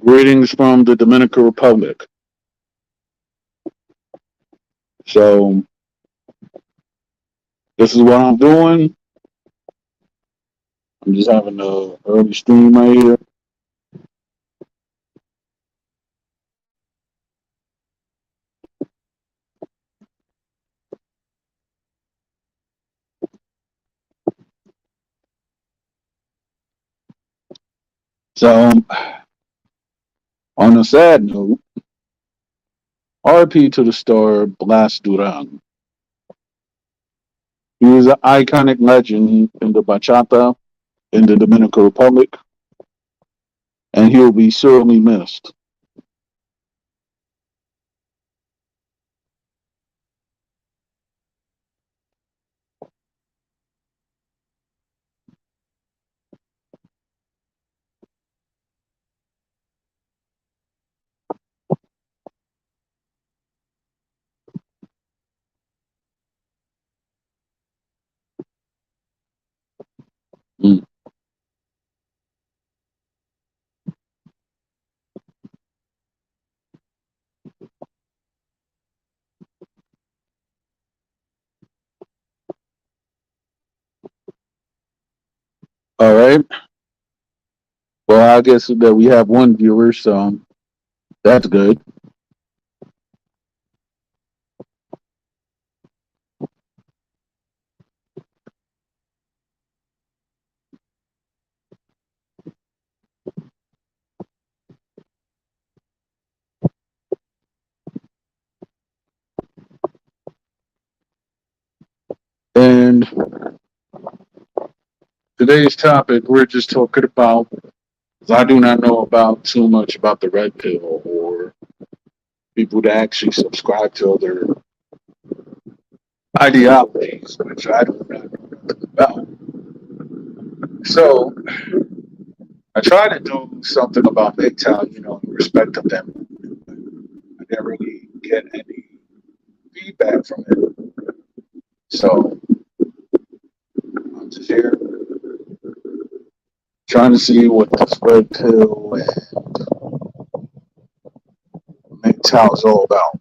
Greetings from the Dominican Republic. So this is what I'm doing. I'm just having a early stream right here. So on a sad note, RP to the star Blas Duran. He was an iconic legend in the bachata in the Dominican Republic, and he'll be sorely missed. Mm. All right. Well, I guess that we have one viewer, so that's good. And today's topic, we're just talking about. 'Cause I do not know about too much about the red pill or people that actually subscribe to other ideologies, which I do not know nothing about. So I tried to do something about MGTOW, in respect of them. I didn't really get any feedback from it. So I'm just here trying to see what this red pill and MGTOW is all about.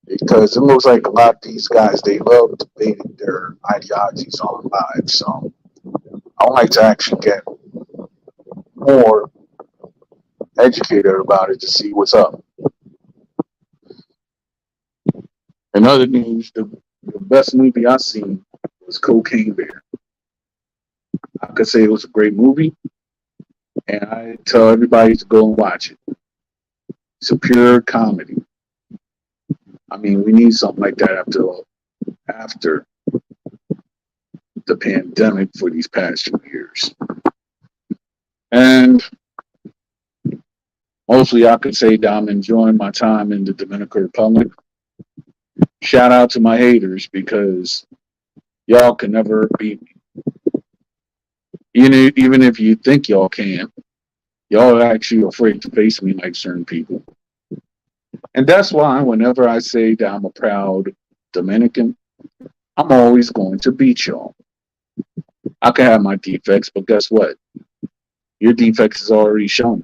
Because it looks like a lot of these guys, they love debating their ideologies on live. So I would like to actually get more educated about it to see what's up. In other news, the best movie I seen was Cocaine Bear. I could say it was a great movie, and I tell everybody to go and watch it. It's a pure comedy. I mean, we need something like that after the pandemic for these past 2 years. And mostly, I could say that I'm enjoying my time in the Dominican Republic. Shout out to my haters because y'all can never beat me. Even if you think y'all can, y'all are actually afraid to face me like certain people. And that's why whenever I say that I'm a proud Dominican, I'm always going to beat y'all. I can have my defects, but guess what? Your defects is already shown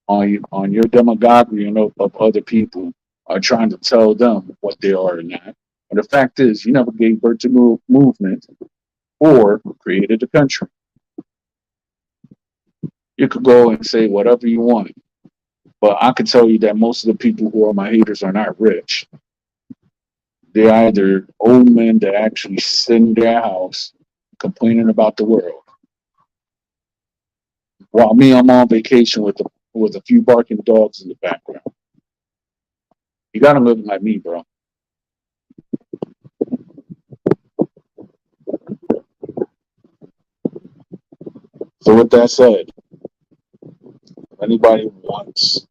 on your demographic of other people are trying to tell them what they are or not. And the fact is, you never gave birth to movement or created a country. You could go and say whatever you want, but I can tell you that most of the people who are my haters are not rich. They're either old men that actually sit in their house complaining about the world, while me, I'm on vacation with a few barking dogs in the background. You gotta live like me, bro. So with that said, if anybody wants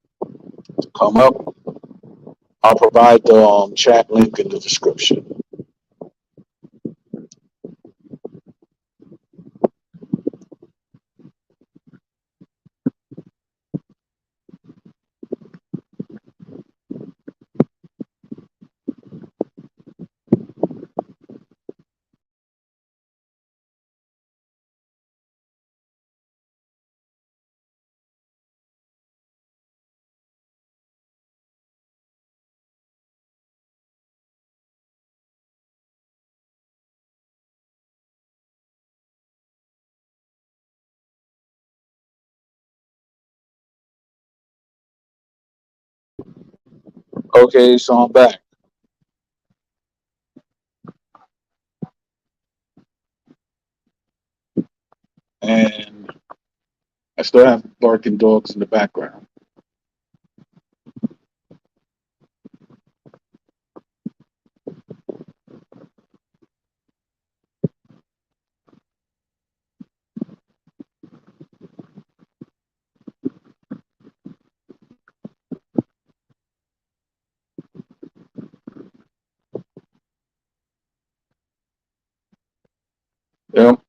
to come up, I'll provide the chat link in the description. Okay, so I'm back, and I still have barking dogs in the background. Yep.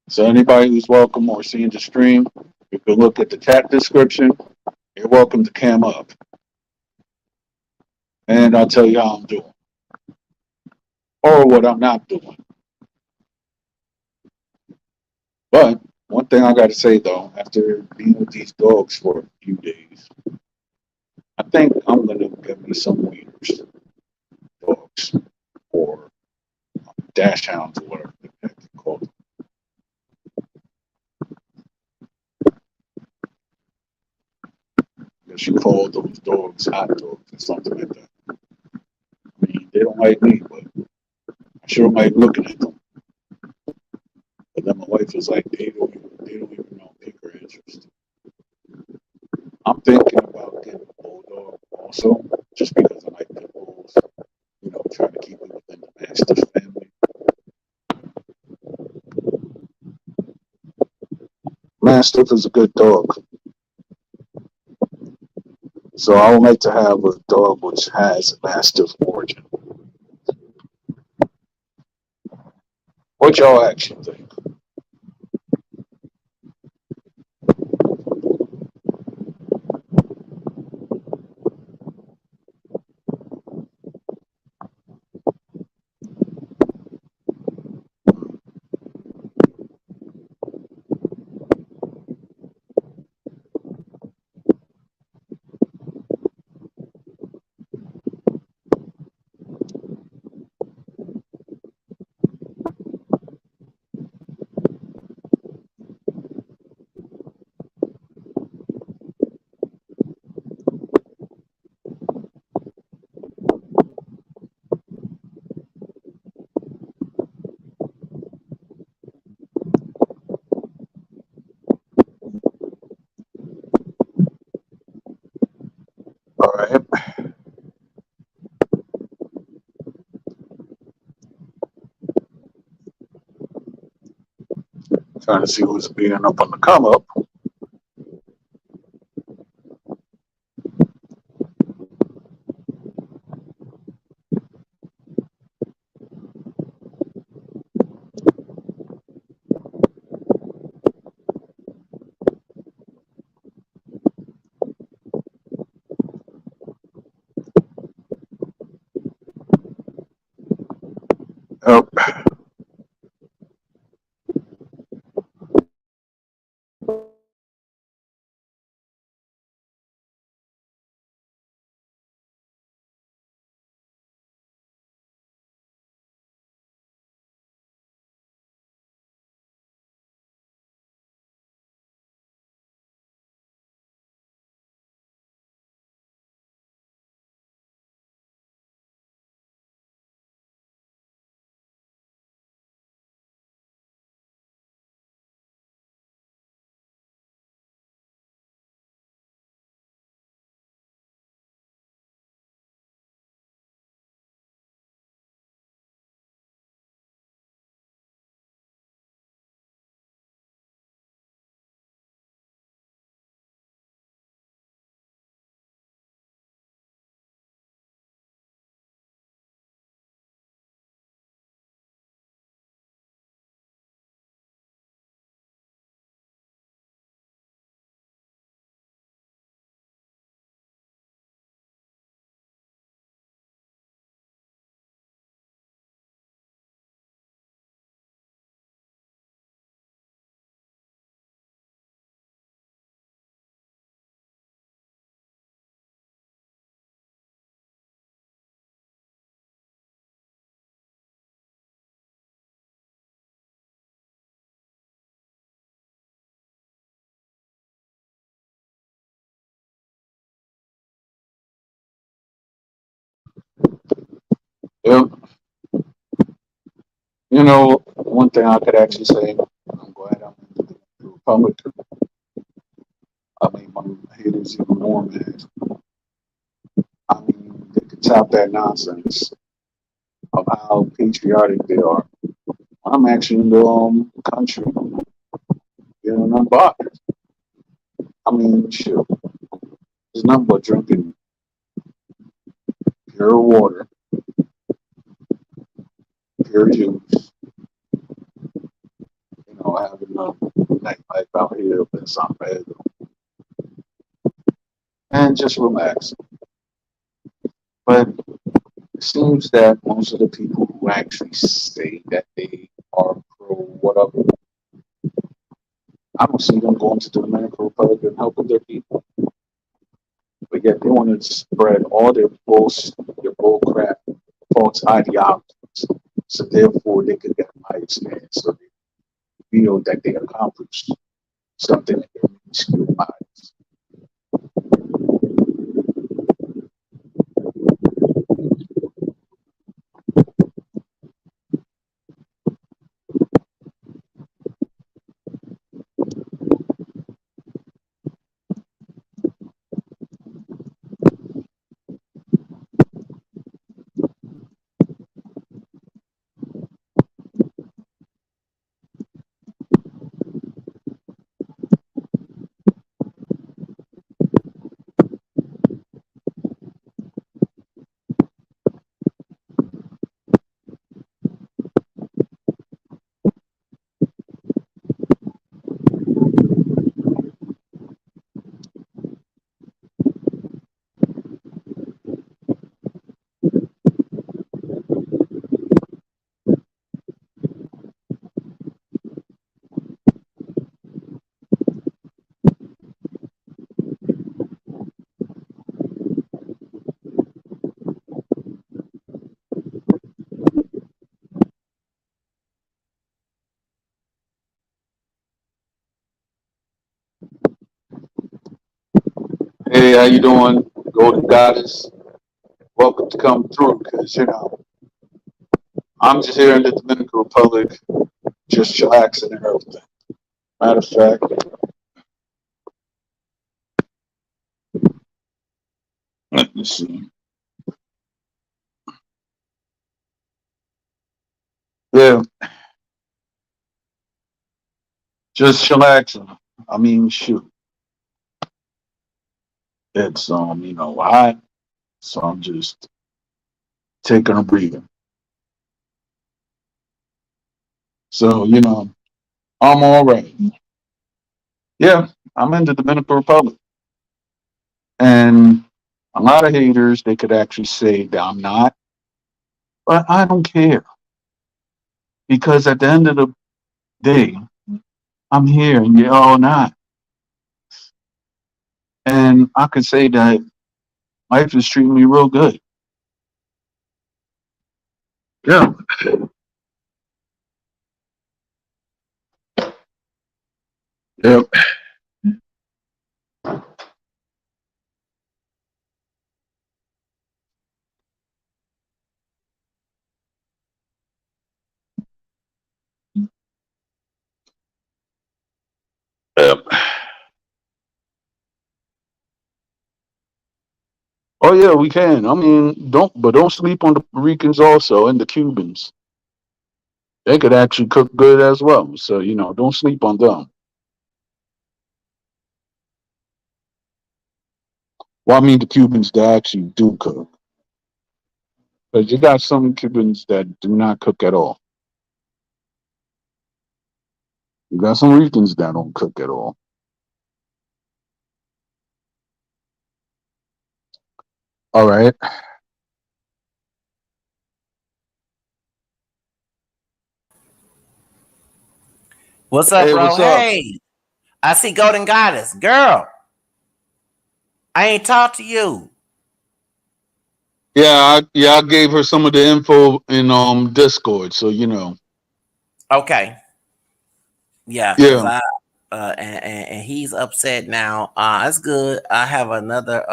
So anybody who's welcome or seeing the stream, you can look at the chat description. You're welcome to cam up, and I'll tell you how I'm doing or what I'm not doing. But one thing I got to say though, after being with these dogs for a few days, I think I'm gonna get me some weeders, dogs, or dash hounds or whatever the heck they call them. Because you call those dogs hot dogs or something like that. I mean, they don't like me, but I sure like looking at them. But then my wife was like, they don't even know pick her interest. I'm thinking about getting a bulldog also, just because I like pit bulls. Trying to keep it within the mastiff family. Mastiff is a good dog, so I would like to have a dog which has a mastiff origin. What y'all actually think? All right, trying to see who's being up on the come up. Up. Yeah, you know, one thing I could actually say, I'm glad I'm in the Republic. I mean, my haters even more mad. I mean, they could tap that nonsense of how patriotic they are. I'm actually in the country, you know, I'm bothered. I mean, sure, there's nothing but drinking pure water, pure juice, you know, having a nightlife out here in San Pedro, and just relax. But it seems that most of the people who actually say that they are pro whatever, I don't see them going to the Dominican Republic and helping their people. But yet they want to spread all their bull crap, false ideologies. So therefore they could get a higher stand. So they feel that they accomplished something in their minuscule lives. Hey, how you doing, Golden Goddess? Welcome to come through, because you know I'm just here in the Dominican Republic, just chillaxing and everything. Matter of fact, let me see. Yeah, just chillaxing. I mean, shoot, it's you know, hot, so I'm just taking a breather. So you know, I'm all right. Yeah, I'm in the Dominican Republic, and a lot of haters they could actually say that I'm not, but I don't care because at the end of the day, I'm here and you're all not, and I could say that life is treating me real good. Yeah, yeah, yeah. Oh yeah, we can. I mean, don't sleep on the Puerto Ricans also and the Cubans. They could actually cook good as well. So you know, don't sleep on them. Well, I mean the Cubans that actually do cook, but you got some Cubans that do not cook at all. You got some Ricans that don't cook at all. All right. What's up, Hey, bro? what's up? Hey, I see Golden Goddess. Girl, I ain't talked to you. Yeah, I gave her some of the info in Discord, so you know. Okay. Yeah, because Yeah. and he's upset now. That's good. I have another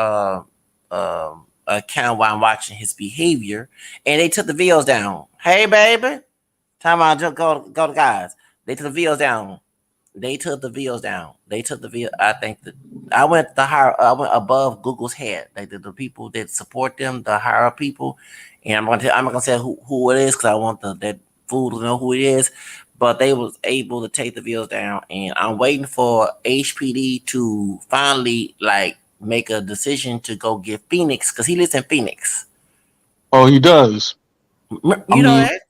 account while I'm watching his behavior, and they took the videos down. Hey, baby, time out. Just go to guys. They took the videos down. They took the videos down. They took the video. I think that I went the higher. I went above Google's head. Like the people that support them, the higher people, and I'm not gonna say who it is because I want that fool to know who it is. But they was able to take the videos down, and I'm waiting for HPD to finally like make a decision to go get Phoenix because he lives in Phoenix. Oh, he does. I You know mean, that?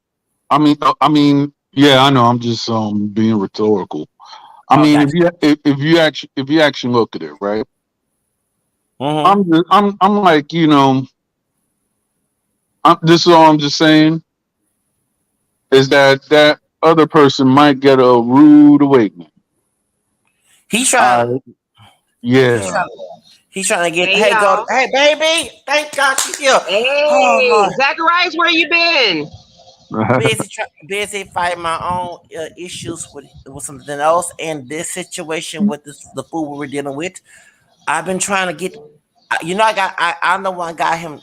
yeah, I know. I'm just being rhetorical. I Oh, mean, gotcha. if you actually look at it, right? Mm-hmm. I'm like, this is all I'm just saying is that other person might get a rude awakening. He's I trying. He's Yeah. trying. He's trying to get. Hey Hey, go. y'all. Hey, baby. Thank God she's here. Oh Hey, Lord. Zacharias, where you been? Busy fighting my own issues with something else, and this situation with the food we were dealing with. I've been trying to get. I'm the one got him.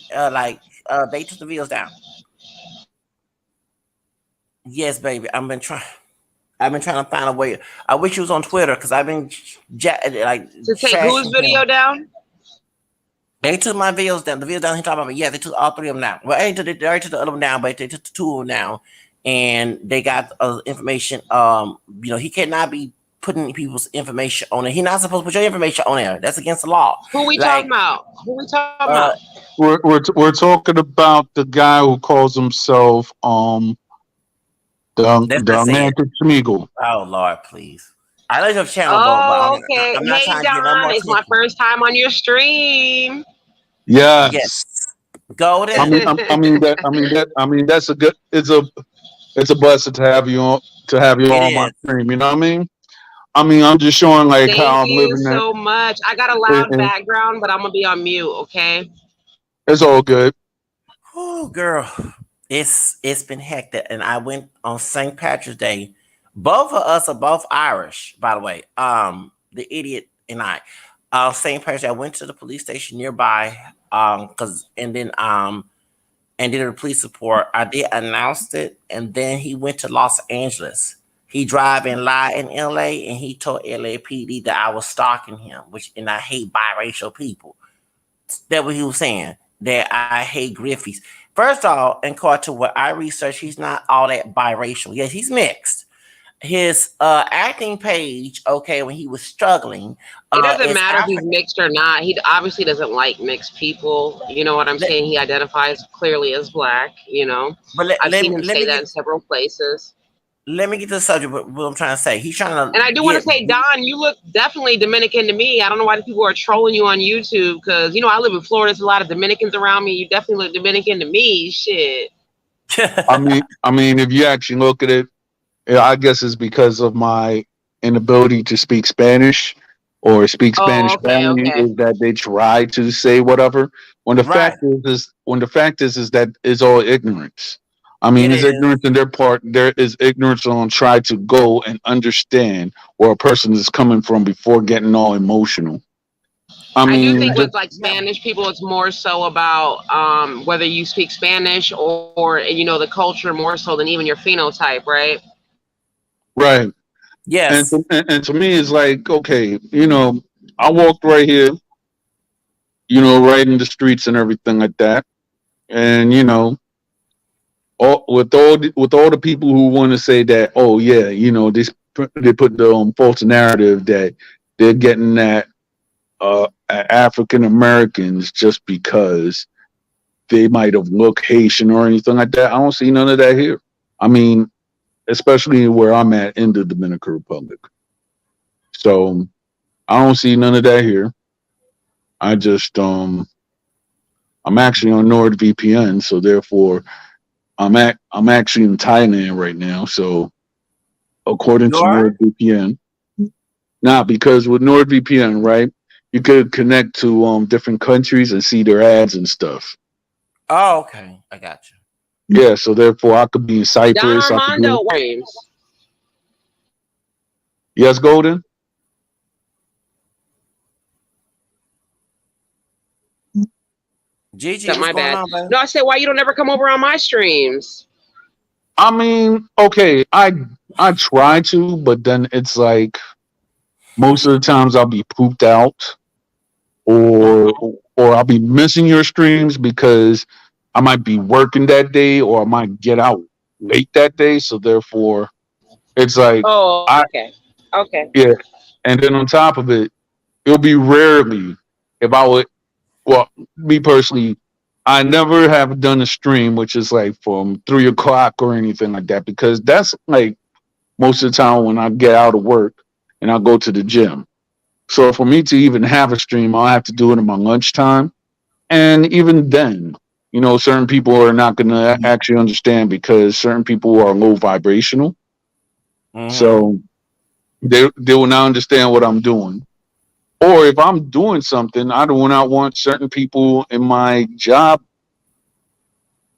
They took the videos down. Yes, baby. I've been trying. I've been trying to find a way. I wish he was on Twitter because I've been To take whose trashing him. video down? They took my videos down. The videos down he talking about. Yeah, they took all three of them down. Well, they already took the other one down, but they took the two of them down, and they got information. He cannot be putting people's information on it. He's not supposed to put your information on there. That's against the law. Who we talking Like, about? Who we talking uh, about? We're talking about the guy who calls himself let's the not say it. Atlantic Schmeagle. Oh Lord, please. I like your channel, but Oh, okay. I'm not Hey trying to get no Don, more it's my attention. first time on your stream. Yes. Yes, Golden. That's a good. It's a blessing to have you It on my is. stream. You know what I mean? I'm just showing like Thank how I'm you living that. so much. I got a loud And background, but I'm gonna be on mute, okay? it's all good. Oh, girl, it's been hectic, and I went on St. Patrick's Day. Both of us are both Irish, by the way. The idiot and I. St. Patrick's Day, I went to the police station nearby. And did a police report. I did announced it, and then he went to Los Angeles. He drive and lie in LA, and he told LAPD that I was stalking him, and I hate biracial people. That's what he was saying. That I hate Griffies. First off, according to what I researched, he's not all that biracial. Yes, he's mixed. His acting page, okay, when he was struggling, It doesn't is matter if he's African. mixed or not. He obviously doesn't like mixed people. You know what I'm Let, saying? He identifies clearly as black, you know. but let, I've let, seen me- him let say me that get in several places. let me get to the subject. What I'm trying to say. He's trying And to I do want to get. say, Don, you look definitely Dominican to me. I don't know why the people are trolling you on YouTube because, you know, I live in Florida. There's a lot of Dominicans around me. You definitely look Dominican to me. Shit. If you actually look at it, yeah, I guess it's because of my inability to speak Spanish or speak Oh, Spanish okay, only okay. is that they try to say whatever. Right. When the fact is that it's all ignorance. It It's is. ignorance in their part. There is ignorance on try to go and understand where a person is coming from before getting all emotional. I I do mean, think But with just like no. Spanish people, it's more so about whether you speak Spanish or, you know, the culture more so than even your phenotype, right? right. Yes. And to me, it's like, okay, I walked right here, right in the streets and everything like that. And with all the people who want to say that, oh yeah, they put the false narrative that they're getting at African Americans just because they might have looked Haitian or anything like that. I don't see none of that here. I mean, especially where I'm at in the Dominican Republic. So I don't see none of that here. I just I'm actually on NordVPN, so therefore I'm actually in Thailand right now. So according You to are? NordVPN, now because with NordVPN, right, you could connect to different countries and see their ads and stuff. Oh, okay. I got you. Yeah, so therefore I could be in Don Cyprus. I could be Armando James. yes, Golden. Gigi, Except what's my going bad. on, baby? No, I said, why you don't ever come over on my streams? I mean, okay, I try to, but then it's like most of the times I'll be pooped out, or or I'll be missing your streams because I might be working that day, or I might get out late that day. So therefore, it's like Oh, I okay. Okay. yeah, and then on top of it, it'll be rarely if I would. Well, me personally, I never have done a stream which is like from 3 o'clock or anything like that because that's like most of the time when I get out of work and I go to the gym. So for me to even have a stream, I'll have to do it in my lunchtime. And even then, certain people are not going to actually understand because certain people are low vibrational. Mm-hmm. So they will not understand what I'm doing. Or if I'm doing something, I do not want certain people in my job.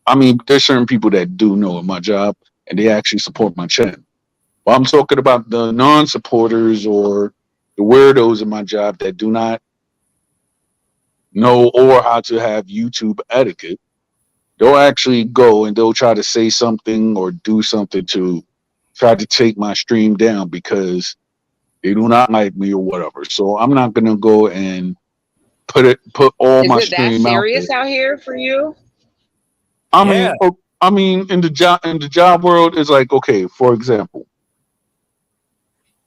I mean, there's certain people that do know in my job and they actually support my channel. Well, I'm talking about the non-supporters or the weirdos in my job that do not know or how to have YouTube etiquette. They'll actually go and they'll try to say something or do something to try to take my stream down because they do not like me or whatever. So I'm not gonna go and put all Is my it that stream out there. serious out here for you? I Yeah. mean, in the job world, it's like okay. For example,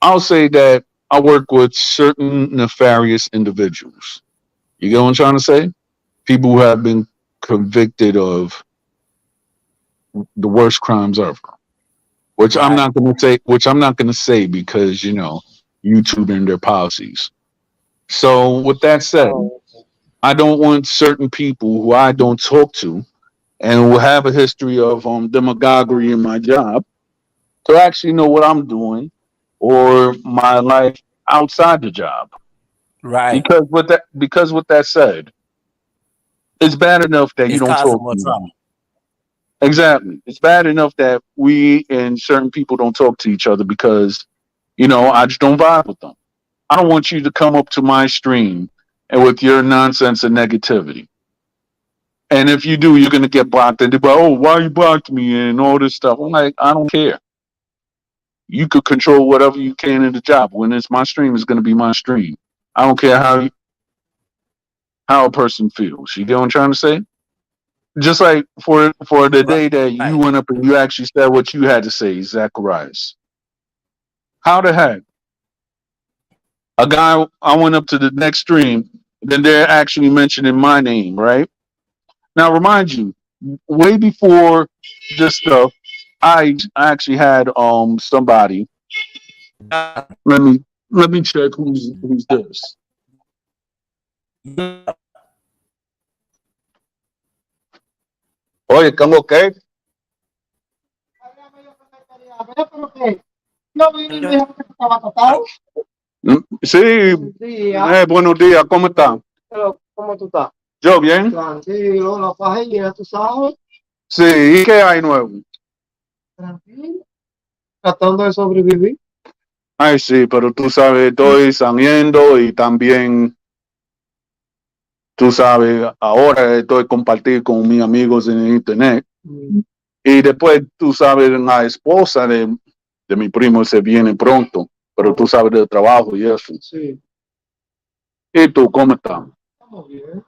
I'll say that I work with certain nefarious individuals. You get what I'm trying to say? People who have been convicted of the worst crimes ever. Which I'm Right. not going to say. Which I'm not going to say because YouTube and their policies. So with that said, Oh, I don't want certain people who I don't talk to and who have a history of demagoguery in my job to actually know what I'm doing or my life outside the job. Right. Because with that said, it's bad enough that you It's don't causing talk more to me. trouble. Exactly. It's bad enough that we and certain people don't talk to each other because, I just don't vibe with them. I don't want you to come up to my stream and with your nonsense and negativity. And if you do, you're gonna get blocked. And they're like, "Oh, why you blocked me?" and all this stuff. I'm like, I don't care. You could control whatever you can in the job. When it's my stream, it's gonna be my stream. I don't care how a person feels. You get what I'm trying to say? Just like for the day that Right. you went up and you actually said what you had to say, Zacharias. How the heck a guy I went up to the next stream, then they're actually mentioning my name, right? Now, remind you, way before this stuff, I actually had somebody. Let me let me check who's this. Oye, ¿cómo qué? Sí, buenos días, ¿cómo está? ¿Cómo tú estás? Yo bien. Tranquilo, la página, tú sabes. Sí, ¿y qué hay nuevo? Tranquilo, tratando de sobrevivir. Ay, sí, pero tú sabes, estoy saliendo y también, tú sabes, ahora estoy compartiendo con mis amigos en el internet. Y después, tú sabes, la esposa de mi primo se viene pronto, pero tú sabes del trabajo y eso. Sí. ¿Y tú cómo estás? Estamos bien.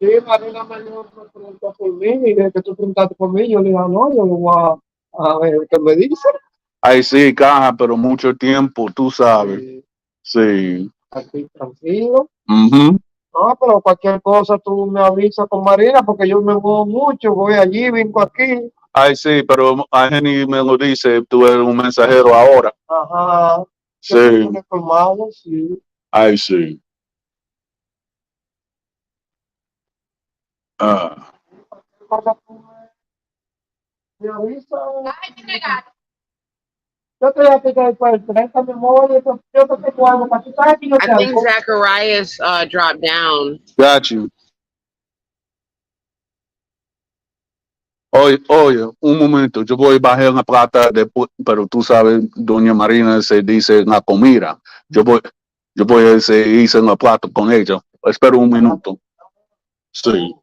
Sí, Marina me preguntó por mí y de que tú preguntaste por mí, yo le dije, no, yo lo voy a ver qué me dice. Ay, sí, caja, pero mucho tiempo, tú sabes. Sí. Aquí tranquilo. Ujú. No, pero cualquier cosa tú me avisas con Marina porque yo me muevo mucho, voy allí, vengo aquí. Ay, sí, pero a Jenny me lo dice, tú eres un mensajero ahora. Ajá. Sí. Informado, sí. Ay, sí. Ah. Me avisa. Yo te voy a pedir después, esta memoria, yo te tengo algo para tú sabes que yo I te think algo. Zacharias dropped down. Got you. Oye, un momento, yo voy a bajar una plata después, pero tú sabes, doña Marina se dice en la comida. Yo voy, yo voy a hice una plata con ella. Espera un minuto. See,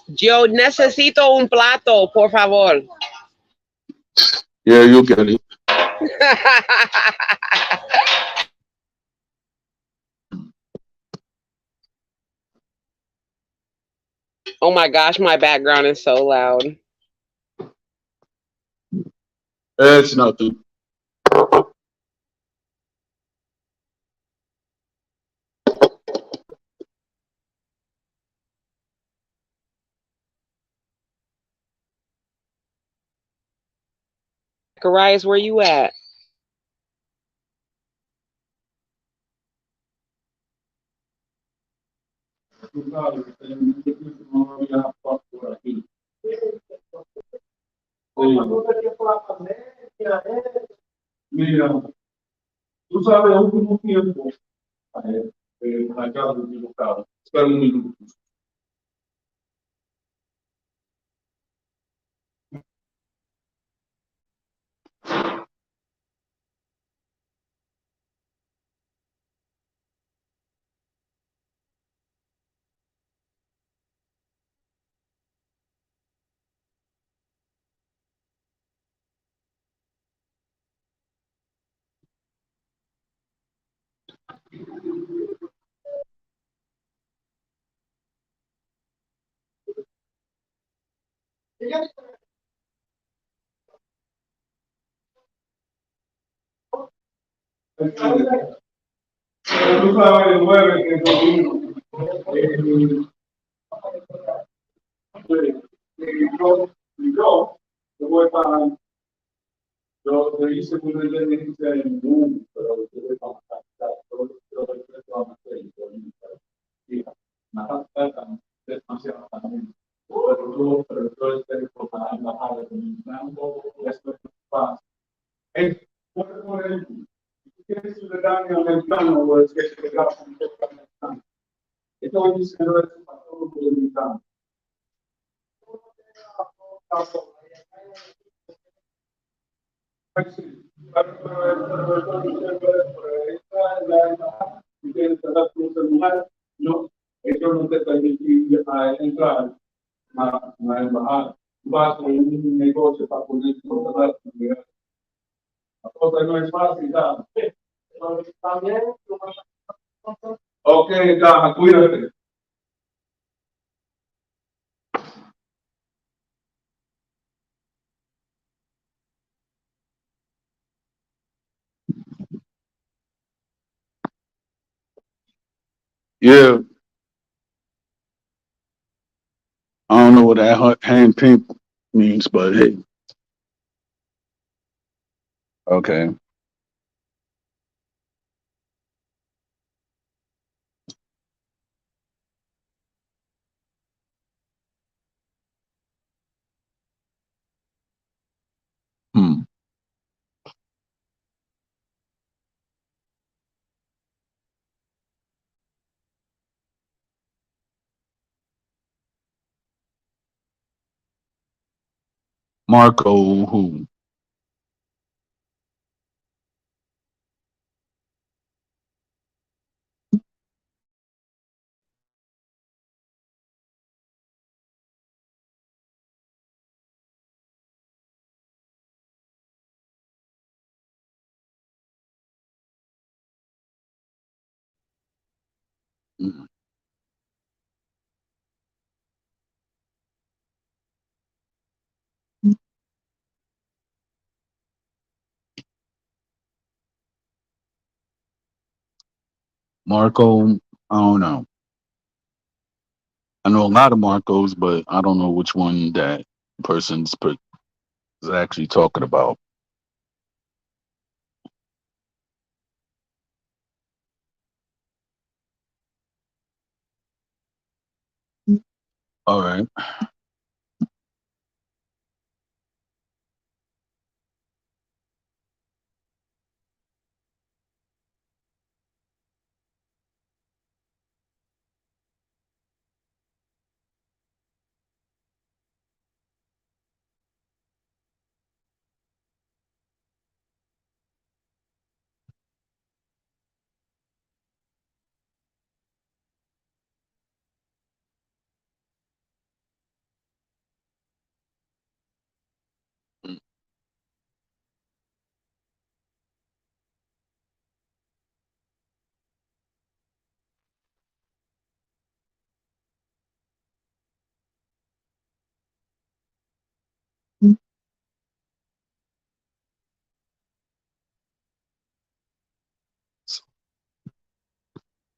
Yo necesito un plato, por favor. yeah, you'll get it. Oh my gosh, my background is so loud. It's nothing. Zacharias, where you at? Mira, tú sabes, el último tiempo, la casa de equivocado. Espera un minuto. Tú sabes, el jueves que yo voy para, yo le hice una inteligencia en el mundo, pero yo voy para matar, yo nada, demasiado también. Pero yo por la embajada de mi campo, esto es fácil. Es por el, ¿quieres ciudadano americano o es que se graba un americano? Esto dice que no es para todos los americanos. No, ellos no te permiten entrar a la embajada. Vas con un negocio para poner cosas. La cosa no es fácil, ¿sabes? Ok, caja, cuídate. Yeah, I don't know what that hand pink means, but hey, okay. Hmm. Marco, who? Hmm. Marco, I don't know. I know a lot of Marcos, but I don't know which one that is actually talking about. All right.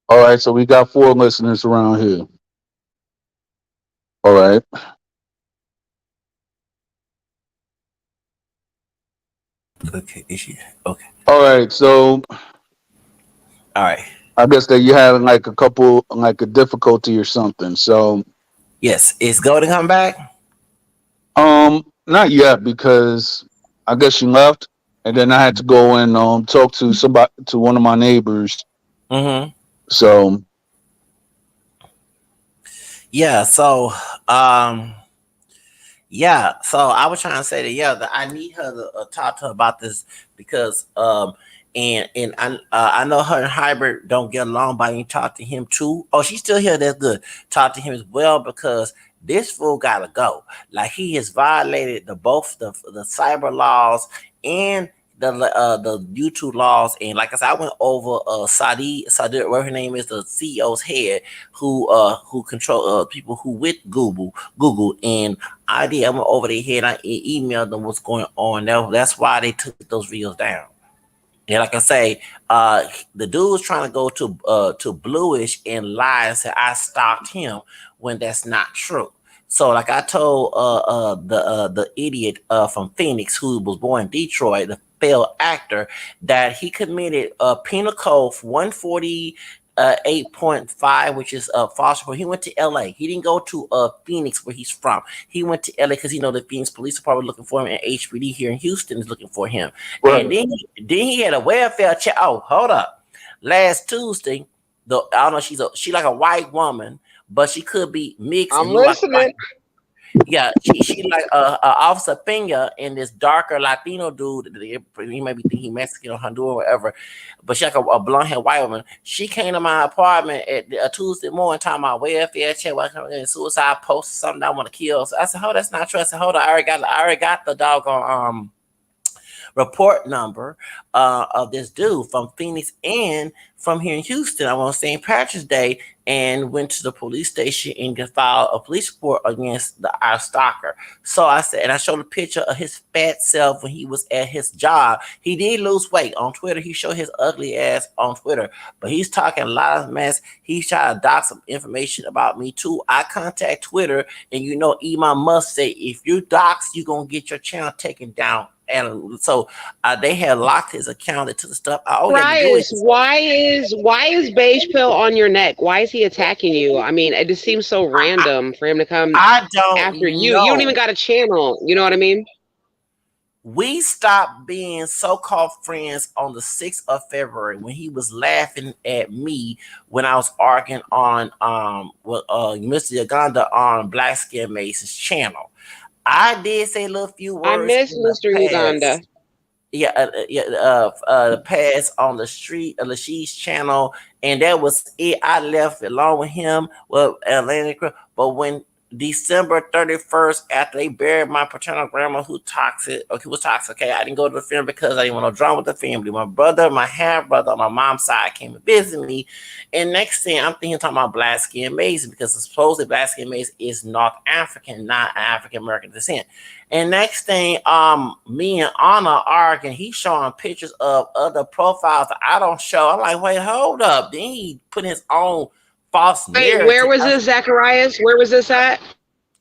All right, so we got 4 listeners around here. All right. Okay, is she okay? All right, so All right. I guess that you had like a couple, like a difficulty or something. So, Yes, is Golden come back? not yet because I guess she left, and then I had to go and talk to somebody, to one of my neighbors. Mm-hmm. So, Yeah. So, um, yeah. So I was trying to say that that I need her to talk to her about this because and I know her and Hybrid don't get along, but I need to talk to him too. Oh, she's still here. That's good. Talk to him as well because this fool gotta go. Like he has violated the both the cyber laws and the YouTube laws. And like I said, I went over Sadi, whatever her name is, the CEO's head, who control people who with Google, and I went over their head. I emailed them what's going on. That's why they took those videos down. Yeah, like I say, the dude's trying to go to Bluish and lie and say I stalked him when that's not true. So, like I told the idiot from Phoenix who was born in Detroit, the failed actor, that he committed penal code 140 8.5, which is false report. He went to LA. He didn't go to Phoenix where he's from. He went to LA because the Phoenix Police Department looking for him, and HPD here in Houston is looking for him. And right. then he had a welfare check. Oh, hold up. Last Tuesday, I don't know, she like a white woman, but she could be mixed I'm and look like a white. listening. Yeah, she like Officer Pena and this darker Latino dude. He might be thinking he Mexican or Honduran or whatever, but she like a blonde haired white woman. She came to my apartment at a Tuesday morning talking about welfare check, suicide post, something I want to kill. So I said, "Oh, that's not true." I said, "Hold on, I already got the doggone report number of this dude from Phoenix and from here in Houston. I went on St. Patrick's Day and went to the police station and filed a police report against our stalker. So I said, and I showed a picture of his fat self when he was at his job. He did lose weight on Twitter. He showed his ugly ass on Twitter, but he's talking a lot of mess. He's trying to dox some information about me too. I contact Twitter, and Elon Musk say if you dox, you're gonna get your channel taken down. And so they had locked his account. They took the stuff. All you had to do is Why is Beige Pill on your neck? Why is he attacking you? I mean, it just seems so random for him to come I don't after you. You don't even know. got a channel. You know what I mean? We stopped being so-called friends on the 6th of February when he was laughing at me when I was arguing on with Mr. Uganda on Black Skin Mason's channel. I did say a little few I words miss in the Mr. Uganda. past. The pass on the street of Lashid's channel, and that was it. I left along with him with Atlantic, but when December 31st, after they buried my paternal grandma who was toxic. Okay, I didn't go to the funeral because I didn't want no drama with the family. My brother, my half brother on my mom's side came to visit me, and next thing I'm thinking talking about Black Skin Mason because supposedly Black Skin Mason is North African, not African American descent. And next thing, me and Anna arguing, he's showing pictures of other profiles that I don't show. I'm like, wait, hold up. Then he put his own false Wait, where narrative. was this, Zacharias? Where was this at?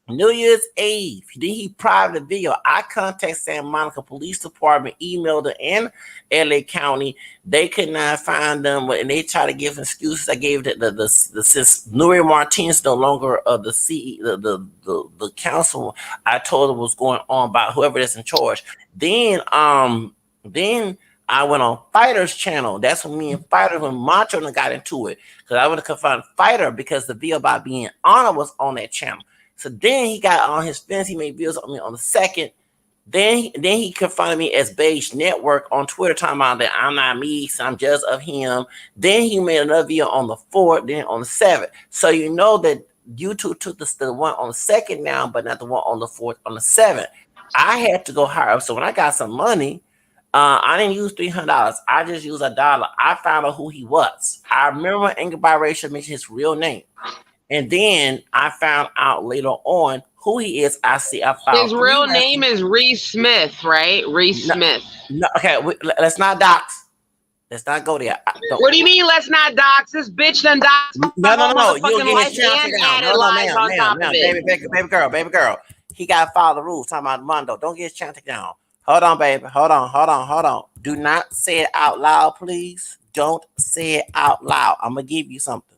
New Year's Eve. Then he private a video. I contacted Santa Monica Police Department, emailed it in LA County. They could not find them, and they try to give excuses. I gave the since Nuri Martinez no longer the CE the council. I told them what's going on about whoever that's in charge. Then I went on Fighter's channel. That's when me and Fighter, when Macho got into it, because I would have confronted Fighter because the video about being honor was on that channel. So then he got on his fence. He made videos on me on the 2nd. Then he confronted me as Beige Network on Twitter, talking about that I'm not me, so I'm just of him. Then he made another video on the 4th, then on the 7th. So you know that YouTube took the one on the 2nd now, but not the one on the 4th, on the 7th. I had to go higher. So when I got some money, I didn't use $300. I just used $1. I found out who he was. I remember Angry Biracial mentioned his real name. And then I found out later on who he is. I found His three real name messages. is Reese Smith, right? Reese No, Smith. no, okay, let's not dox. Let's not go there. What do you mean? Let's not dox this bitch? Done dox my No. whole You'll motherfucking get life his channel and taken down. added No, lies on top of it. Baby girl. He got to follow the rules. Talking about Mondo. Don't get his channel taken down. Hold on, baby. Hold on. Do not say it out loud, please. Don't say it out loud. I'm going to give you something.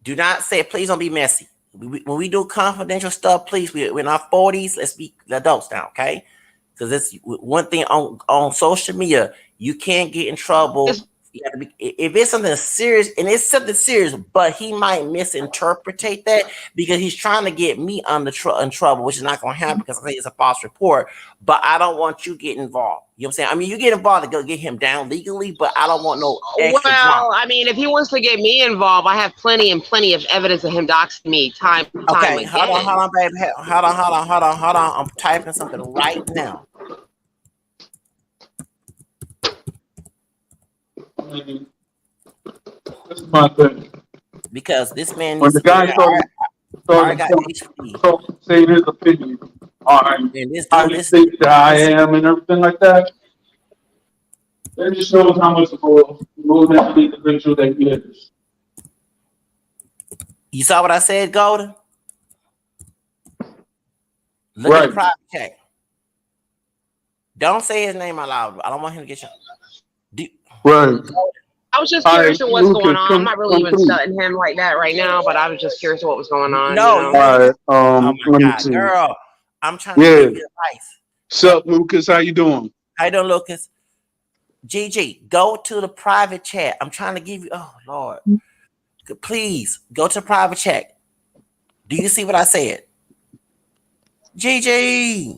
Do not say it. Please don't be messy. When we do confidential stuff, please, we're in our 40s. Let's be adults now, okay? Because that's one thing on social media. You can't get in trouble. You have to be, if it's something serious, and it's something serious, but he might misinterpret that because he's trying to get me in trouble, which is not going to happen because I think it's a false report. But I don't want you getting involved. You know what I'm saying? I mean, you get involved to go get him down legally, but I don't want no extra drama. I mean, if he wants to get me involved, I have plenty of evidence of him doxing me time Okay, again. hold on, baby. Hold on. I'm typing something right now. This is my thing. Because this man When needs the to guy get started saying his opinion on this how you think that I am and everything like that, that just shows how much of a low-down individual that he is. You saw what I said, Golden? Look at the private chat. Don't say his name out loud. I don't want him to get shot. Right. I was just curious of what's going on. I'm not really even studying him like that right now, but I was just curious of what was going on. No, you know? All right. Oh my God, girl, I'm trying to give you advice. What's up, Lucas? How you doing? How you doing, Lucas? GG, go to the private chat. I'm trying to give you. Oh Lord, please go to private chat. Do you see what I said? GG,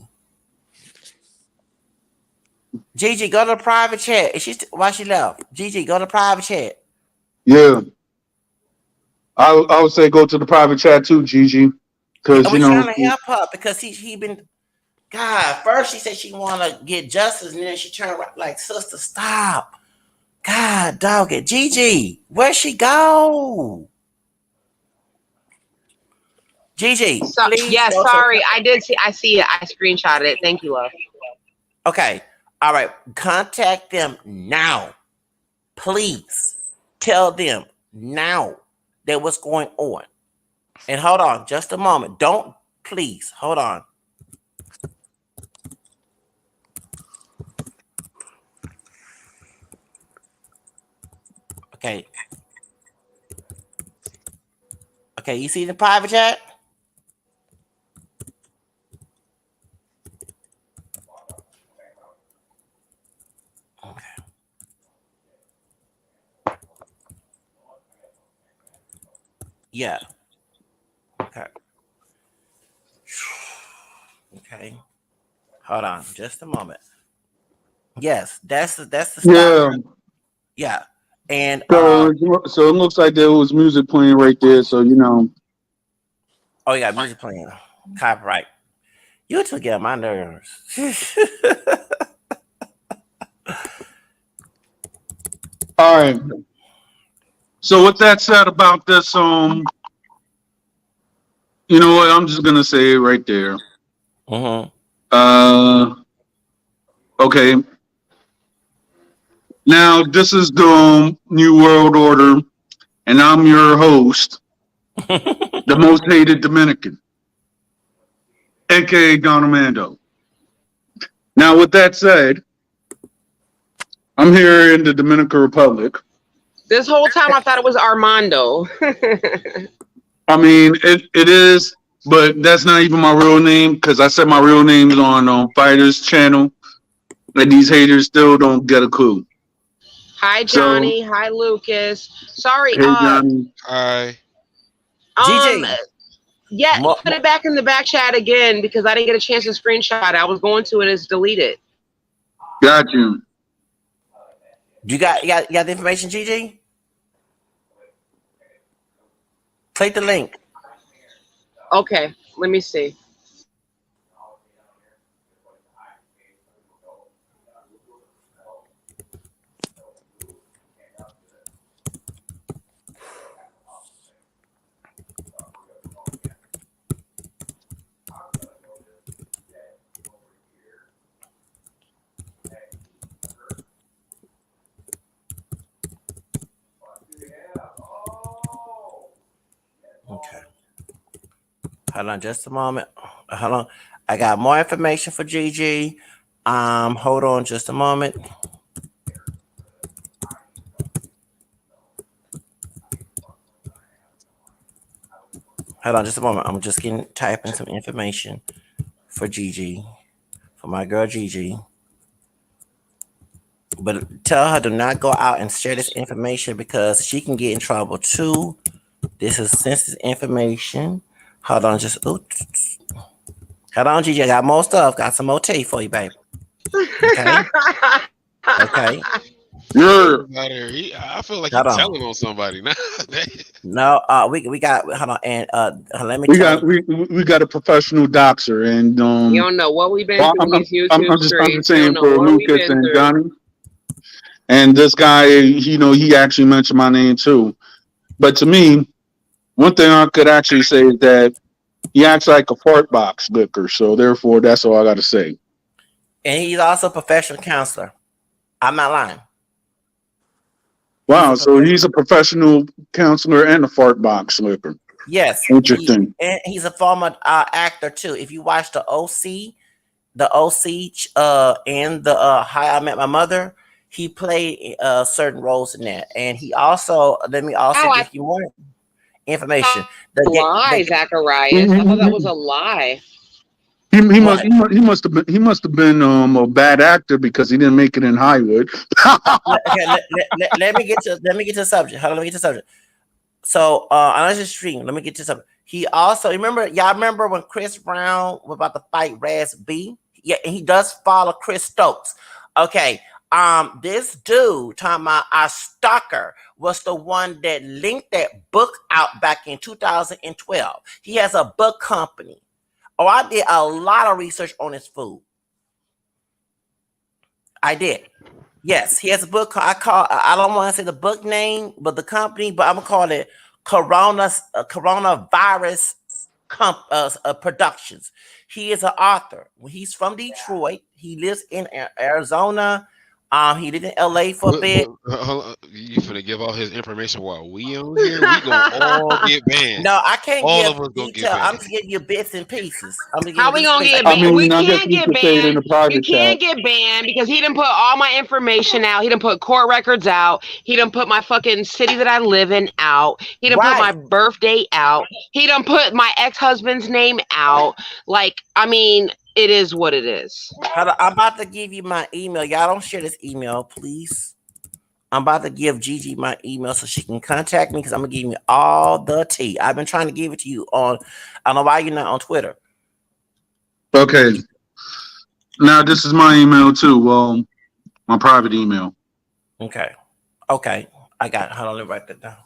go to the private chat. Why she left? GG, go to private chat. Yeah. I would say go to the private chat too, Gigi. Because we're trying to help her because he been. God, first she said she want to get justice, and then she turned around like, sister, stop. God, dog it. Gigi, where'd she go? Gigi, please. Yes, sorry. I see it. I screenshotted it. Thank you, love. Okay. All right. Contact them now. Please tell them now that what's going on. And hold on just a moment. Please hold on. Okay. Okay, you see the private chat? Okay. Yeah. Okay. Okay. Hold on just a moment. Yes, that's the style. Yeah. And so it looks like there was music playing right there, so you know. Oh, you got music playing. Copyright. You two get on my nerves. All right. So with that said about this, you know what? I'm just gonna say it right there. Okay. Now this is the New World Order, and I'm your host, the most hated Dominican, aka DonArmando. Now, with that said, I'm here in the Dominican Republic. This whole time I thought it was Armando. I mean, it is, but that's not even my real name because I said my real name is on Fighters channel, and these haters still don't get a clue. Hi, Johnny. Hi, Lucas. Sorry. Hey, Johnny. Hi. GG. Yeah, put it back in the back chat again because I didn't get a chance to screenshot. I was going to and it's deleted. Got you. You got the information, GG? Click the link. Okay, let me see. Hold on, just a moment. Hold on. I got more information for Gigi. Hold on, just a moment. Hold on, just a moment. I'm just getting typing some information for Gigi, for my girl Gigi. But tell her to not go out and share this information because she can get in trouble too. This is sensitive information. Hold on, just oops. Hold on, Gigi. I got more stuff. Got some more tea for you, baby. Okay. Okay. Yeah. I feel like Hold he's on. telling on somebody now. No, we got hold on and let me We tell got you. we got a professional doxer, and You don't know what we've been well, through these YouTube I'm just streets. You don't saying know for what we've Lucas been and through. Johnny, and this guy, he actually mentioned my name too. But to me, one thing I could actually say is that he acts like a fart box liquor. So therefore, that's all I got to say. And he's also a professional counselor. I'm not lying. He's a Wow, so professional. he's a professional counselor and a fart box liquor. Yes, Interesting. he's a former actor too. If you watch the OC, and the How I Met My Mother, he played certain roles in that. And he also let me also Oh, I give you more information. lie, Zacharias. I thought that was He, a lie. he must What? he must he must have been a bad actor because he didn't make it in Hollywood. Okay, let me get to the subject. Hold on, let me get to the subject. So on this stream, let me get to something. He also remember when Chris Brown was about to fight Raz B? Yeah, and he does follow Chris Stokes. Okay. This dude talking about our stalker was the one that linked that book out back in 2012. He has a book company. Oh, I did a lot of research on his food. I did. Yes, he has a book. I don't want to say the book name, but the company. But I'm gonna call it Coronavirus Productions. He is an author. He's from Detroit. He lives in Arizona. He lived in LA for a bit. Hold on. You finna give all his information while we on here? We gonna all get banned. No, I can't All give of us gonna get detail. I'm banned. just giving you bits and pieces. I'm just How giving we these gonna things I get I can banned? give We mean, you. I guess can't you get could say it in banned. a You private chat. can't get banned because he done put all my information out. He done put court records out. He done put my fucking city that I live in out. He done put my Right. birthday out. He done put my ex-husband's name out. Like, I mean, it is what it is. Hold on, I'm about to give you my email. Y'all don't share this email, please. I'm about to give Gigi my email so she can contact me because I'm gonna give you all the tea. I've been trying to give it to you on. I don't know why you're not on Twitter. Okay, now this is my email too. Well, my private email. Okay. Okay. I got it. Hold on, let me write that down.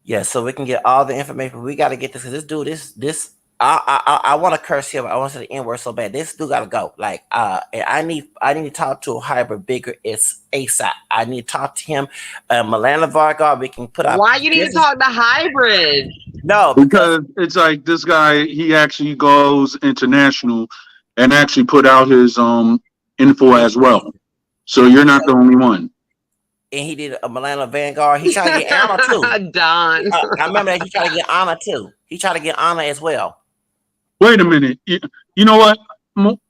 Yeah, so we can get all the information. We got to get this because this dude, this. I want to curse him. I want to say the N word so bad. This dude gotta go. Like, and I need to talk to a hybrid bigger. It's ASAP. I need to talk to him. Milana Vargas. We can put out Why you need to business. talk to hybrid? No, because Because it's like this guy, he actually goes international and actually put out his info as well. information. So And you're he not the only one. and he did a Milana Vanguard. He tried to get Anna too. Don. I remember that he tried to get Anna too. He tried to get Anna as well. Wait a minute. You know what?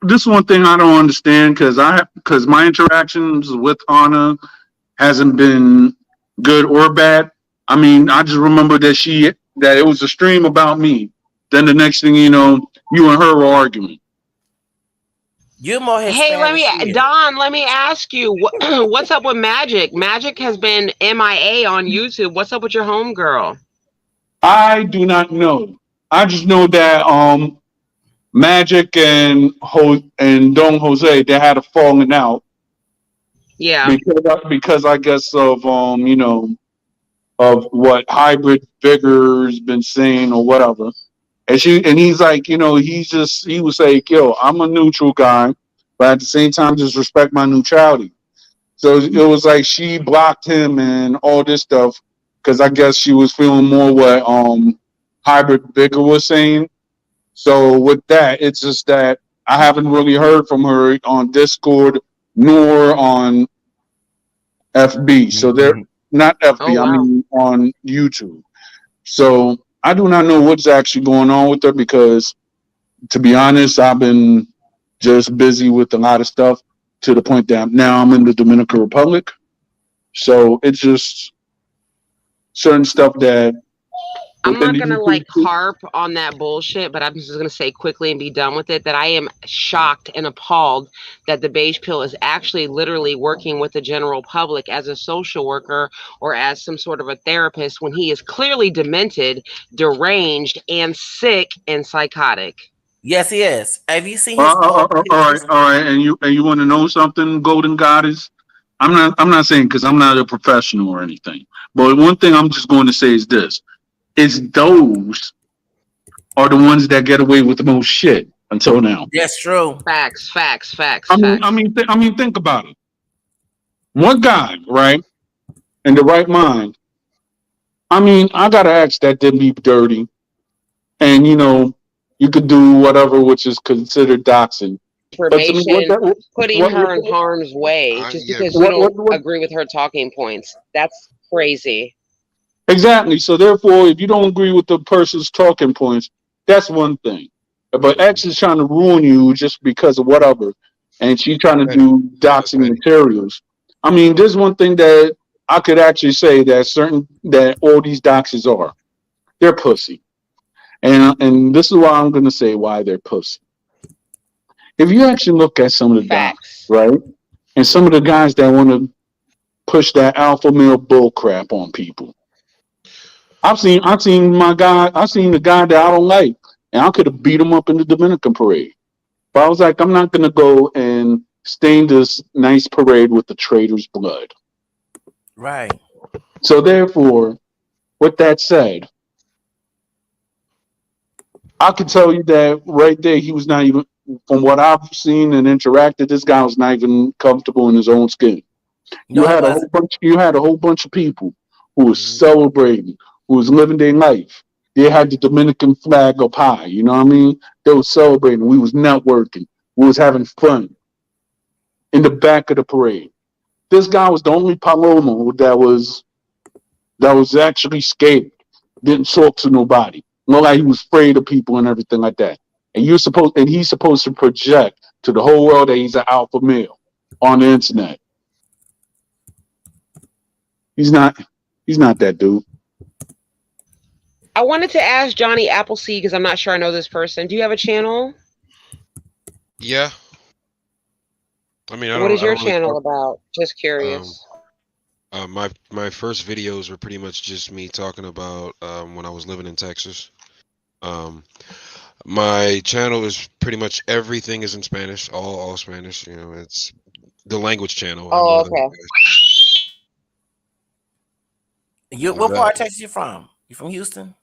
This is one thing I don't understand because my interactions with Anna hasn't been good or bad. I mean, I just remember that it was a stream about me. Then the next thing you know, you and her were arguing. You're more Hey, Hispanic than she is. Don, let me ask you, what's up with Magic? Magic has been MIA on YouTube. What's up with your homegirl? I do not know. I just know that Magic and Don Jose, they had a falling out Yeah. because I guess of of what Hybrid Vigor's been saying or whatever. And he's like, he was like, yo, I'm a neutral guy, but at the same time just respect my neutrality. So it was like she blocked him and all this stuff because I guess she was feeling more what Hybrid Vigor was saying. So with that, it's just that I haven't really heard from her on Discord nor on FB. So they're not Oh, FB, I wow. mean on YouTube. So I do not know what's actually going on with her because, to be honest, I've been just busy with a lot of stuff to the point that now I'm in the Dominican Republic. So it's just certain stuff that I'm within not the gonna like YouTube. harp on that bullshit, but I'm just gonna say quickly and be done with it that I am shocked and appalled that the beige pill is actually literally working with the general public as a social worker or as some sort of a therapist when he is clearly demented, deranged, and sick and psychotic. Yes, he is. Have you seen his All right, and you want to know something, Golden Goddess? I'm not saying because I'm not a professional or anything, but one thing I'm just going to say is this: it's those are the ones that get away with the most shit until now. That's true. Facts, facts, facts, facts. Think about it. One guy, right, in the right mind. I mean, I gotta ask that didn't be dirty, and you could do whatever, which is considered doxing. But to me, Information putting what, her in harm's way just Yeah, because you don't what agree with her talking points. That's crazy. exactly? So therefore, if you don't agree with the person's talking points, that's one thing. But X is trying to ruin you just because of whatever, and she's trying to petty. do That's doxing petty. materials. I mean, there's one thing that I could actually say that all these doxers are. They're pussy. And this is why I'm gonna say why they're pussy. If you actually look at some of the docs, Facts. right? And some of the guys that want to push that alpha male bull crap on people. I've seen the guy that I don't like, and I could have beat him up in the Dominican parade. But I was like, I'm not gonna go and stain this nice parade with the traitor's blood. Right. So therefore, with that said, I can tell you that right there, he was not even, from what I've seen and interacted, this guy was not even comfortable in his own skin. No, he wasn't. You had a whole bunch of people who was Mhm. celebrating, who was living their life. They had the Dominican flag up high. You know what I mean? They was celebrating. We was networking. We was having fun in the back of the parade. This guy was the only Palomo that was actually scared, didn't talk to nobody. Not like he was afraid of people and everything like that. And he's supposed to project to the whole world that he's an alpha male on the internet. He's not. He's not that dude. I wanted to ask Johnny Appleseed because I'm not sure I know this person. Do you have a channel? Yeah. I mean, What is I your don't really channel talk. about? Just Um, curious. my first videos were pretty much just me talking about when I was living in Texas. Um, my channel is pretty much everything is in Spanish, all Spanish. You know, it's the language channel. I'm one Oh, of those okay. You, guys. what part of Texas you from? You from Houston?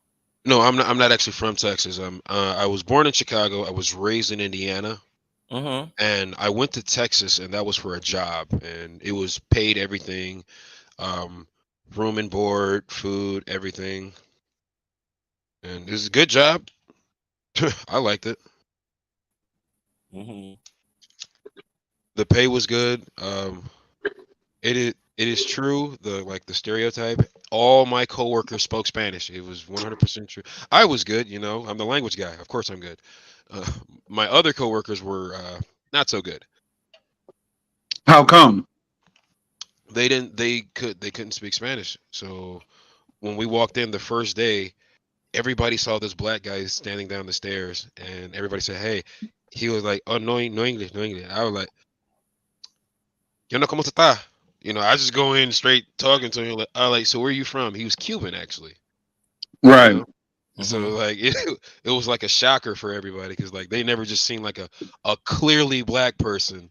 No, I'm not. I'm not actually from Texas. I was born in Chicago. I was raised in Indiana, Mm-hmm. and I went to Texas, and that was for a job, and it was paid everything, um, room and board, food, everything, and it was a good job. I liked it. Mm-hmm. The pay was good. It is true. The stereotype. All my coworkers spoke Spanish. It was 100% true. I was good. You know, I'm the language guy. Of course, I'm good. Uh, my other coworkers were not so good. How come? They didn't. They couldn't speak Spanish. So when we walked in the first day, everybody saw this black guy standing down the stairs, and everybody said, "Hey." He was like, "Oh, no English, no English." I was like, "Yo no cómo está?" You know, I just go in straight talking to him. Like, I like, so where are you from? He was Cuban, actually. You Right. know, so Mm-hmm. like it was like a shocker for everybody because like they never just seen like a clearly black person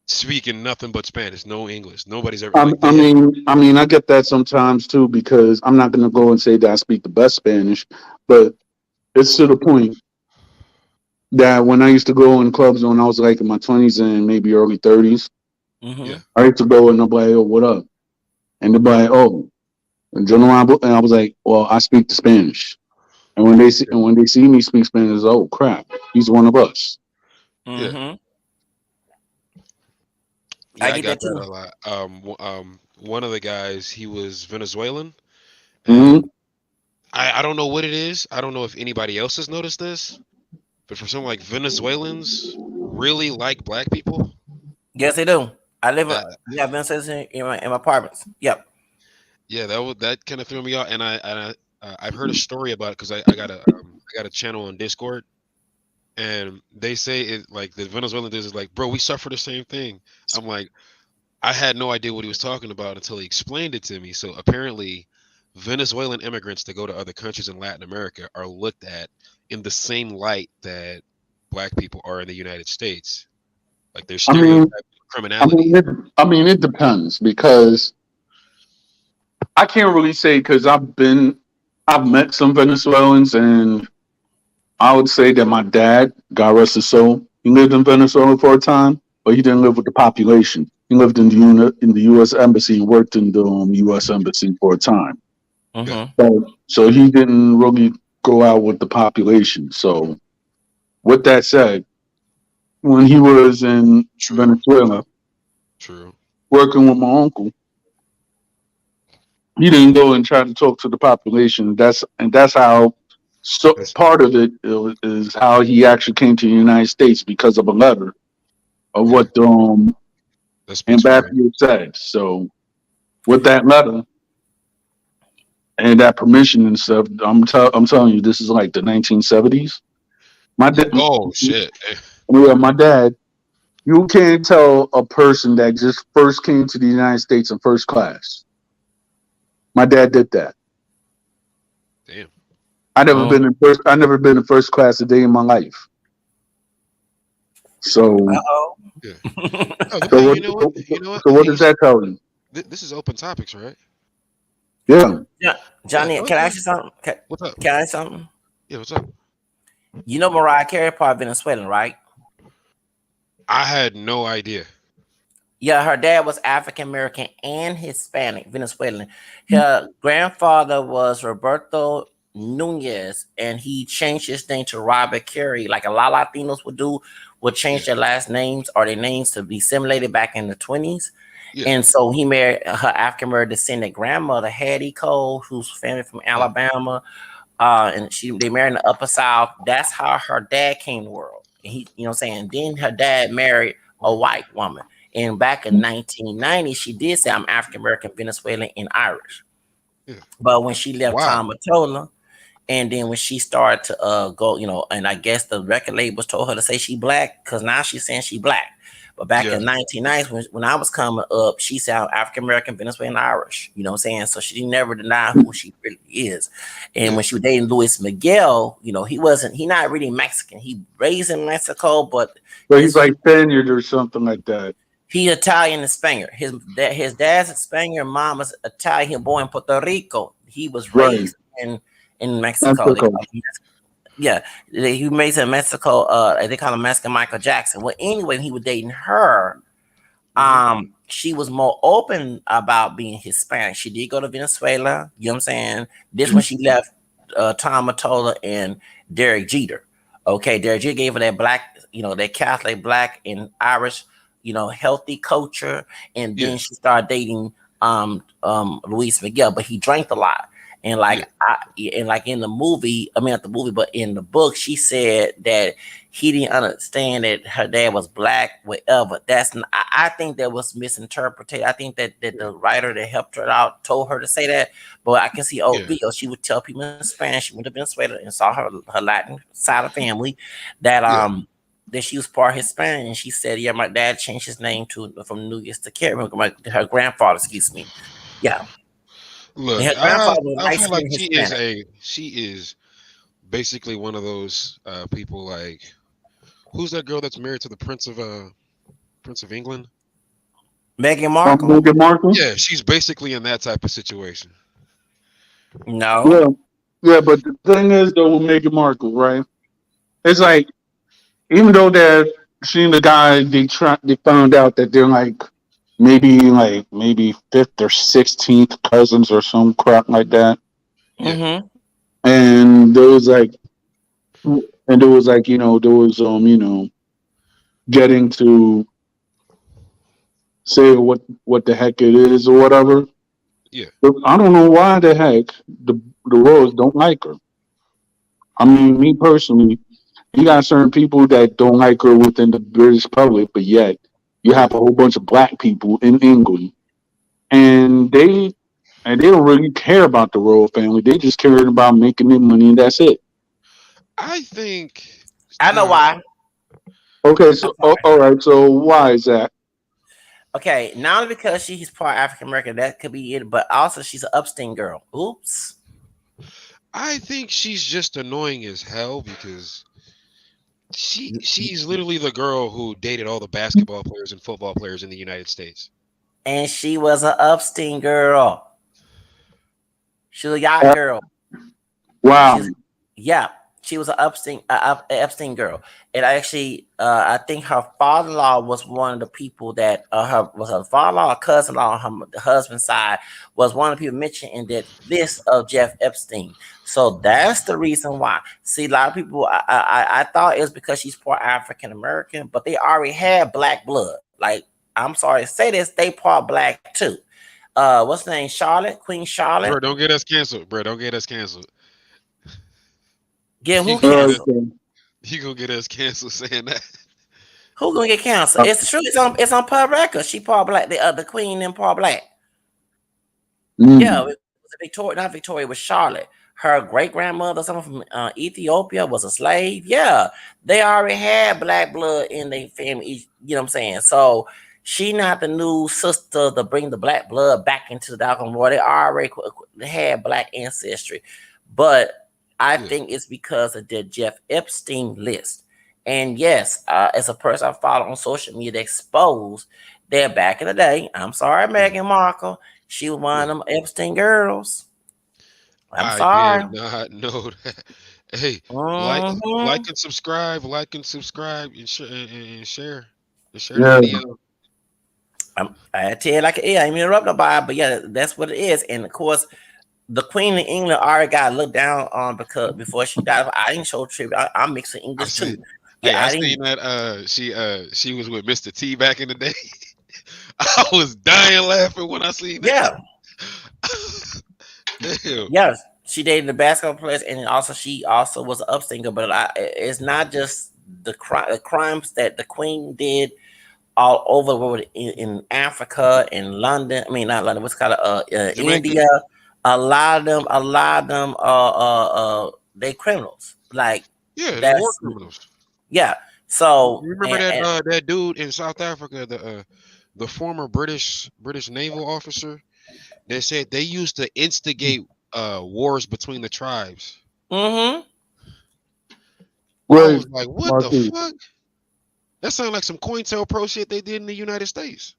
speaking nothing but Spanish, no English. Nobody's ever like they had. I get that sometimes too because I'm not gonna go and say that I speak the best Spanish, but it's to the point that when I used to go in clubs when I was like in my 20s and maybe early 30s, Mm-hmm. Yeah, I used to go and they'll be like, "Oh, what up?" And they'll be like, "Oh, DonArmando," and I was like, "Well, I speak the Spanish." yeah, And when they see me speak Spanish, oh crap, he's one of us. yeah, Mm-hmm. I yeah. I get got that that too. a lot. One of the guys, he was Venezuelan, Hmm. and I don't know what it is. I don't know if anybody else has noticed this, but for some like Venezuelans really like black people. Yes, they do. I live. Uh, Yeah, been citizen in my apartments. Yep. yeah, that kind of threw me off, and I've heard a story about it because I got a channel on Discord, and they say it like the Venezuelan is like, bro, we suffer the same thing. I'm like, I had no idea what he was talking about until he explained it to me. So apparently, Venezuelan immigrants that go to other countries in Latin America are looked at in the same light that black people are in the United States. Like there's I stereotypes mean, of criminality. it depends because I can't really say because I've met some Venezuelans, and I would say that my dad, God rest his soul, he lived in Venezuela for a time, but he didn't live with the population. He lived in the U.S. embassy and worked in the U.S. embassy for a time. Yeah, Mm-hmm. So he didn't really go out with the population. So with that said, when he was in true, Venezuela true. working with my uncle, he didn't go and try to talk to the population. That's how. So That's part of it is how he actually came to the United States because of a letter of yeah. what the That speaks for him. ambassador said. So with that letter and that permission and stuff, I'm telling you, this is like the 1970s. My Yeah. dad, Oh shit. yeah, my dad. You can't tell a person that just first came to the United States in first class. My dad did that. Damn. I never been in first class a day in my life. So, Uh-oh. Yeah. Oh, so hey, what? you know what? So, You know what? so what Hey, does that tell you? this is open topics, right? Yeah. Yeah, Yeah. Johnny, can I Okay. ask you something? What's up? Can I ask you something? Yeah. What's up? You know Mariah Carey part Venezuelan, right? I had no idea. Yeah, her dad was African American and Hispanic, Venezuelan. Her grandfather was Roberto Nunez, and he changed his name to Robert Carey, like a lot of Latinos would do, would Yeah. change their last names or their names to be assimilated back in the 20s. Yeah. And so he married her African American descendant grandmother, Hattie Cole, who's family from Yeah. Alabama. And they married in the upper south. That's how her dad came to the world. And he, you know what I'm saying? Then her dad married a white woman. And back in 1990, she did say I'm African American, Venezuelan, and Irish. Yeah. But when she left Wow. Tom Mottola, and then when she started to go, and I guess the record labels told her to say she black because now she's saying she black. But back Yeah. in 1990s, when I was coming up, she said African American, Venezuelan, Irish. You know what I'm saying? So she never denied who she really is. And Yeah. when she was dating Luis Miguel, he not really Mexican. He raised in Mexico, but So he's his like Spaniard or something like that. he Italian and Spaniard. His dad's a Spaniard, mama's Italian. He was born in Puerto Rico. He was Right. raised in Mexico. Mexico. Yeah, he made in Mexico. They call him Mexican Michael Jackson. Well, anyway, when he was dating her, she was more open about being Hispanic. She did go to Venezuela. You know what I'm saying? This when she left Tom Mottola and Derek Jeter. Okay, Derek Jeter gave her that black, that Catholic, black, and Irish, healthy culture, and Yeah. then she started dating Luis Miguel, but he drank a lot. And Yeah. like in the movie, I mean not the movie, but in the book, she said that he didn't understand that her dad was black, whatever. I think that was misinterpreted. I think that the writer that helped her out told her to say that. But I can see old Yeah. videos. She would tell people in Spanish. She went to Venezuela and saw her Latin side of family that Yeah. that she was part Hispanic. And she said, "Yeah, my dad changed his name from Nunez to Carey. Her grandfather, excuse me. Yeah, and Look, her grandfather was I light feel like skinned Hispanic. she is basically one of those people like who's that girl that's married to the Prince of England? Meghan Markle? Meghan Markle. Yeah, she's basically in that type of situation. No. Yeah. Yeah, but the thing is though with Meghan Markle, right? It's like even though they're she and the guy they found out that they're maybe fifth or 16th cousins or some crap like that. Yeah. Mm-hmm. And there was like there was getting to say what the heck it is or whatever. Yeah. But I don't know why the heck the royals don't like her. I mean, me personally, you got certain people that don't like her within the British public, but yet you have a whole bunch of black people in England, and they don't really care about the royal family. They just care about making their money, and that's it. I think I know the why. Okay, I'm so sorry. all right. So why is that? Okay, not only because she's part African American, that could be it, but also she's an upstate girl. Oops. I think she's just annoying as hell because she's literally the girl who dated all the basketball players and football players in the United States. And she was an upstate girl. She was a yacht Uh, girl. Wow. She's yeah, she was an Epstein girl, and I think her father-in-law was one of the people that her father-in-law, or cousin-in-law, on her husband's side was one of the people mentioned in that list of Jeff Epstein. So that's the reason why. See, a lot of people, I thought it was because she's part African American, but they already had black blood. Like, I'm sorry to say this, they part black too. What's the name? Charlotte, Queen Bro, Charlotte. don't get us canceled. Bro, don't get us canceled. Get You who gonna get us, canceled? Okay. you gonna get us canceled saying that. Who gonna get canceled? Uh, It's true. It's on public record. She part black. The queen and part black. Yeah, mm, it was Victoria, not Victoria. It was Charlotte. Her great grandmother, someone from Ethiopia, was a slave. Yeah, they already had black blood in their family. You know what I'm saying? So she not the new sister to bring the black blood back into the doggone world. They already they had black ancestry, but I Yeah. think it's because of the Jeff Epstein list. And yes, as a person I follow on social media, they expose that back in the day. I'm sorry, Yeah. Meghan Markle. She was one Yeah. of them Epstein girls. I'm I did sorry. not know that. Hey, Hmm. like and subscribe, and share and share the yeah. video. I tell you like yeah, I ain't interrupt nobody, but yeah, that's what it is. And of course, the Queen of England already got looked down on because before she died, I didn't show tribute. I'm mixing I English see. too. Hey, Yeah, I I didn't. seen that she was with Mr. T back in the day. I was dying laughing when I seen that. Yeah, Damn. yes, she dated the basketball players, and also she also was an upsinger. But it's not just the crimes that the Queen did all over the world in Africa, in London. I mean, not London. What's it called Jamaica. India. A lot of them, they criminals. Like Yeah, they war that's criminals. yeah. So Remember that that dude in South Africa, the former British naval officer, they said they used to instigate wars between the tribes. mm-hmm. I Wait, was like, what the Marquis. fuck? That sounds like some COINTELPRO shit they did in the United States.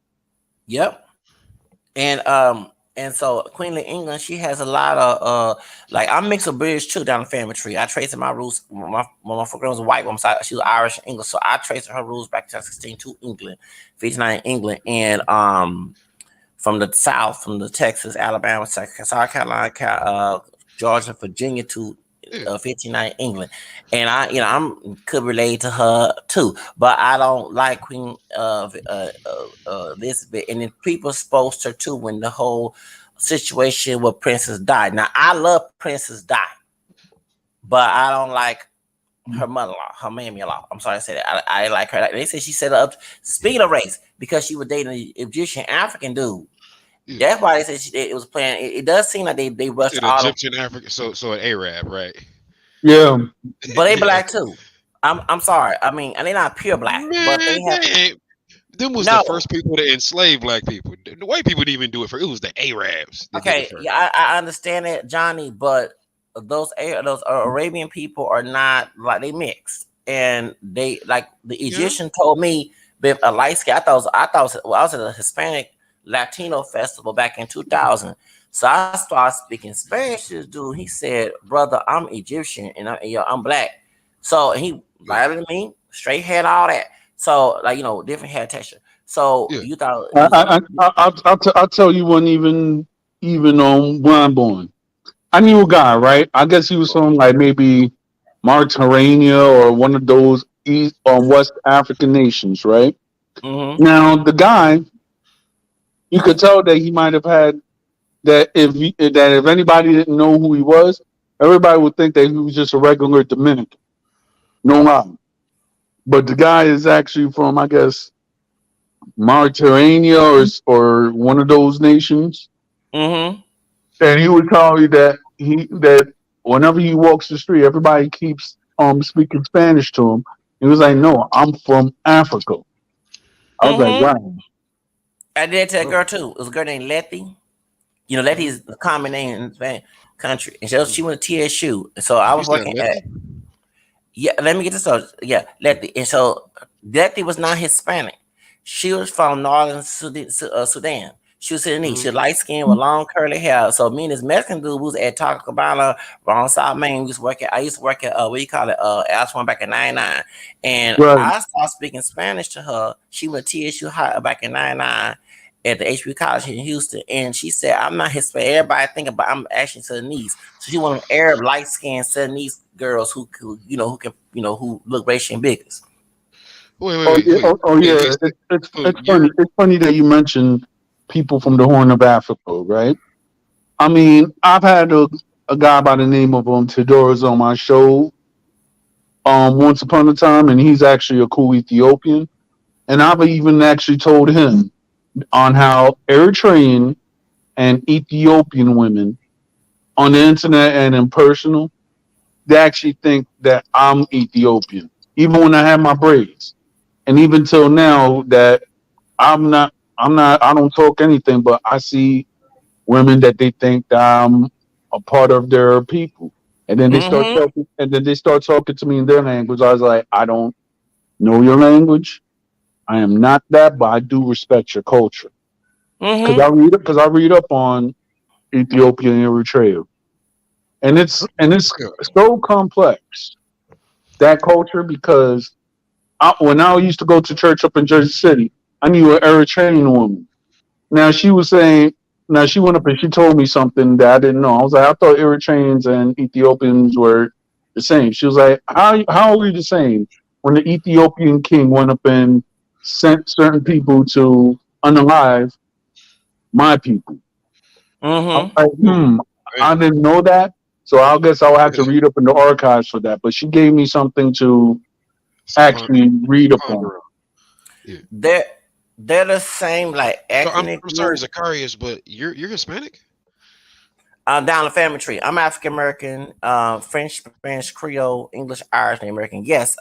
Yep. And so Queen of England, she has a lot of like I'm mixed with British too down the family tree. I traced my roots. My grandma was a white woman, so she was Irish and English. So I traced her roots back to 16 to England, 59 England, and from the South, from the Texas, Alabama, South Carolina, Georgia, Virginia to Yeah. 59 England, and I'm could relate to her too, but I don't like Queen of Elizabeth, and then people exposed her too when the whole situation with Princess Di. Now I love Princess Di, but I don't like her mother-in-law, her mammy-in-law. I'm sorry I said that. I like her. They said she set her up. Speaking of race, because she was dating an Egyptian African dude. Yeah. That's why they said it was playing. It does seem like they You rushed said all of, Egyptian African, so an Arab, right? Yeah. but they Yeah. black too. I'm sorry. I mean, and they're not pure black, but they Man, have they ain't. Them was the no. first people to enslave black people. The white people didn't even do it for. It was the Arabs that did it Okay, first. yeah, I understand it, Johnny, but those Arabian people are not like they mixed, and they like the Yeah. Egyptian told me with a light skin. I was at a Hispanic Latino festival back in 2000. So I started speaking Spanish to this dude. He said, "Brother, I'm Egyptian and I'm black." So he Yeah. lighter than me, straight head, all that. So like different hair texture. So Yeah. you thought I, he was I, I, I'll tell you one even on when I'm born. I knew a guy, right? I guess he was from like maybe Mauritania or one of those East or West African nations, right? mm-hmm. Now the guy, you could tell that he might have had that if anybody didn't know who he was, everybody would think that he was just a regular Dominican. No lie. But the guy is actually from, I guess, Mauritania or one of those nations. Mm-hmm. And he would tell you that whenever he walks the street, everybody keeps speaking Spanish to him. He was like, "No, I'm from Africa." I was like, Mm-hmm. "Wow." I did tell a Oh, girl too. It was a girl named Letty. You know, Letty mhm, is the common name in the country. And mm. she went to TSU. So I You was said working at Letty? yeah, let me get this out. Yeah, Letty. And so Letty was not Hispanic. She was from northern Sudan. She was Sudanese. Hmm. She was light skinned with long curly hair. So me and this Mexican dude was at Taco Cabana, on South Main. I used to work at what do you call it? Alston back in '99. And Right. I started speaking Spanish to her. She went to TSU High back in '99 at the HB College in Houston, and she said, "I'm not Hispanic. Everybody think about I'm actually Sudanese." So she one of them Arab light skinned Sudanese girls who who can who look racial and biggest. Oh yeah. Oh Wait. yeah. So, so It's funny. you're It's funny that you mentioned people from the Horn of Africa, right? I mean, I've had a guy by the name of Teodorus on my show once upon a time, and he's actually a cool Ethiopian. And I've even actually told him on how Eritrean and Ethiopian women on the internet and in personal, they actually think that I'm Ethiopian, even when I have my braids. And even till now that I don't talk anything, but I see women that they think that I'm a part of their people. Mm-hmm. And then they start talking to me in their language. I was like, I don't know your language. I am not that, but I do respect your culture. Mm-hmm. Because I read up on Ethiopia and Eritrea. And it's yeah. so complex, that culture, because when I used to go to church up in Jersey City, I knew an Eritrean woman. Now she was saying, now she went up and she told me something that I didn't know. I was like, I thought Eritreans and Ethiopians were the same. She was like, how are we the same? When the Ethiopian king went up and sent certain people to unalive my people. I was Mm-hmm. like, Oh, I man. didn't know that. So I guess I'll have to read up in the archives for that. But she gave me something to It's a actually read upon. ponder on. Yeah. They're they're the same like So ethnic I'm sorry, group. Zacharias, but you're Hispanic? Down the family tree. I'm African American, French, Spanish, Creole, English, Irish, and American. Yes,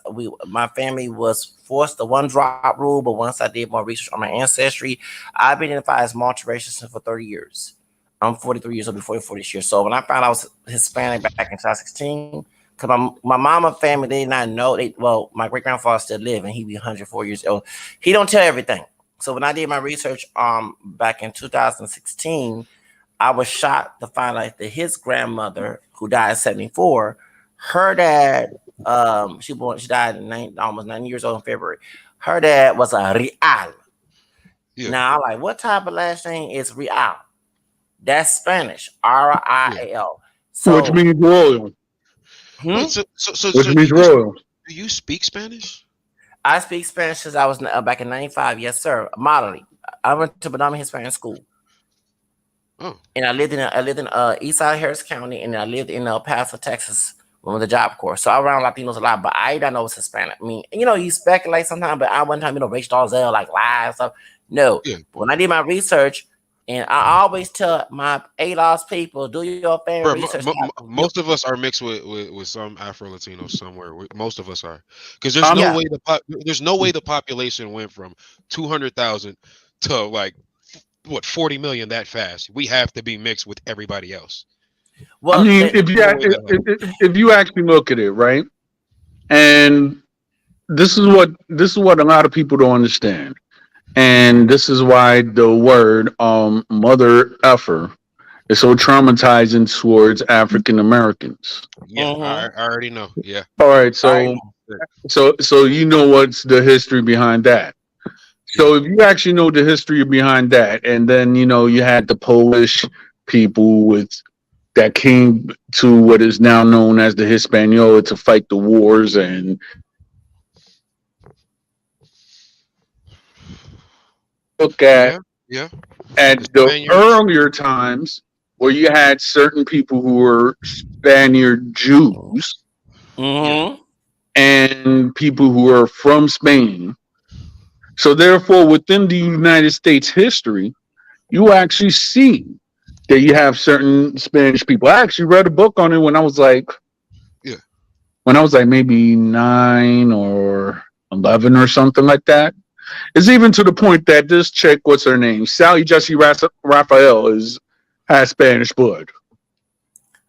my family was forced the one drop rule, but once I did more research on my ancestry, I've been identified as multiracial since for 30 years. I'm 43 years old, before 40 this year. So when I found out I was Hispanic back in 2016, because my mama family, they did not know. My great grandfather still live, and he be 104 years old. He don't tell everything. So when I did my research back in 2016, I was shocked to find out that his grandmother, who died in '74, her dad, she died almost 9 years old in February. Her dad was a Real. Yeah. Now I'm like, what type of last name is Real? That's Spanish, Yeah. Rial. Which So, means royal. hmm? Wait, so Which do means you royal. speak Spanish? I speak Spanish since I was back in '95. Yes, sir. Moderately. I went to Bonami Hispanic School. Oh, And I lived in East Side Harris County, and I lived in El Paso, Texas, with the Job Corps. So I around Latinos a lot, but I don't know it's Hispanic. I mean, you speculate sometimes, but I one time, Rachel Dolezal like lies stuff. No, yeah. but when I did my research, and I always tell my ADOS people, do your family Bro, research. most of us are mixed with some Afro Latinos somewhere. Most of us are, because there's I'm no Yeah. way the population went from 200,000 to like what 40 million that fast. We have to be mixed with everybody else. I Well, mean, There's no way that happens. if you actually look at it, right, and this is what a lot of people don't understand, and this is why the word mother effer is so traumatizing towards African Americans. Yeah, mm-hmm. I already know. Yeah. All right, All right. so you know what's the history behind that. Yeah. So if you actually know the history behind that, and then you had the Polish people that came to what is now known as the Hispaniola to fight the wars, and look Yeah. Yeah. at the Spaniards. earlier times. where you had certain people who were Spaniard Jews Yeah. Mm-hmm. and people who are from Spain. So therefore, within the United States history, you actually see that you have certain Spanish people. I actually read a book on it Yeah. when I was like maybe 9 or 11 or something like that. It's even to the point that this chick, what's her name, Sally Jesse Raphael, is has Spanish blood,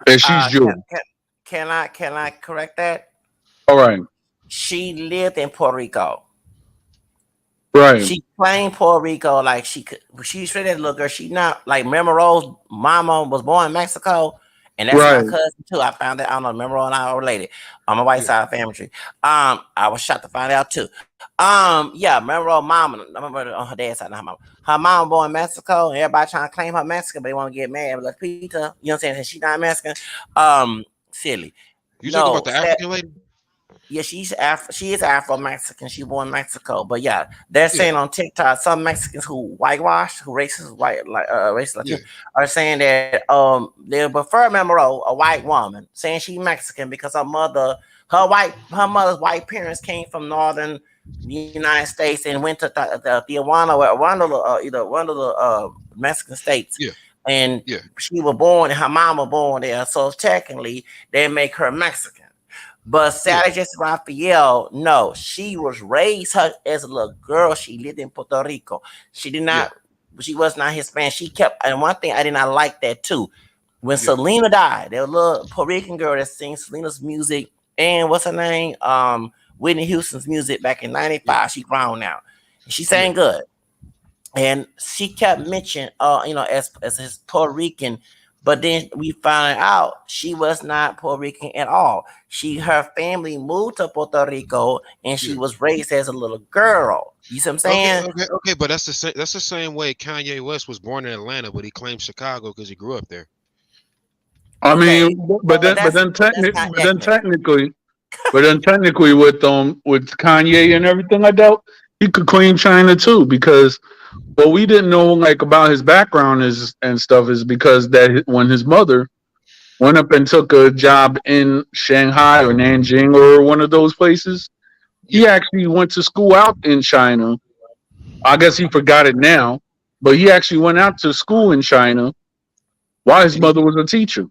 and she's Uh, Jewish. can, can, can I correct that? All right, She lived in Puerto Rico. right, She claimed Puerto Rico like she could. She's straight as a little girl. She not like Rose mama was born in Mexico, and that's my right. cousin too. I found that I don't know Rose and I are related on my white Yeah. side of the family tree. I was shocked to find out too. Yeah, Rose mama. I remember on her dad's side, not her mama. Her mom born in Mexico, and everybody trying to claim her Mexican, but they want to get mad. Like Peter, you know what I'm saying? And she not Mexican. Silly. You talking about No, the African lady? yeah, she is Afro Mexican. She born in Mexico, but yeah, they're Yeah. saying on TikTok some Mexicans who whitewash, who racist white like racist Yeah. Latino, are saying that they prefer Memoro, a white woman, saying she Mexican because her mother's white parents came from northern United States and went to Tijuana or either one of the Mexican states, Yeah. and Yeah. she was born and her mom was born there, so technically they make her Mexican. But Yeah. Sally Jessica Raphael, no, she was raised her as a little girl. She lived in Puerto Rico. She did Yeah. not, she was not Hispanic. She kept, and one thing I did not like that too. When Yeah. Selena died, there was a little Puerto Rican girl that sings Selena's music and what's her name? Whitney Houston's music back in Yeah. '95. She grown now. She Yeah. sang good. And she kept mentioning, as his Puerto Rican, but then we found out she was not Puerto Rican at all. Her family moved to Puerto Rico, and she Yeah. was raised as a little girl. You see what I'm Okay. saying? Okay. Okay. But that's the same. That's the same way Kanye West was born in Atlanta, but he claimed Chicago because he grew up there. I Okay, mean, but then, but then, that's not but then ethnic. technically, with Kanye and everything like that, he could claim China too because what we didn't know like about his background is and stuff is because that when his mother went up and took a job in Shanghai or Nanjing or one of those places, Yeah. he actually went to school out in China. I guess he forgot it now, but he actually went out to school in China while his And he mother was a teacher.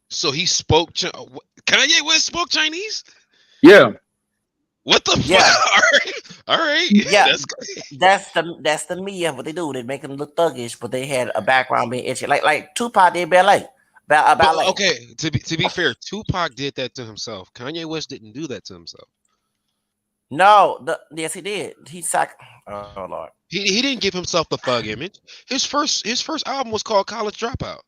so he spoke. Kanye West spoke Chinese. Yeah, What the fuck? Yeah, All right. All right. yeah. That's That's the media. What they do, they make them look thuggish, but they had a background being itchy, like Tupac did ballet, but ballet. okay. To be fair, Tupac did that to himself. Kanye West didn't do that to himself. No, yes he did. Oh Lord. He didn't give himself the thug image. His first album was called College Dropout.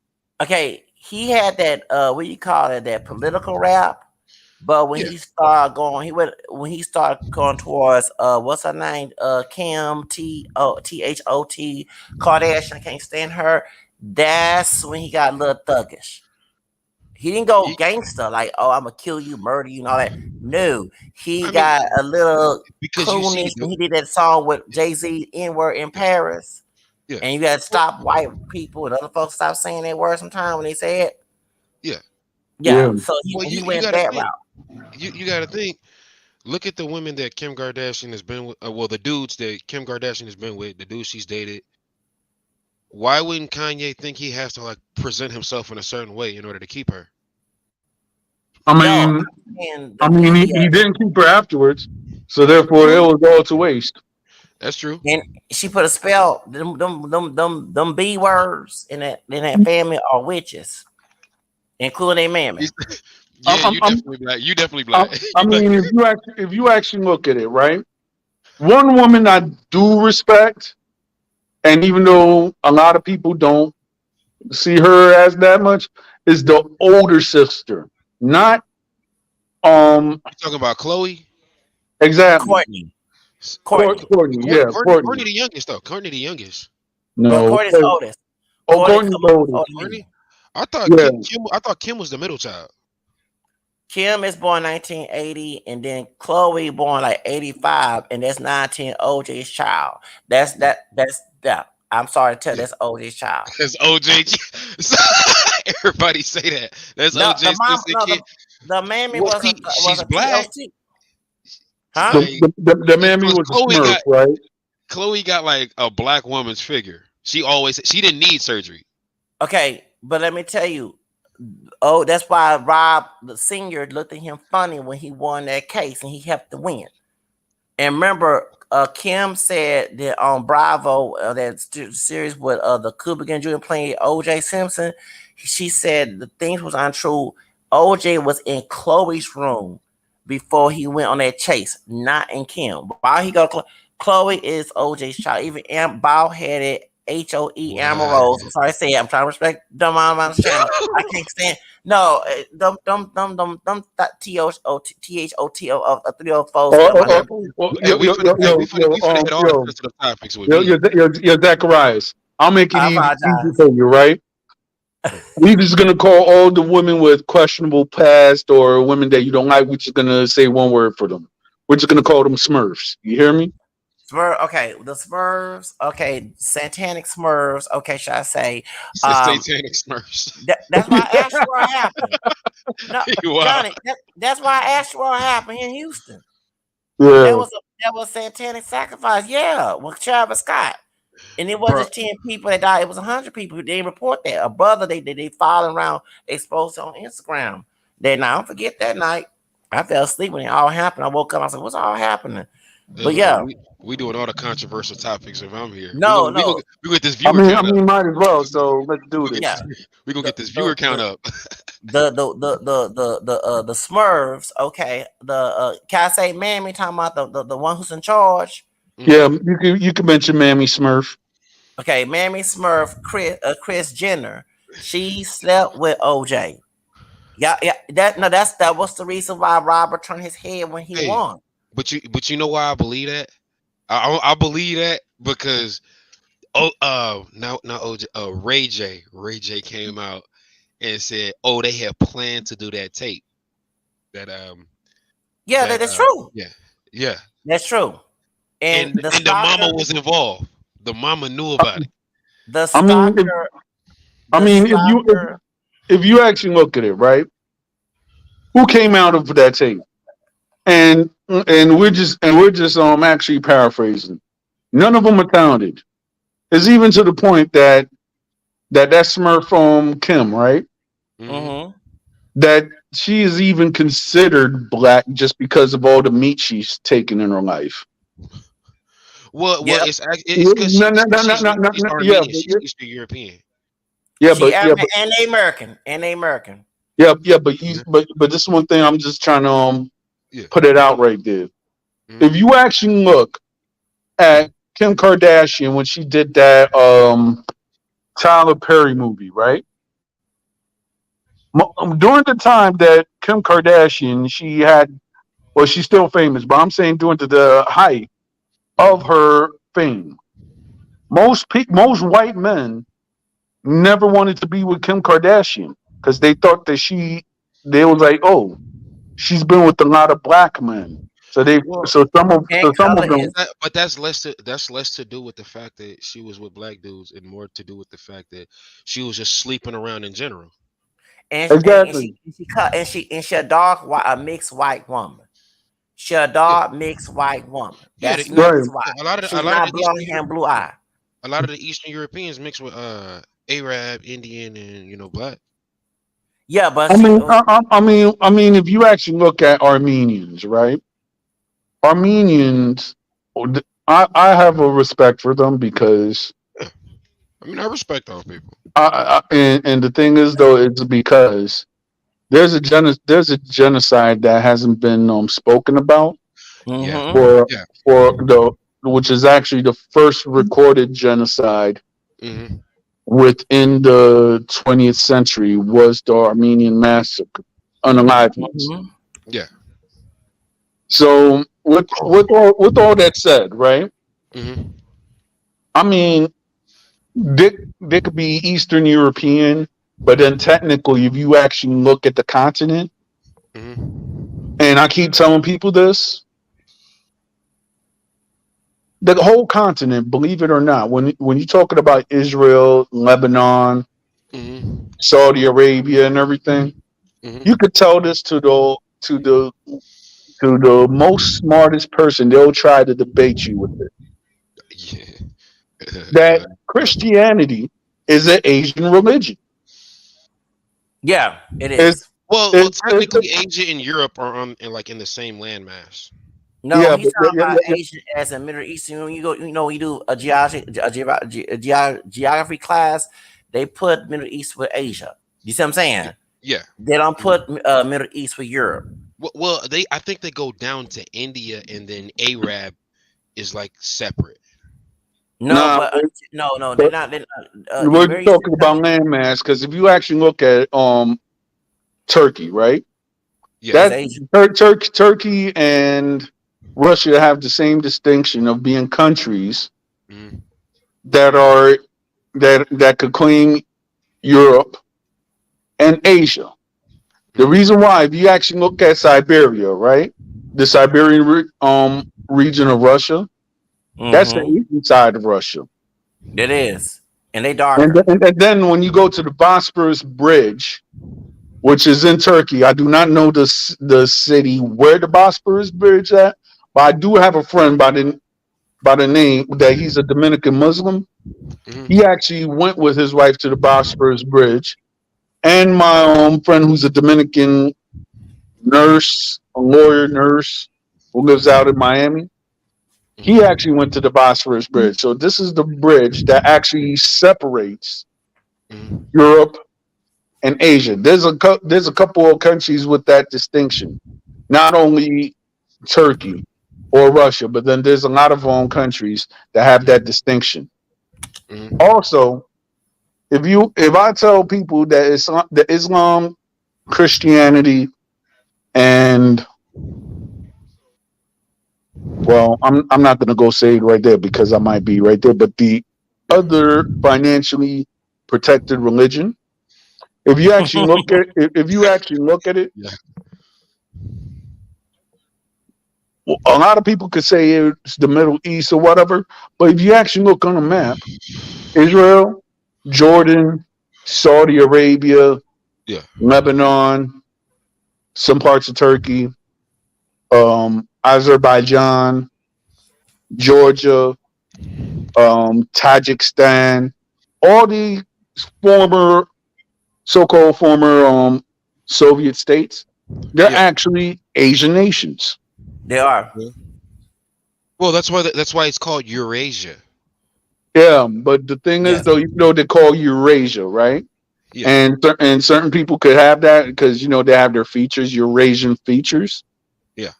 Okay, he had that what do you call it, that political rap, but when Yeah. he started going, when he started going towards what's her name, Kim Thot Kardashian, I can't stand her. That's when he got a little thuggish. He didn't go He, gangster like, oh, I'm gonna kill you, murder you, and all that. No, he I mean, got a little because you see, coolness when he did that song with Jay-Z, N-word in yeah, Paris. yeah, And you gotta stop white people and other folks stop saying that word sometime when they say it. yeah. Yeah, yeah. so Well, he you went got to that think. route. You got to think. Look at the women that Kim Kardashian has been with. Well, the dudes that Kim Kardashian has been with, the dudes she's dated. Why wouldn't Kanye think he has to like present himself in a certain way in order to keep her? I No, mean, I'm saying I the mean, media, he didn't keep her afterwards, so therefore it True. was all to waste. That's true. and she put a spell. Them B words in that family are witches, including a mammy. I'm, Yeah, I'm, you I'm, definitely black. You definitely I black. I You black. mean, if you actually look at it, right, one woman I do respect, and even though a lot of people don't see her as that much, is the older sister, not You talking about Chloe? exactly Courtney, Courtney, Courtney, yeah, Courtney Courtney. the youngest though. Courtney the youngest. but No, Courtney's oldest. Courtney Courtney's come up older. older than Courtney. me. Yeah, I thought Kim was the middle child. Kim is born 1980, and then Chloe born like 85, and that's 19 OJ's child. That's that. I'm sorry to tell you, Yeah. that's OJ's child. That's OJ. Everybody say that. That's No, the OJ's mom, sister no, kid. the mammy Well, was a she's black. TOC, huh? Like, The mammy because was a Smurf, right? Chloe got like a black woman's figure. She didn't need surgery. Okay, but let me tell you, oh, that's why Rob the senior looked at him funny when he won that case and he helped to win. And remember, Kim said that on Bravo, that series with the Kubrick Jr. playing OJ Simpson, she said the things was untrue. OJ was in Chloe's room before he went on that chase, not in Kim. While he go, Chloe is OJ's child. Even bald headed HOE What? Amarose. I'm sorry to say it. I'm trying to respect DonArmando's channel. I can't stand. No, THOTO of 304 Oh, stuff. oh, I oh, never. well, Hey, we finna hit all the sensitive topics with me. yo, Zacharias. I'll make it I easy apologize. for you, right? We just gonna call all the women with questionable past or women that you don't like. We're just gonna say one word for them. We're just gonna call them Smurfs. You hear me? Okay, the Smurfs. Okay, satanic Smurfs. Okay, should I say? It's the Um, satanic smurfs. that's why I asked you what happened. No, Wow. Johnny. That's why I asked you what happened in Houston. Yeah. That was satanic sacrifice. Yeah, with Travis Scott. And it wasn't Bro, just 10 people that died, it was 100 people. They didn't report that. A brother they following around exposed on Instagram. Then I don't forget that night. I fell asleep when it all happened. I woke up, I said, what's all happening? But yeah, we doing all the controversial topics if I'm here. no, no. We gonna get this I viewer mean, I count up. mean, might as well. So let's do this. Yeah. We gonna The get this the viewer count the up. the Smurfs, okay. Can I say Mammy talking about the one who's in charge? Yeah, Mhm. you can mention Mammy Smurf. Okay, Mammy Smurf, Chris Jenner. She slept with OJ. Yeah, yeah. That was the reason why Robert turned his head when he Hey, won. but you know why I believe that? I believe that because now OJ, Ray J came out and said, oh, they have planned to do that tape. That Yeah, that's true. yeah, yeah. That's true. And And the mama was involved. The mama knew about it. the I mean, stalker, I the mean, stalker. if you actually look at it, right? Who came out of that tape? And we're just actually paraphrasing. None of them are talented. It's even to the point that Smurf Kim, right? Hmm. Mm-hmm. That she is even considered black just because of all the meat she's taken in her life. Well, Yep. it's because No, no, no, no, no, no, she's no. Yeah, Armenian. but, She's Eastern European. yeah, She but yeah, but and they American. And they American. yeah, but you, Yeah, but this one thing I'm just trying to yeah. put it out right there. Hmm. If you actually look at Kim Kardashian when she did that Tyler Perry movie, right? During the time that Kim Kardashian, she had, well, she's still famous, but I'm saying during the height of Hmm. her fame, most white men never wanted to be with Kim Kardashian because they thought that they was like, oh, she's been with a lot of black men. So Well, And some of color them is but that's less to do with the fact that she was with black dudes and more to do with the fact that she was just sleeping around in general. and exactly. she cut and she a a mixed white woman. She a Yeah, dark mixed white woman. yeah. That's Right. mixed white. A She's lot of not the blonde hair and blue eye. Eastern Europeans mix with Arab, Indian, and black. Yeah, but I she mean, I mean, if you actually look at Armenians, right? Armenians, I have a respect for them because Yeah. I mean, I respect all people. and the thing is though, it's because there's a genocide that hasn't been spoken about Yeah, mm-hmm. for yeah. the which is actually the first recorded genocide Hmm. within the 20th century was the Armenian massacre, unaliveness. Mm-hmm. Yeah. So with all that said, right? Hmm. I mean, they could be Eastern European, but then technically, if you actually look at the continent, Hmm. and I keep telling people this, the whole continent, believe it or not, when you're talking about Israel, Lebanon, Mm-hmm. Saudi Arabia, and everything, Mm-hmm. you could tell this to the most smartest person. They'll try to debate you with it. Yeah. That Christianity is an Asian religion. Yeah, it It's is. Well, it's technically, Asia and Europe are in the same landmass. No, yeah, he's but yeah, talking yeah, about yeah, yeah. Asian as a Middle Eastern. When you go, you do a geography class, they put Middle East with Asia. You see what I'm saying? Yeah. They don't Mhm. put Middle East with Europe. Well, I think they go down to India, and then Arab is like separate. No, Nah, but no, they're but not. They're not we're Middle Eastern talking about countries landmass because if you actually look at Turkey, right? Yeah. is That Asia. Turkey and Russia have the same distinction of being countries Mm-hmm. that are that could claim Europe and Asia. The Mm-hmm. reason why, if you actually look at Siberia, right, the Siberian region of Russia, that's the Mm-hmm. eastern side of Russia. It is, and they And, darker. and then when you go to the Bosporus Bridge, which is in Turkey, I do not know the city where the Bosporus Bridge at, but I do have a friend by the name that he's a Dominican Muslim. He Mm-hmm. actually went with his wife to the Bosporus Bridge, and my friend who's a Dominican nurse, a lawyer nurse who lives out in Miami. He Mm-hmm. actually went to the Bosphorus Bridge. So this is the bridge that actually separates Mm-hmm. Europe and Asia. There's a couple of countries with that distinction. Not only Turkey or Russia, but then there's a lot of countries that have that distinction. Mm-hmm. Also, if I tell people that Islam, Christianity, and well, I'm not going to go say it right there because I might be right there. But the Yeah. other financially protected religion, if you actually look at it, Yeah. a lot of people could say it's the Middle East or whatever. But if you actually look on a map, Israel, Jordan, Saudi Arabia, Yeah. Lebanon, some parts of Turkey, Azerbaijan, Georgia, Tajikistan, all the former so-called former Soviet states, they're Yeah. actually Asian nations. They are. Yeah. Well, that's why it's called Eurasia. Yeah, but the thing is, Yes. though, they call Eurasia, right? Yeah. And certain people could have that because they have their features, Eurasian features. Yeah.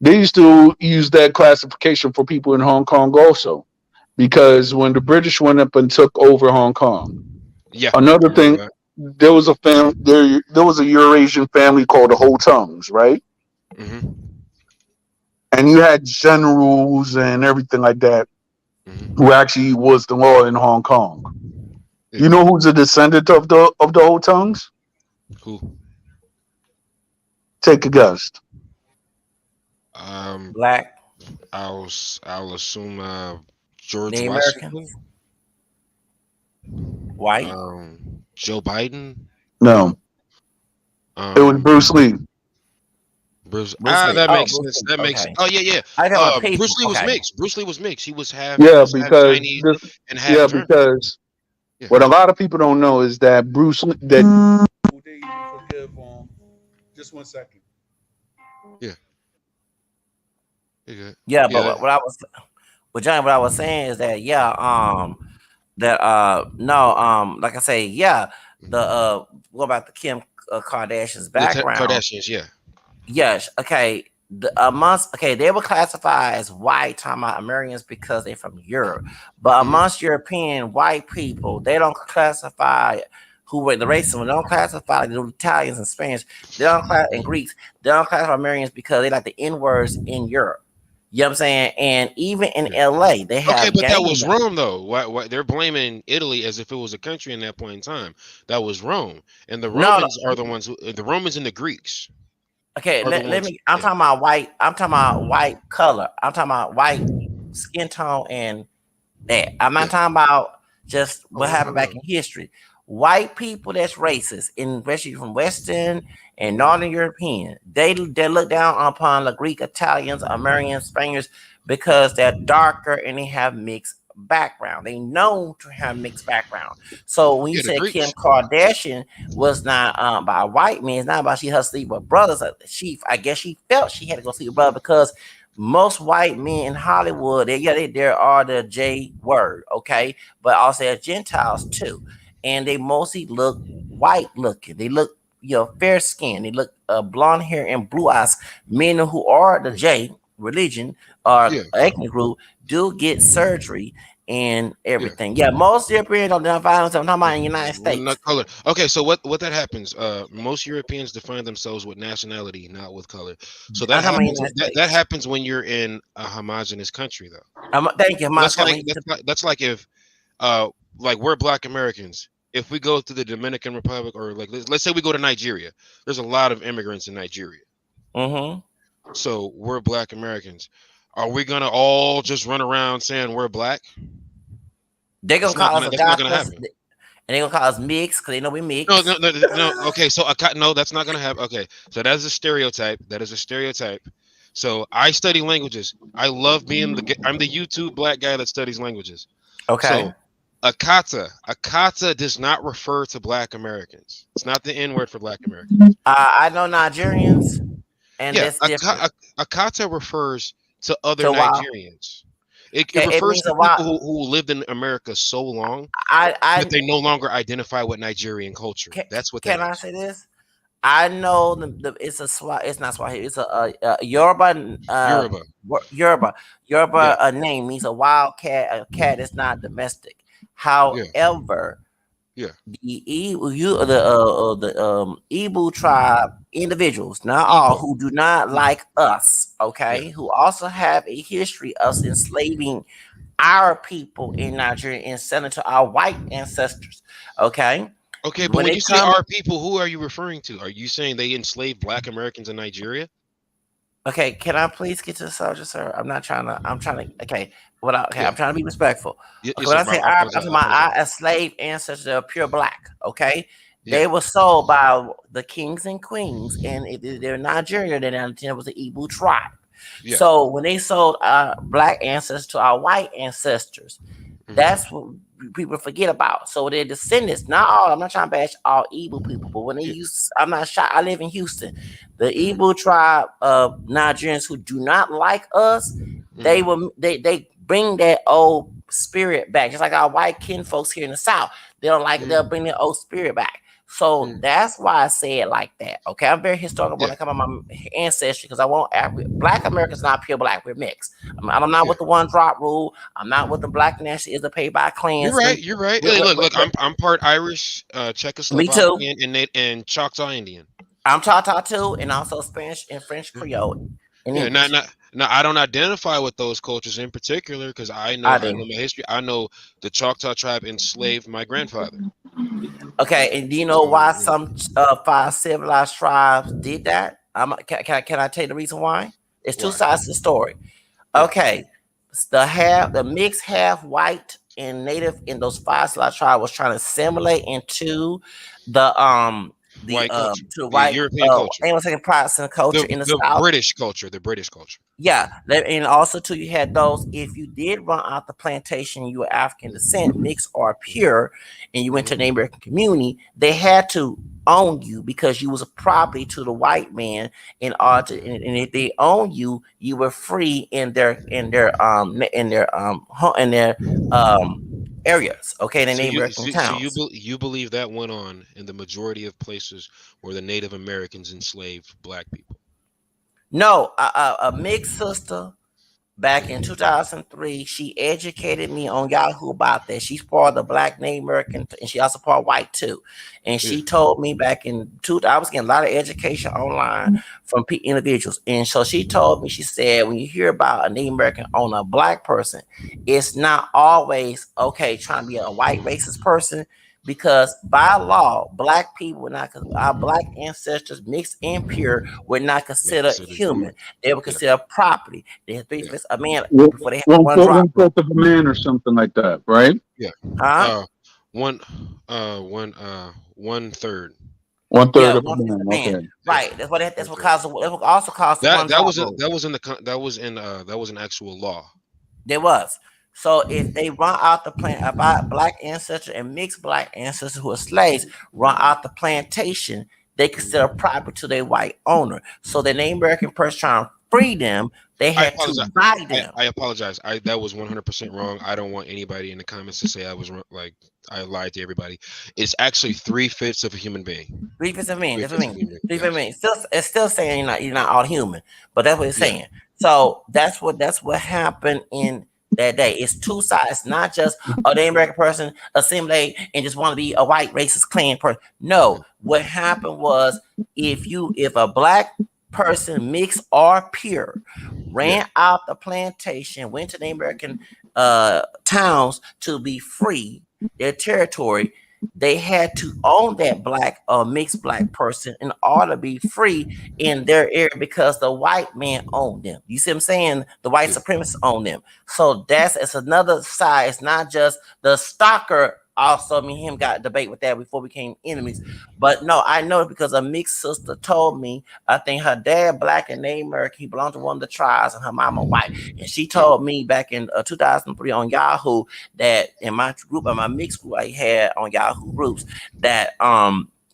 They used to use that classification for people in Hong Kong also, because when the British went up and took over Hong Kong, Yeah. I another remember thing, that. there was a Eurasian family called the Ho Tongs, right? Mm-hmm. And you had generals and everything like that Mm-hmm. who actually was the law in Hong Kong. Yeah. You know who's a descendant of the Ho Tongs? Cool. Take a guess. Um, Black I'll assume George Native Washington. Americans, white. Joe Biden. No, it was Um, Bruce Lee. Bruce. Bruce Lee. That Oh, makes Bruce sense. Lee. That makes. Okay. Oh yeah, yeah. I got my people. Bruce Lee was Okay. mixed. Bruce Lee was mixed. He Yeah, was half because Chinese this, and half yeah, German. because Yeah. what a lot of people don't know is that Bruce Lee, that they even forgive just 1 second. Yeah. Yeah. Yeah, but Yeah. what Johnny, what I was saying is that that no like I say, yeah, the what about the Kim Kardashian's The background? Kardashians. Yeah. Yes, okay. Amongst they were classified as white, talking about Americans because they're from Europe. But Mm-hmm. amongst European white people, they don't classify who were the racism. They don't classify like the Italians and Spanish. They don't class and Greeks. They don't classify Americans because they like the N words in Europe. You know what I'm saying? And even in Yeah. LA, they Okay, have but that gang. was wrong though. Why they're blaming Italy as if it was a country in that point in time? That was wrong. And the No, Romans are the ones the Romans and the Greeks okay, are the let ones. me. I'm Yeah. talking about white. I'm talking about white color. I'm talking about white skin tone and that. I'm not talking about just what happened back in history. White people that's racist, especially from Western and Northern European, they look down upon the Greek, Italians, Americans, Spaniards because they're darker and they have mixed background. They know to have mixed background. So when you Yeah, the said Kim Greeks. Kardashian was not by a white man, it's not about she her sleep with brothers. I guess she felt she had to go sleep with brother because most white men in Hollywood, they are the J word, okay, but also as Gentiles too, and they mostly look white looking. They look, fair skin. They look blonde hair and blue eyes. Men who are the J religion or Yeah, ethnic group do get surgery and yeah. everything. Yeah, most Europeans don't identify themselves. I'm talking about in the United Well, not States. color. Okay, so what that happens? Most Europeans define themselves with nationality, not with color. So that I'm talking about in the happens. United That States. happens when you're in a homogenous country, though. Thank you, my That's like that's like if like we're Black Americans. If we go to the Dominican Republic or like let's say we go to Nigeria, there's a lot of immigrants in Nigeria. Mm-hmm. So we're Black Americans. Are we gonna all just run around saying we're black? They're gonna That's not call us gonna a that's not gonna gospel, happen. and they're gonna call us mixed because they know we No, no, mix. no, no. Okay, so no, that's not gonna happen. Okay, so that is a stereotype. That is a stereotype. So I study languages. I love being I'm the YouTube black guy that studies languages. Okay. So Akata does not refer to Black Americans. It's not the N word for Black Americans. I know Nigerians, and Yeah, that's different. Akata refers to other So wow, Nigerians. It okay, it refers means to a people while. who lived in America so long I that I they no longer identify with Nigerian culture. can, That's what that can I is. say this? I know it's a it's not Swahili. It's a Yoruba Yoruba. Yoruba Yeah, name means a wild cat. A cat is not domestic. yeah, However, yeah. the Igbo tribe individuals, not all, Igbo. who do not like us, Yeah. okay, who also have a history of enslaving our people in Nigeria and selling to our white ancestors, okay. Okay, but When when they you say come, our people, who are you referring to? Are you saying they enslaved Black Americans in Nigeria? okay, can I please get to the subject, sir? I'm trying to, okay, Yeah. I'm trying to be respectful. Okay, Yes, when sir. I say I our, I'm apologize. talking I about apologize. our enslaved ancestors that are pure black, okay? Yeah. They were sold by the kings and queens, and they're Nigeria, then it was the Igbo tribe. Yeah. So when they sold our black ancestors to our white ancestors, Hmm. that's what people forget about. So their descendants, not all, I'm not trying to bash all Igbo people, but when they Yeah. use, I'm not shy, I live in Houston. The Igbo tribe of Nigerians who do not like us, Hmm. they bring that old spirit back, just like our white kin folks here in the South. They don't like it, they'll bring their old spirit back. So Hmm. that's why I say it like that. Okay, I'm very historical when Yeah. I come on my ancestry because I want Black Americans not pure black. We're mixed. I'm not Yeah. with the one drop rule. I'm not with the black nationalism paid by You're right. Klansmen. You're right. Hey, look. I'm part Irish, Me too. Czechoslovakian, and Choctaw Indian. I'm Choctaw too, and also Spanish and French Yeah. Creole and Yeah. English. Now. I don't identify with those cultures in particular because I I do. know my history. I know the Choctaw tribe enslaved my grandfather. Okay, and do you know So why yeah. some five civilized tribes did that? Can I tell you the reason why? It's two Why? sides to the story. Yeah. Okay, the mixed half white and native in those five civilized tribes was trying to assimilate into the White culture. to the The white European culture. Anglo-Saxon Protestant culture in the South. British culture. The British culture. Yeah, and also too, you had those. If you did run out the plantation, you were African descent, mixed or pure, and you went to the Native American community, they had to own you because you was a property to the white man. In order to, and if they own you, you were free in their areas. Okay, in the Native American towns. You believe that went on in the majority of places where the Native Americans enslaved Black people? No, a mixed sister back in 2003, she educated me on Yahoo about that. She's part of the Black Native American, and she also part white too. And Yeah. she told me back in I was getting a lot of education online from individuals. And so she told me, she said, when you hear about a Native American on a black person, it's not always okay trying to be a white racist person. because by law, black people were not our black ancestors, mixed and pure, were not Not considered considered human. human. They were Yeah, considered property. They had three yeah, fifths a man One, before they had one one fourth, drop one rule. fourth of a man or something like that, right? yeah. Huh? Uh, one, one third. One Yeah, third of a one fifth man. a man. Okay. Yeah, Right. That's one what third. caused. That's what also caused the one That drop was rule. that was in that was an actual law. There was. So if they run out the plant about black ancestors and mixed black ancestors who are slaves run out the plantation, they consider Mhm. property to their white owner. So the Native American person trying to free them, they I had to apologize. buy them. I apologize. I That was 100% wrong. I don't want anybody in the comments to say I was like I lied to everybody. It's actually 3/5 of a human being. 3 fifths of men. Three That's what I fifths of mean. a human being. 3 fifths of Yes. men. Still, it's still saying you're not all human, but that's what it's Yeah. saying. So that's what happened in that day. It's two sides, not just the American person assimilate and just want to be a white racist clan person. No, Mhm. what happened was if a black person mixed or pure Yeah. ran out the plantation, went to the American towns to be free, their territory, they had to own that black or mixed black person in order to be free in their area because the white man owned them. You see what I'm saying? The white Yeah. supremacists own them. So it's another side. It's not just the stalker. Also, me and him got a debate with that before we became enemies. But no, I know it because a mixed sister told me. I think her dad black and Native American. He belonged to one of the tribes, and her mama white. And she Yeah. told me back in 2003 on Yahoo that in my group, in my mixed group I had on Yahoo groups, that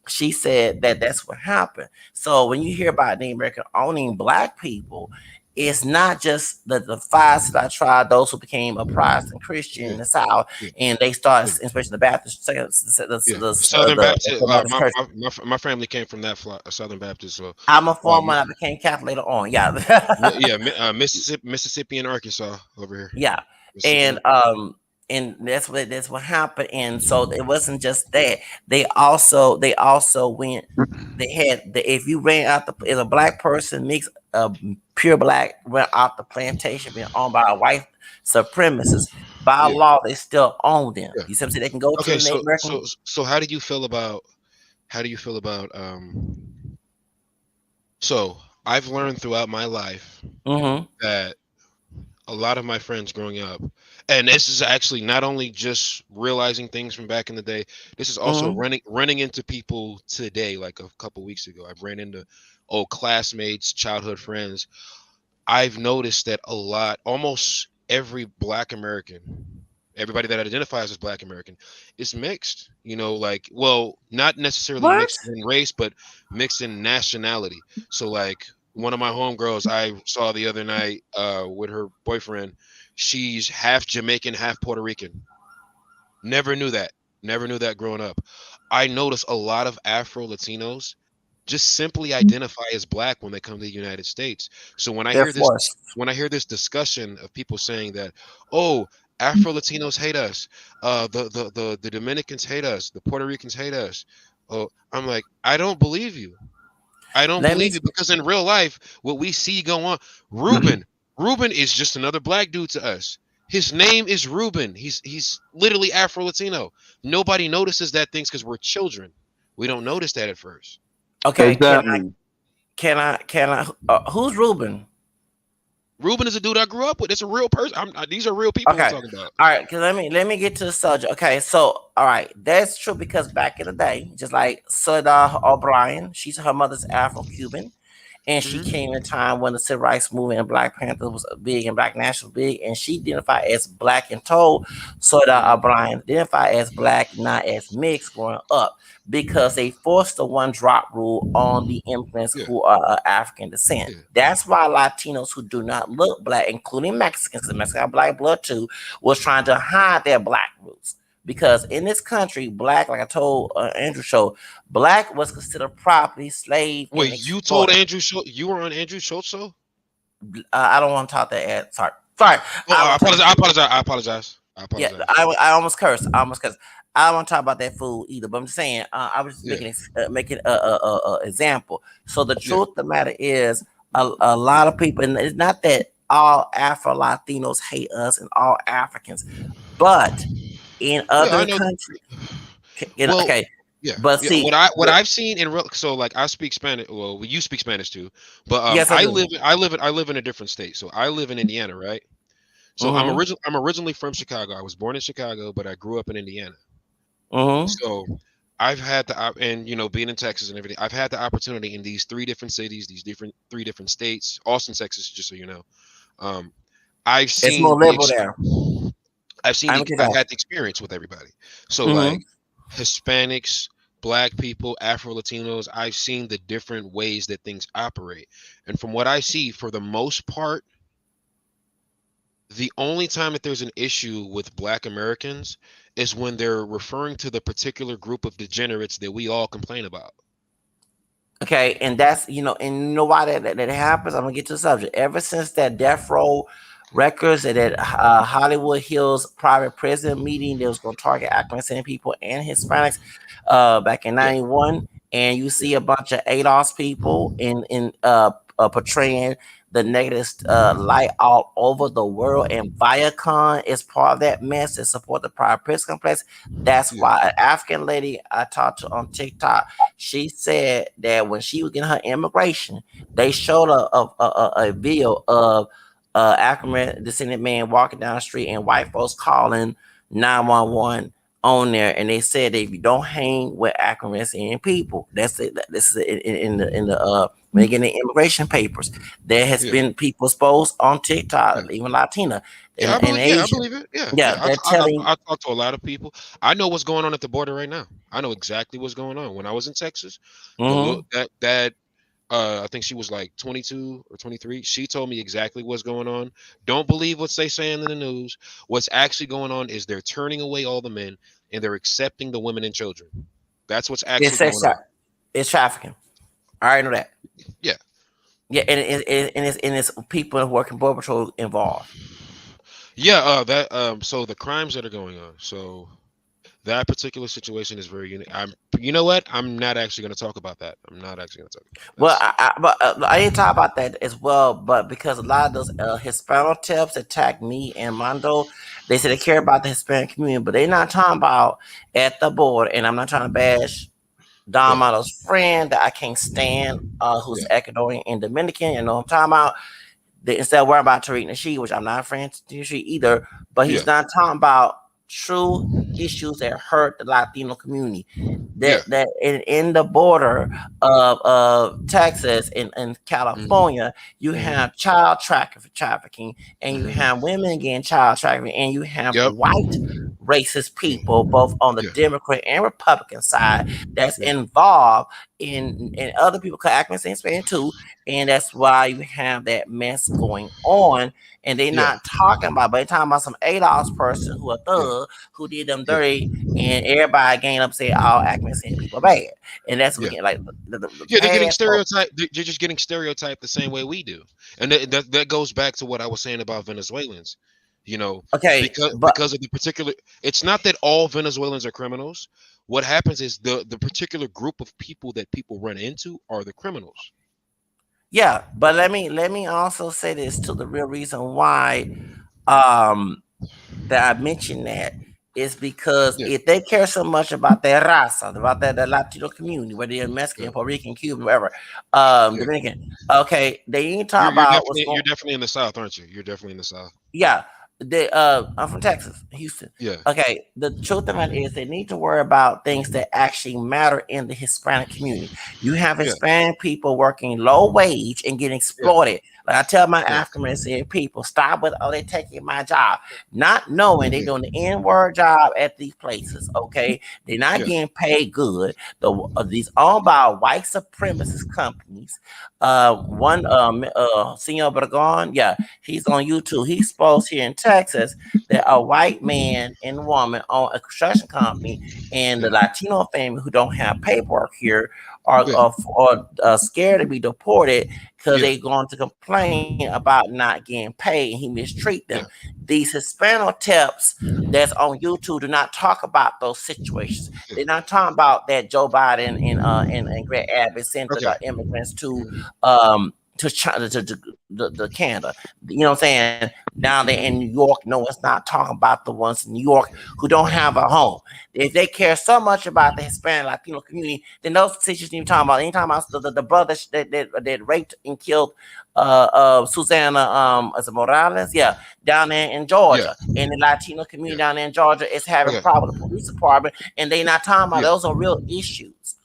she said that that's what happened. So when you hear about Native American owning black people, it's not just the five that I tried, those who became a Protestant Christian Yeah. in the South, Yeah. and they start, Yeah. especially the Baptist, Yeah. Southern Baptist. the church. My family came from that Southern Baptist. So, I'm a former, my, I became Catholic later on. Yeah. yeah, Mississippi and Arkansas over here. Yeah, Mississippi and and Arkansas. that's what happened. And so it wasn't just that. They also went. They had if you ran out as a black person, mixed pure black, ran out the plantation being owned by a white supremacist. By Yeah. law, they still own them. Yeah. You see what I'm saying? They can go to Okay. the Native American. So how do you feel about so I've learned throughout my life Mm-hmm. that a lot of my friends growing up, and this is actually not only just realizing things from back in the day, this is also Mm-hmm. running into people today. Like a couple weeks ago, I've ran into old classmates, childhood friends. I've noticed that a lot, almost every Black American, everybody that identifies as Black American, is mixed. Like, well, not necessarily What? mixed in race, but mixed in nationality. So, like, one of my homegirls I saw the other night with her boyfriend, she's half Jamaican, half Puerto Rican. Never knew that. Never knew that growing up. I notice a lot of Afro Latinos just simply identify as black when they come to the United States. So They're forced. when I hear this discussion of people saying that, oh, Afro Latinos hate us, the Dominicans hate us, the Puerto Ricans hate us. Oh, I'm like, I don't believe you. I don't Let me. believe you because in real life, what we see go on, Ruben is just another black dude to us. His name is Ruben. He's literally Afro Latino. Nobody notices that things because we're children. We don't notice that at first. Okay. Can I? Exactly. Can I? Who's Ruben? Ruben is a dude I grew up with. It's a real person. These are real people I'm Okay. talking about. All right. Cause let me get to the subject. Okay. So all right, that's true because back in the day, just like Soda O'Brien, her mother's Afro-Cuban. And she Hmm. came in a time when the civil rights movement and Black Panther was big and Black National big, and she identified as black and told Soda Hmm. O'Brien identify as black, not as mixed growing up, because they forced the one drop rule on the immigrants Yeah, who are African descent. yeah, That's why Latinos who do not look black, including Mexicans, because Mexicans have black blood too, was trying to hide their black roots. Because in this country, black, like I told Andrew Show, black was considered property, slave, and Wait, you told exploited. Andrew Schultz you were on Andrew Schultz show? I don't want to talk that ad. Sorry. Oh, I I want to. apologize. I apologize. I apologize. I Yeah, apologize. I almost cursed. I almost cursed. I don't want to talk about that food either. But I'm just saying. I was just Yeah, making a example. So the yeah, truth of the matter is, a lot of people, and it's not that all Afro Latinos hate us and all Africans, but in yeah. I other know. countries. Well, Okay, yeah, but yeah. see, What I've seen in real, so like I speak Spanish. Well, you speak Spanish too, but yes, I do. I live in a different state. So I live in Indiana, right? So Mm-hmm. I'm originally from Chicago. I was born in Chicago, but I grew up in Indiana. Mm-hmm. So I've had and being in Texas and everything, I've had the opportunity in these three different cities, these different three different states, Austin, Texas, just so you know. Um, I've It's seen more liberal there. I'm I've okay. had the experience with everybody. So Mm-hmm. like Hispanics, Black people, Afro Latinos, I've seen the different ways that things operate. And from what I see, for the most part, the only time that there's an issue with Black Americans is when they're referring to the particular group of degenerates that we all complain about. Okay, and that's and you know why that happens. I'm gonna get to the subject. Ever since that death row records and that Hollywood Hills private prison meeting that was gonna target African American people and Hispanics back in Yeah, '91, and you yeah, see a bunch of ADOS people portraying the negative light all over the world, and Viacom is part of that mess to support the private prison complex. That's yeah, why an African lady I talked to on TikTok, she said that when she was getting her immigration, they showed a video of African descendant man walking down the street and white folks calling 911 on there, and they said that if you don't hang with African descendant people, that's it. This is in the when they get the immigration papers, there has yeah, been people exposed on yeah. TikTok, even Latina Yeah, and I Asian. believe it. Yeah, Yeah, yeah. they're telling. I talk to a lot of people. I know what's going on at the border right now. I know exactly what's going on. When I was in Texas, the little Mm-hmm. that I think she was like 22 or 23. She told me exactly what's going on. Don't believe what they saying in the news. What's actually going on is they're turning away all the men and they're accepting the women and children. That's what's It's actually sex going on. it's trafficking. I already know that. Yeah. Yeah, and it's people working border patrol involved. Yeah, that so the crimes that are going on. So that particular situation is very unique. You know what? I'm not actually going to talk about that. I'm not actually going to talk about that. Well, That's I didn't talk about that as well, but because a lot of those Hispano tips attack me and Mondo, they say they care about the Hispanic community, but they're not talking about at the border. And I'm not trying to bash yeah, DonArmando's friend that I can't stand, who's yeah, Ecuadorian and Dominican. You know what I'm talking about? Instead of worrying about Tariq Nasheed, which I'm not a friend to Nasheed either, but yeah, he's not talking about true issues that hurt the Latino community. yeah. That in the border of Texas and Hmm. California, you Hmm. have child trafficking, and you Hmm. have women getting child trafficking, and you have Yep. white racist Yeah, people, both on the yeah, Democrat and Republican side, that's yeah, involved in other people acting the same Spain too, and that's why you have that mess going on. And they're yeah, not talking about, but they're talking about some ADOS person who a yeah, thug who did them yeah, dirty, and everybody gang up say all African people are bad, and that's what we yeah. get like the Yeah, they're getting past. stereotyped. They're just getting stereotyped the same way we do, and that goes back to what I was saying about Venezuelans. You know, Okay, but because of the particular. It's not that all Venezuelans are criminals. What happens is the particular group of people that people run into are the criminals. yeah, but let me also say this too. The real reason why um that I mentioned that is because Yeah, if they care so much about their raza, about that the Latino community, whether they're yeah, Mexican, Puerto Rican, Cuban, whatever, yeah. Dominican, okay, they ain't talking about what's going. You're definitely in the South, aren't you? You're definitely in the South. Yeah, I'm from Texas, Houston. Yeah, Okay, the truth of it is they need to worry about things that actually matter in the Hispanic community. You have yeah, Hispanic people working low wage and getting yeah, exploited. Like I tell my yeah, African American people, stop with oh they taking my job, not knowing they yeah, doing the N-word job at these places. Okay, they're not yeah, getting paid good. These owned by white supremacist companies. One Senor Bergon, yeah, he's on YouTube. He's exposed here in Texas that a white man and woman own a construction company, and the yeah, Latino family who don't have paperwork here are yeah, scared to be deported because yeah, they're going to complain about not getting paid, and he mistreat them. yeah, These Hispano tips that's on YouTube do not talk about those situations. yeah. They're not talking about that Joe Biden and Greg Abbott sent Okay. the immigrants Mhm. to China, to Canada. You know what I'm saying? Down there in New York, no one's not talking about the ones in New York who don't have a home. If they care so much about the Hispanic Latino community, then those decisions you talking about. Anytime about the brother that raped and killed Susanna is it Morales? Yeah, down there in Yeah. Georgia. And the Latino community Yeah. down there in Georgia is having Okay. problem with the police department, and they not talking about Yeah. those are real issues.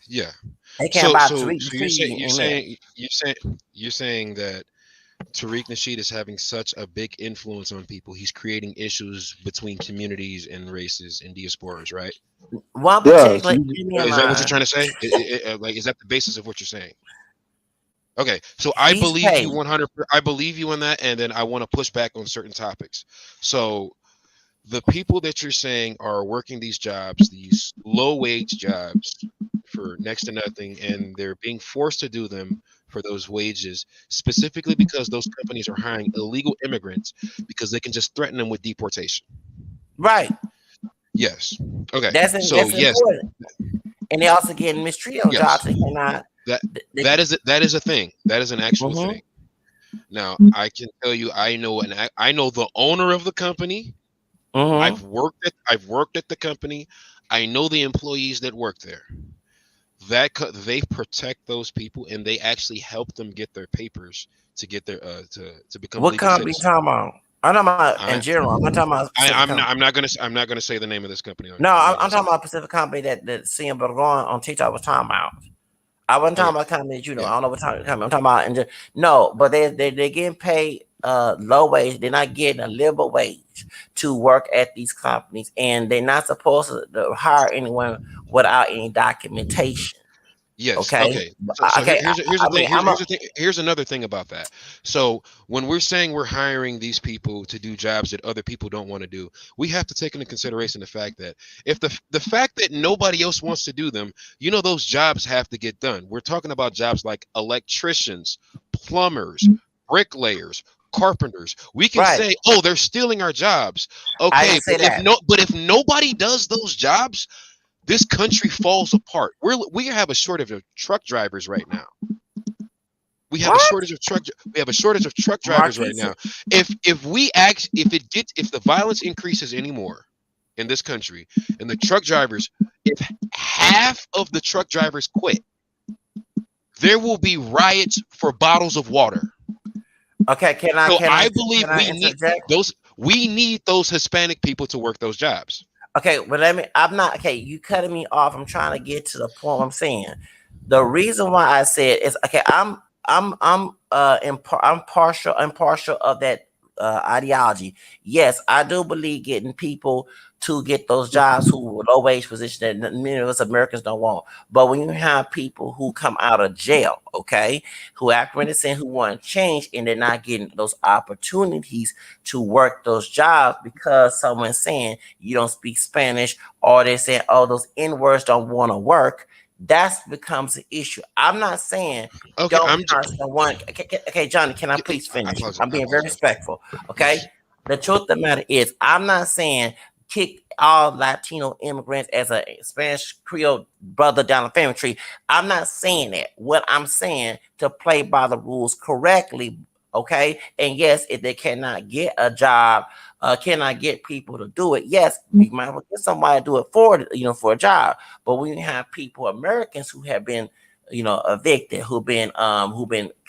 Yeah. They care So about so Tariq so Nasheed and that. you're saying that Tariq Nasheed is having such a big influence on people. He's creating issues between communities and races and diasporas, right? One Yeah, particular Indian Is that what you're line, trying to say? Like, is that the basis of what you're saying? Okay, so I he's believe you paid. 100. I believe you on that, and then I want to push back on certain topics. So the people that you're saying are working these jobs, these low wage jobs for next to nothing, and they're being forced to do them for those wages, specifically because those companies are hiring illegal immigrants because they can just threaten them with deportation. Right. Yes. Okay. So That's yes, important. And they also getting mistreated on yes, jobs. They cannot. that They, that is a thing. That is an actual mm-hmm, thing. Now I can tell you, I know the owner of the company. mm-hmm. I've worked at the company. I know the employees that work there. They protect those people, and they actually help them get their papers to get their to become What legal company you citizens. talking about? I'm talking about in I, general. I'm not talking about a specific company. I'm not gonna say the name of this company on here. No, I'm I'm, not gonna I'm say talking that. about a specific company that CM Burgon on TikTok was talking about. I wasn't talking Okay. about a company that you know. Yeah. I don't know what company I'm talking about. And just, no, but they're getting paid low wage. They're not getting a livable wage to work at these companies, and they're not supposed to hire anyone without any documentation. Yes. Okay, Okay. So okay. here's the I mean, thing. I'm a Here's another thing about that. So when we're saying we're hiring these people to do jobs that other people don't want to do, we have to take into consideration the fact that if the fact that nobody else wants to do them, those jobs have to get done. We're talking about jobs like electricians, plumbers, bricklayers, carpenters. We can right. say, "Oh, they're stealing our jobs." I Okay, didn't say that. but if nobody does those jobs, this country falls apart. We have a shortage of truck drivers right now. We have a What? shortage of truck. We have a shortage of truck drivers right Marquise? now. If the violence increases anymore in this country, and the truck drivers, if half of the truck drivers quit, there will be riots for bottles of water. Okay, So I believe can I interject? we need those Hispanic people to work those jobs. Okay, but I'm not. Okay, you cutting me off. I'm trying to get to the point. I'm saying the reason why I said is okay. I'm impartial of that ideology. Yes, I do believe getting people to get those jobs who low wage position that many of us Americans don't want. But when you have people who come out of jail, okay, who act innocent, who want to change, and they're not getting those opportunities to work those jobs because someone's saying you don't speak Spanish, or they're saying, oh, those N words don't want to work. That becomes an issue. I'm not saying Okay, don't hire someone. Okay, Johnny, can I please I finish? apologize. I'm I being very apologize. respectful. Okay. Yes. The truth of the matter is, I'm not saying kick all Latino immigrants as a Spanish Creole brother down the family tree. I'm not saying that. What I'm saying to play by the rules correctly. Okay. And yes, if they cannot get a job, cannot get people to do it. Yes, we might well get somebody to do it for a job. But when you have people, Americans who have been evicted, who've been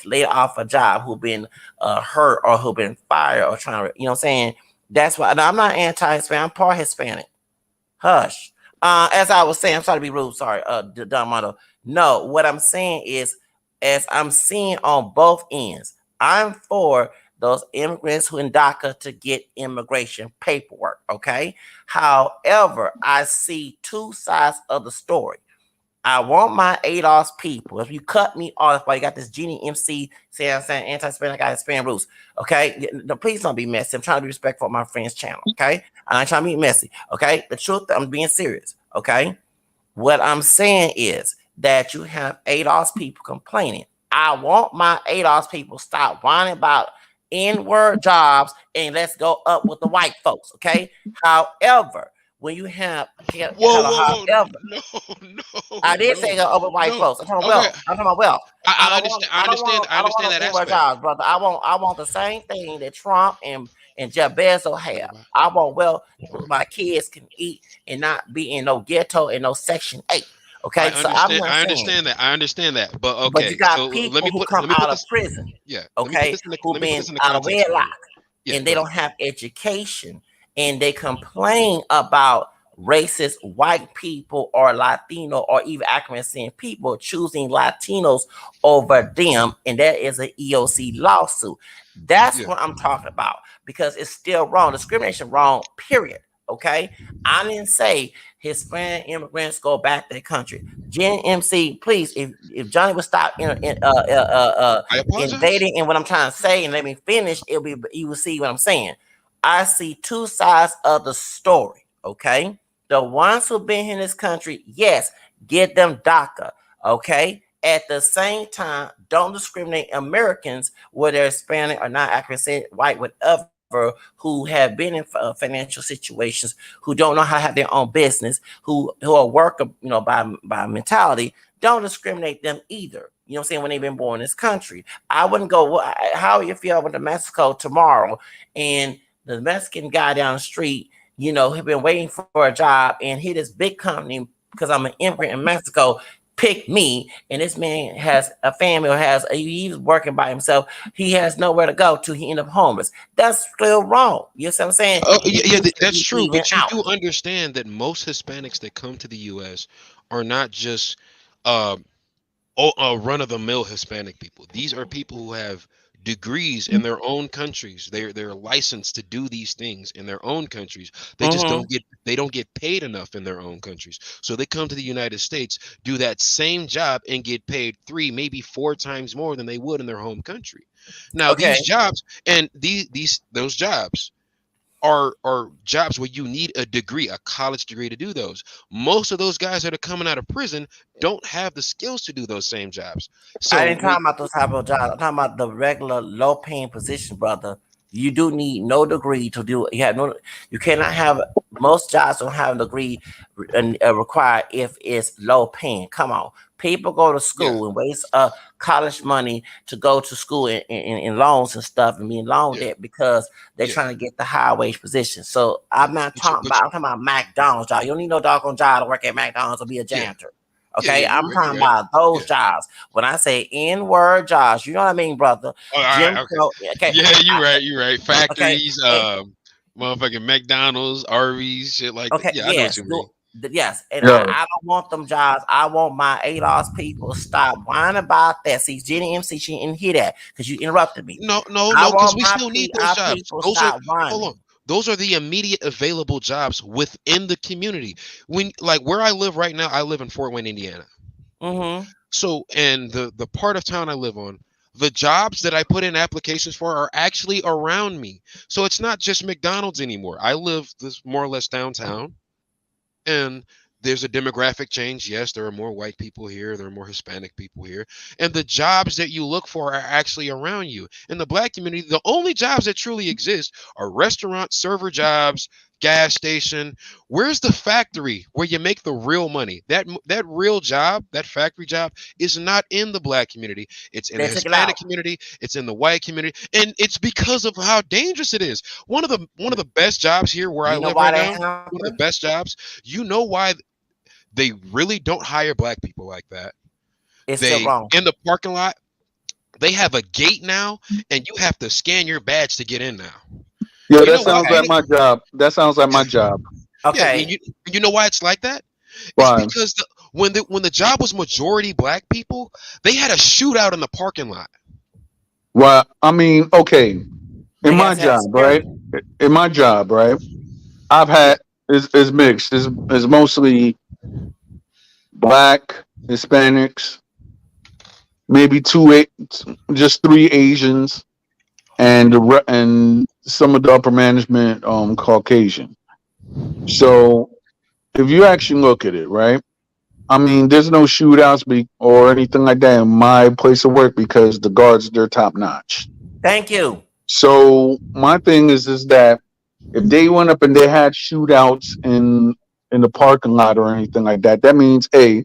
laid off a job, who've been hurt, or who've been fired, or trying to, what I'm saying. That's why I'm not anti-Hispanic. I'm part Hispanic. Hush. As I was saying, I'm sorry to be rude. Sorry, DonArmando. No, what I'm saying is, as I'm seeing on both ends, I'm for those immigrants who in DACA to get immigration paperwork. Okay. However, I see two sides of the story. I want my ADOS people. If you cut me off while you got this Genie MC saying anti-Hispanic, I got Hispanic roots. Okay. No, please don't be messy. I'm trying to be respectful of my friend's channel. Okay. I'm not trying to be messy. Okay. The truth, I'm being serious. Okay. What I'm saying is that you have ADOS people complaining. I want my ADOS people stop whining about N-word jobs and let's go up with the white folks. Okay. However, when you have Whoa, hello, whoa, whoa! however, No, I no, did say no, go over white no. folks. I'm talking about Okay, wealth. I'm talking about wealth. I understand. I understand. I I don't understand want that no N-word aspect. jobs, brother. I want the same thing that Trump and Jeff Bezos Talk have. about. I want wealth where my kids can eat and not be in no ghetto and no Section 8. I Okay, so I'm understand. not I saying, understand that. I understand that. But but you okay, got so people who let come me put out of this. prison, Yeah, okay, who let me put been this in the out of context for wedlock you. Yeah, and go they ahead. don't have education and they complain about racist white people or Latino or even African people choosing Latinos over them, and that is an EOC lawsuit. That's Yeah, what I'm talking about because it's still wrong. Discrimination wrong, period. Okay. I didn't say Hispanic immigrants go back to the country. Jen MC, please, if Johnny would stop I apologize. invading in what I'm trying to say and let me finish, it'll be you will see what I'm saying. I see two sides of the story. Okay, the ones who've been in this country, yes, get them DACA. Okay, at the same time, don't discriminate Americans whether they're Hispanic or not African, white, whatever, who have been in financial situations, who don't know how to have their own business, who are worker, by mentality. Don't discriminate them either. You know what I'm saying? When they've been born in this country, I wouldn't go. How you feel with the Mexico tomorrow, and the Mexican guy down the street, he been waiting for a job, and he this big company because I'm an immigrant in Mexico pick me, and this man has a family or he's working by himself. He has nowhere to go to. He end up homeless. That's still wrong. You know what I'm saying? Oh, He yeah, needs to that's be true. even But you out. do understand that most Hispanics that come to the U.S. are not just uh, run of the mill Hispanic people. These are people who have degrees in their own countries. They're licensed to do these things in their own countries. Mm-hmm. They don't get paid enough in their own countries. So they come to the United States, do that same job and get paid 3, maybe 4 times more than they would in their home country. Now Okay. these jobs and these those jobs are jobs where you need a degree, a college degree to do those. Most of those guys that are coming out of prison don't have the skills to do those same jobs. I So didn't talk about those type of jobs. I'm talking about the regular low paying position, brother. You do need no degree to do it. You cannot have most jobs don't have a degree required if it's low paying. Come on. People go to yeah, school and waste college money to go to school in loans and stuff and being loaned yeah, it because they're yeah, trying to get the high wage position. So yeah. I'm talking about McDonald's job. You don't need no doggone job to work at McDonald's or be a Yeah, janitor. yeah. Okay, I'm You're talking right. about those Yeah. jobs. When I say N-word jobs, you know what I mean, brother. Oh, all right. Jim Okay. Crow. Okay, Yeah, you're right. You're right. okay, Factories, motherfucking McDonald's, Arby's, shit like that. okay. Yeah, I know what Yes, you mean. yes. And Yeah. I don't want them jobs. I want my ADOS people to stop whining about that. See, Jenny MC, she didn't hear that because you interrupted me. No, no, I no, because want we still need those our jobs. people Those are stop hold on. whining. Those are the immediate available jobs within the community. When like where I live right now, I live in Fort Wayne, Indiana. Mm-hmm. So, and the part of town I live on, the jobs that I put in applications for are actually around me. So it's not just McDonald's anymore. I live this more or less downtown, and there's a demographic change. Yes, there are more white people here, there are more Hispanic people here, and the jobs that you look for are actually around you. In the black community, the only jobs that truly exist are restaurant server jobs, gas station. Where's the factory where you make the real money? That real job, that factory job, is not in the black community. It's in They the took it Hispanic out. community, it's in the white community, and it's because of how dangerous it is. One of the best jobs here where I You know live why right that now, one of the happened? best jobs. You know why they really don't hire black people like that? It's still They wrong. in the parking lot, they have a gate now, and you have to scan your badge to get in now. Yeah, You that know why? sounds Okay. like my job. That sounds like my job. Yeah, Okay. you know why it's like that? It's Why? because when the job was majority black people, they had a shootout in the parking lot. Why? I mean, okay. In They got my to have job, right? security. In my job, right? I've Yeah, had is mixed. Is mostly black, Hispanics, maybe just 3 Asians, and and some of the upper management Caucasian. So if you actually look at it, right? I mean, there's no shootouts or anything like that in my place of work because the guards they're top notch. Thank you. So my thing is that If they went up and they had shootouts in the parking lot or anything like that, that means a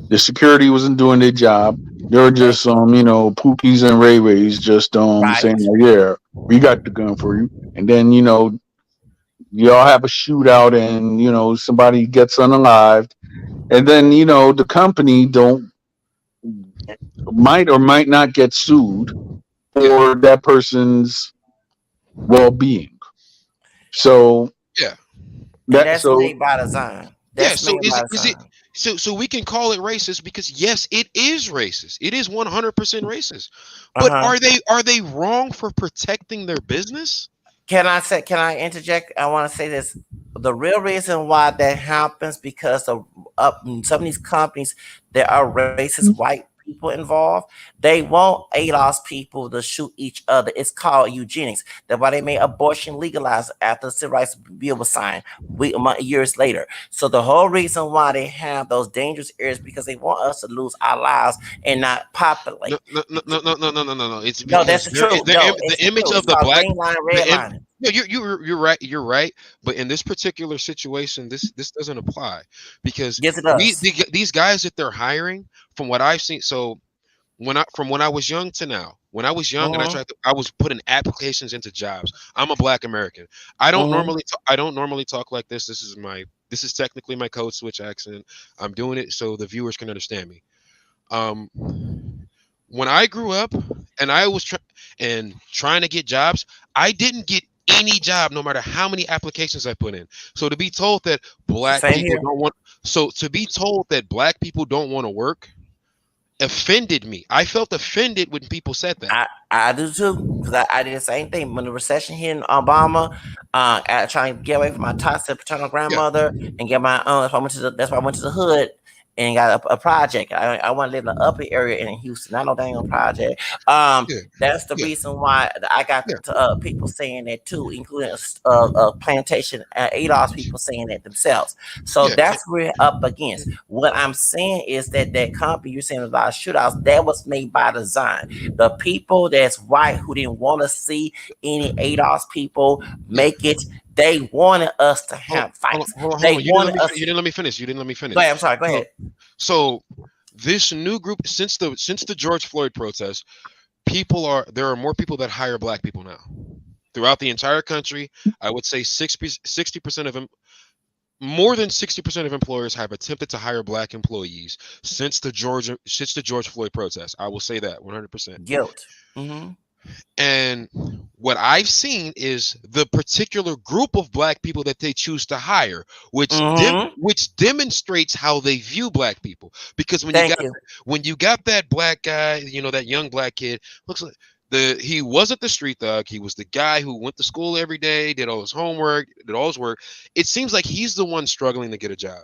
the security wasn't doing their job. They were Thank just Pookies and Ray Rays just right. saying, like, yeah, we got the gun for you. And then, y'all have a shootout and, somebody gets unalived. And then, the company don't might or might not get sued Yeah, for that person's well being. So yeah, And that that's so made by design. yeah. That's So made by is it design. so we can call it racist because yes, it is racist. It is 100% racist. But Uh-huh. are they wrong for protecting their business? Can I interject? I want to say this. The real reason why that happens because of some of these companies there are racist white people involved. They want ADOS people to shoot each other. It's called eugenics. That's why they made abortion legalized after the Civil Rights Bill was signed years later. So the whole reason why they have those dangerous areas because they want us to lose our lives and not No, populate. no, no, no, no, no, no, no, no, no. It's No, that's because the truth. No, the it's the image truth. of It's the called black green line, the red im, line. no, you're right, you're right. But in this particular situation, this doesn't apply because Yes, it does. these guys that they're hiring, from what I've seen, so when I was young to now, when I was young and Mm-hmm. I was putting applications into jobs. I'm a Black American. Mm-hmm. I don't normally talk like this. This is technically my code switch accent. I'm doing it so the viewers can understand me. Um, when I grew up and trying to get jobs, I didn't get any job no matter how many applications I put in. So to be told that black Same people here. don't want so to be told that black people don't want to work offended me. I felt offended when people said that. I do too because I did the same thing when the recession hit in Obama. I trying to get away from my toxic paternal Yeah, grandmother and get my own. That's why I went to the hood and got a project. I want to live in the upper area in Houston, not no dang project. yeah, That's the yeah, reason why I got yeah, people saying that too, including plantation ADOS people saying that themselves. So yeah, that's what we're up against. What I'm saying is that company you're saying about shootouts that was made by design. The people that's white who didn't want to see any ADOS people yeah. make it, they wanted us to have fights. Hold They on. wanted us. You didn't let me finish. You didn't let me Go finish. ahead. I'm sorry. Go So, ahead. so this new group since the George Floyd protest, there are more people that hire black people now throughout the entire country. I would say 60% of them, more than 60% of employers have attempted to hire black employees since the George Floyd protest. I will say that 100%. Guilt. Mm-hmm. And what I've seen is the particular group of black people that they choose to hire, Mm-hmm. which demonstrates how they view black people. Because Thank you. when you got that black guy, that young black kid, looks like he wasn't the street thug. He was the guy who went to school every day, did all his homework, did all his work. It seems like he's the one struggling to get a job.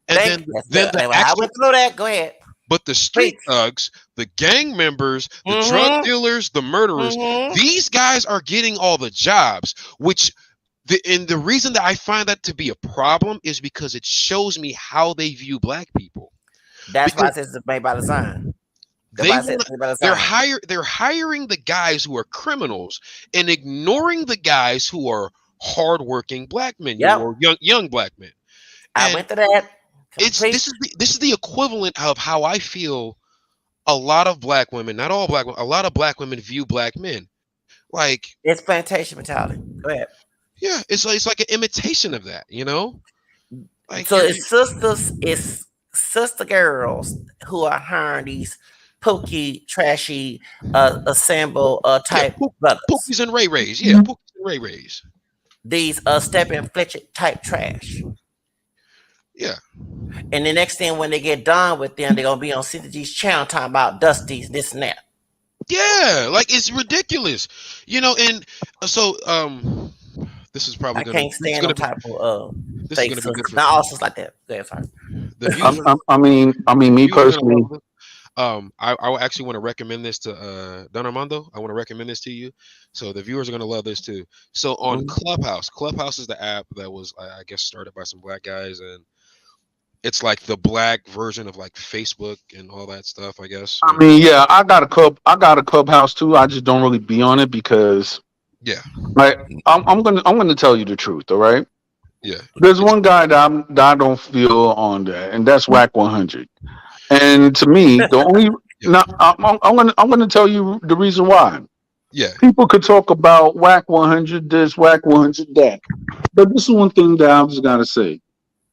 And Thank you. then the I actual went through that. Go ahead. but the street Preach. thugs, the gang members, the drug Mm-hmm. dealers, the murderers, Mm-hmm. these guys are getting all the jobs, and the reason that I find that to be a problem is because it shows me how they view black people. That's why Because I said it's made by design. That's they why I said want it's made by design. they're hiring the guys who are criminals and ignoring the guys who are hardworking black men, Yep. or young black men. I And went to that. it's Complete. this is the equivalent of how I feel a lot of black women, not all black women, a lot of black women view black men. Like, It's plantation mentality. Go ahead. yeah, it's like an imitation of that, Like So it's sister girls who are hiring these pokey, trashy, assemble yeah, type brothers. Pookies and Ray Rays, yeah, Pookies and Ray Rays, These stepping Fletcher type trash. yeah, And the next thing when they get done with them, they're gonna be on CTG's channel talking about Dusty's this and that. yeah, like it's ridiculous, And so, this is I probably can't stand them type of this is fake gonna be good sisters. for Not all sisters like that. Go ahead, sorry. the I'm, viewers. I'm, I mean, me Viewers are gonna personally. love this. I actually want to recommend this to DonArmando. I want to recommend this to you, so the viewers are gonna love this too. So on Mhm. Clubhouse is the app that was, I guess, started by some black guys, and it's like the black version of like Facebook and all that stuff, I guess. I mean, yeah, I got a clubhouse too. I just don't really be on it because Yeah, Like I'm gonna tell you the truth. All right. yeah. There's one guy that I don't feel on that, and that's Whack 100. And to me, the only Yeah, now I'm gonna tell you the reason why. yeah, People could talk about Whack 100 this, Whack 100 that, but this is one thing that I just gotta say.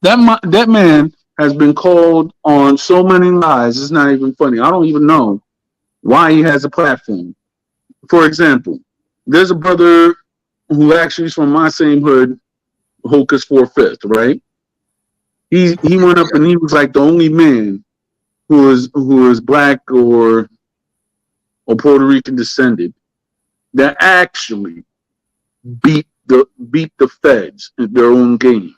That man has been called on so many lies. It's not even funny. I don't even know why he has a platform. For example, there's a brother who actually is from my same hood, Hocus 4 Fifth, right? He went up and he was like the only man who is black or Puerto Rican descended that actually beat the feds in their own game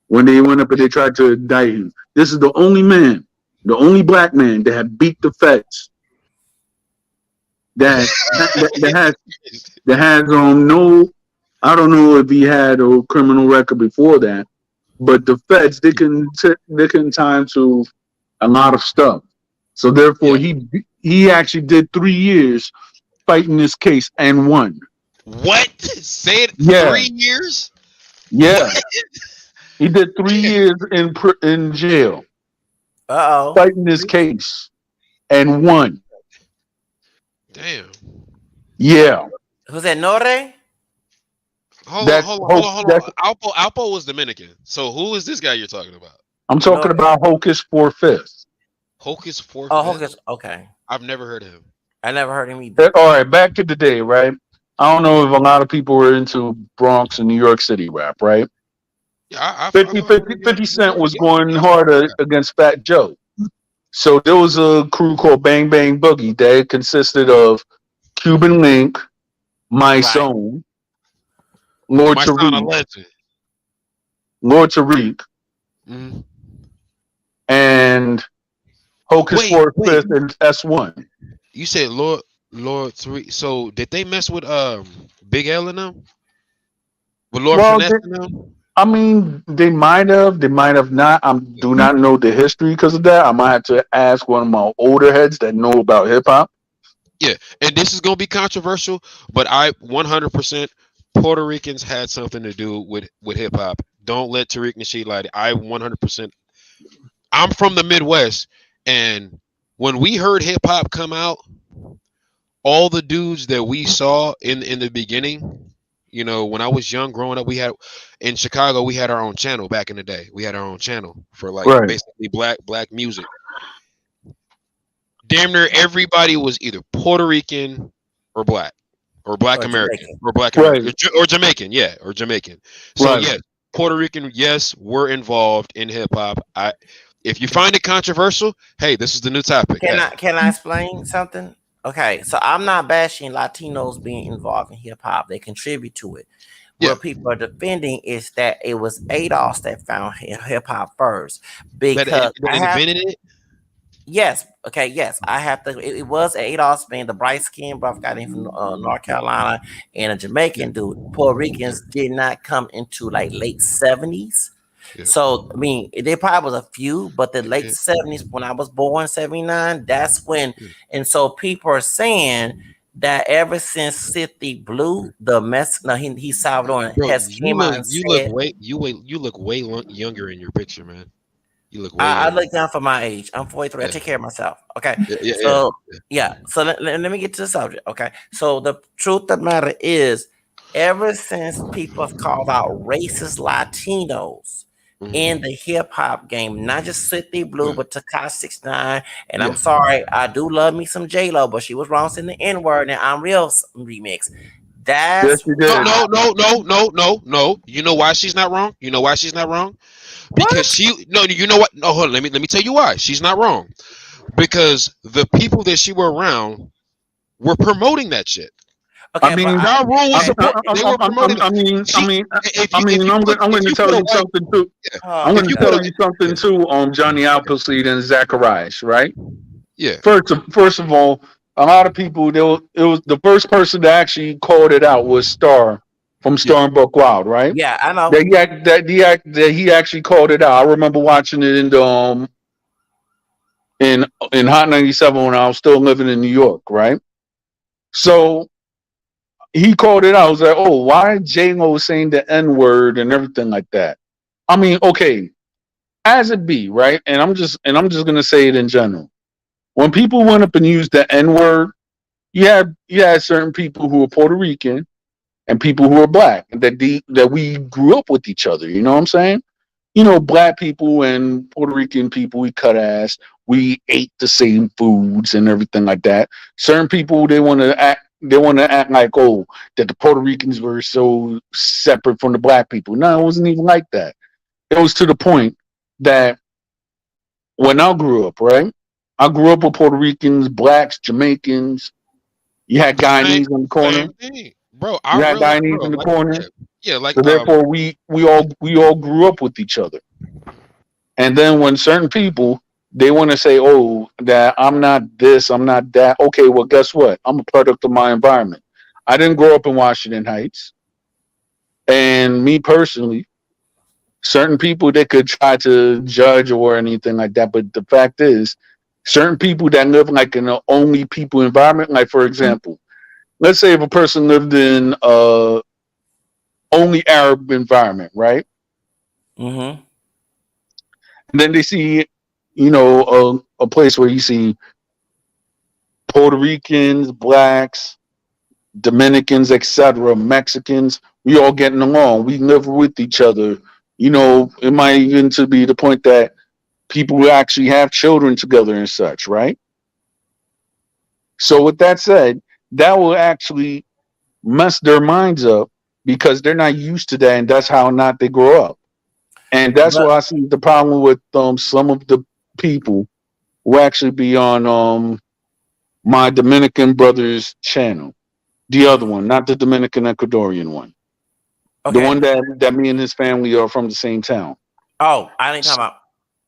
when they went up and they tried to indict him. This is the only man, the only black man that had beat the feds that has no. I don't know if he had a criminal record before that, but the feds they can tie him to a lot of stuff. So therefore, yeah. he actually did 3 years fighting this case and won. What? Say it. Yeah, 3 years? yeah. What? He did three Damn. years in jail Uh fighting this case and won. Damn. Yeah, Who's that? Nore? Hold on, that's hold on, hold hope. on, hold That's on. Alpo was Dominican. So who is this guy you're talking about? I'm talking Nore. about Hocus 4 Fifth. Hocus Four Oh, Fifth? Hocus. Okay. I've never heard of him. I never heard him either. All right, back to the day, right? I don't know if a lot of people were into Bronx and New York City rap, right? Yeah, I 50, thought 50, New York, 50 New Cent York. was Yeah, going yeah, I fuck with harder that. against Fat Joe. So there was a crew called Bang Bang Boogie that consisted of Cuban Link, My Right. Zone, Lord My son, a Tariq, legend. Lord Tariq, Mhm. and Hocus Wait, 4 Fifth and S1. you said Lord Three. So did they mess with Big L and them? With Lord Well, Finesse and them? I mean, they might have not. I do not know the history because of that. I might have to ask one of my older heads that know about hip hop. Yeah, and this is gonna be controversial, but I 100% Puerto Ricans had something to do with hip hop. Don't let Tariq Nasheed lie. I 100%. I'm from the Midwest, and when we heard hip hop come out, all the dudes that we saw in the beginning, you know, when I was young growing up, we had in Chicago we had our own channel back in the day. We had our own channel for like Right. basically black music. Damn near everybody was either Puerto Rican or black or black Or American Jamaican. or black Right. American or Jamaican, yeah, or Jamaican. So Right. yes, Puerto Rican, yes, we're involved in hip hop. I if you find it controversial, hey, this is the new topic. Can Hey, I explain something? Okay, so I'm not bashing Latinos being involved in hip hop. They contribute to it. yeah, What people are defending is that it was ADOS that found hip hop first. that Because that I have invented it. yes, okay, yes, I have to. It was ADOS being the bright skin buff got in from North Carolina and a Yeah, Jamaican dude. Puerto yeah, Ricans did not come into like late 70s. yeah, So I mean, there probably was a few, but the late yeah, 70s when I was born, 79, that's when. yeah, And so people are saying that ever since City Blue, the mess, no, he Salvadoran bro, has came out and said, you look way younger in your picture, man. You look way I younger. look down for my age. I'm 43. I Yeah, take care of myself. Okay. yeah, yeah, yeah. So yeah. So let me get to the subject. Okay. So the truth of the matter is, ever since people have called out racist Latinos in Mhm. the hip hop game, not just City Blue, Yeah, but Takashi 69. And I'm yeah. sorry, I do love me some J Lo, but she was wrong saying the N word and I'm real remix. Yes, That's you No, did. why. no, no, no, no, no, no. You know why she's not wrong? You know why she's not wrong? Because What? she no, you know what? No, hold on. Let me tell you why she's not wrong. Because the people that she were around were promoting that shit. I Okay, but mean, Ja Rule was okay. support. They were promoting it. I She, mean, if you put I'm going if to you tell put a you white something too. yeah, Oh I'm my going if to you god. put tell a you yeah something too. Johnny Appleseed and Zacharias, right? yeah First of all, a lot of people. It was the first person that actually called it out was Star from yeah Star and Buck Wild, right? Yeah, I know. That he actually called it out. I remember watching it in the in Hot 97 when I was still living in New York, right? So he called it out. I was like, oh, why J-Lo saying the N-word and everything like that? I mean, okay, as it be, right? And I'm just gonna say it in general. When people went up and used the N-word, you had certain people who were Puerto Rican and people who are black that we grew up with each other. You know what I'm saying? Black people and Puerto Rican people, we cut ass. We ate the same foods and everything like that. Certain people they want to act like, oh, that the Puerto Ricans were so separate from the black people. No, it wasn't even like that. It was to the point that when I grew up, right? I grew up with Puerto Ricans, blacks, Jamaicans. You had Same Guyanese in the corner. same thing, bro. I You had realized, Guyanese bro, in the like corner. yeah, yeah, like So therefore, we all grew up with each other. And then when certain people they want to say, "Oh, that I'm not this, I'm not that." Okay, well, guess what? I'm a product of my environment. I didn't grow up in Washington Heights, and me personally, certain people they could try to judge or anything like that, but the fact is, certain people that live like in an only people environment, like for example, let's say if a person lived in only Arab environment, right? Mm-hmm. And then they see, a place where you see Puerto Ricans, blacks, Dominicans, etc., Mexicans, we all getting along. We live with each other. It might even to be the point that people will actually have children together and such, right? So with that said, that will actually mess their minds up because they're not used to that, and that's how not they grow up. And that's But why I see the problem with some of the people who actually be on my Dominican brother's channel. The other one, not the Dominican Ecuadorian one. The okay. one that me and his family are from the same town. Oh, I ain't talking about.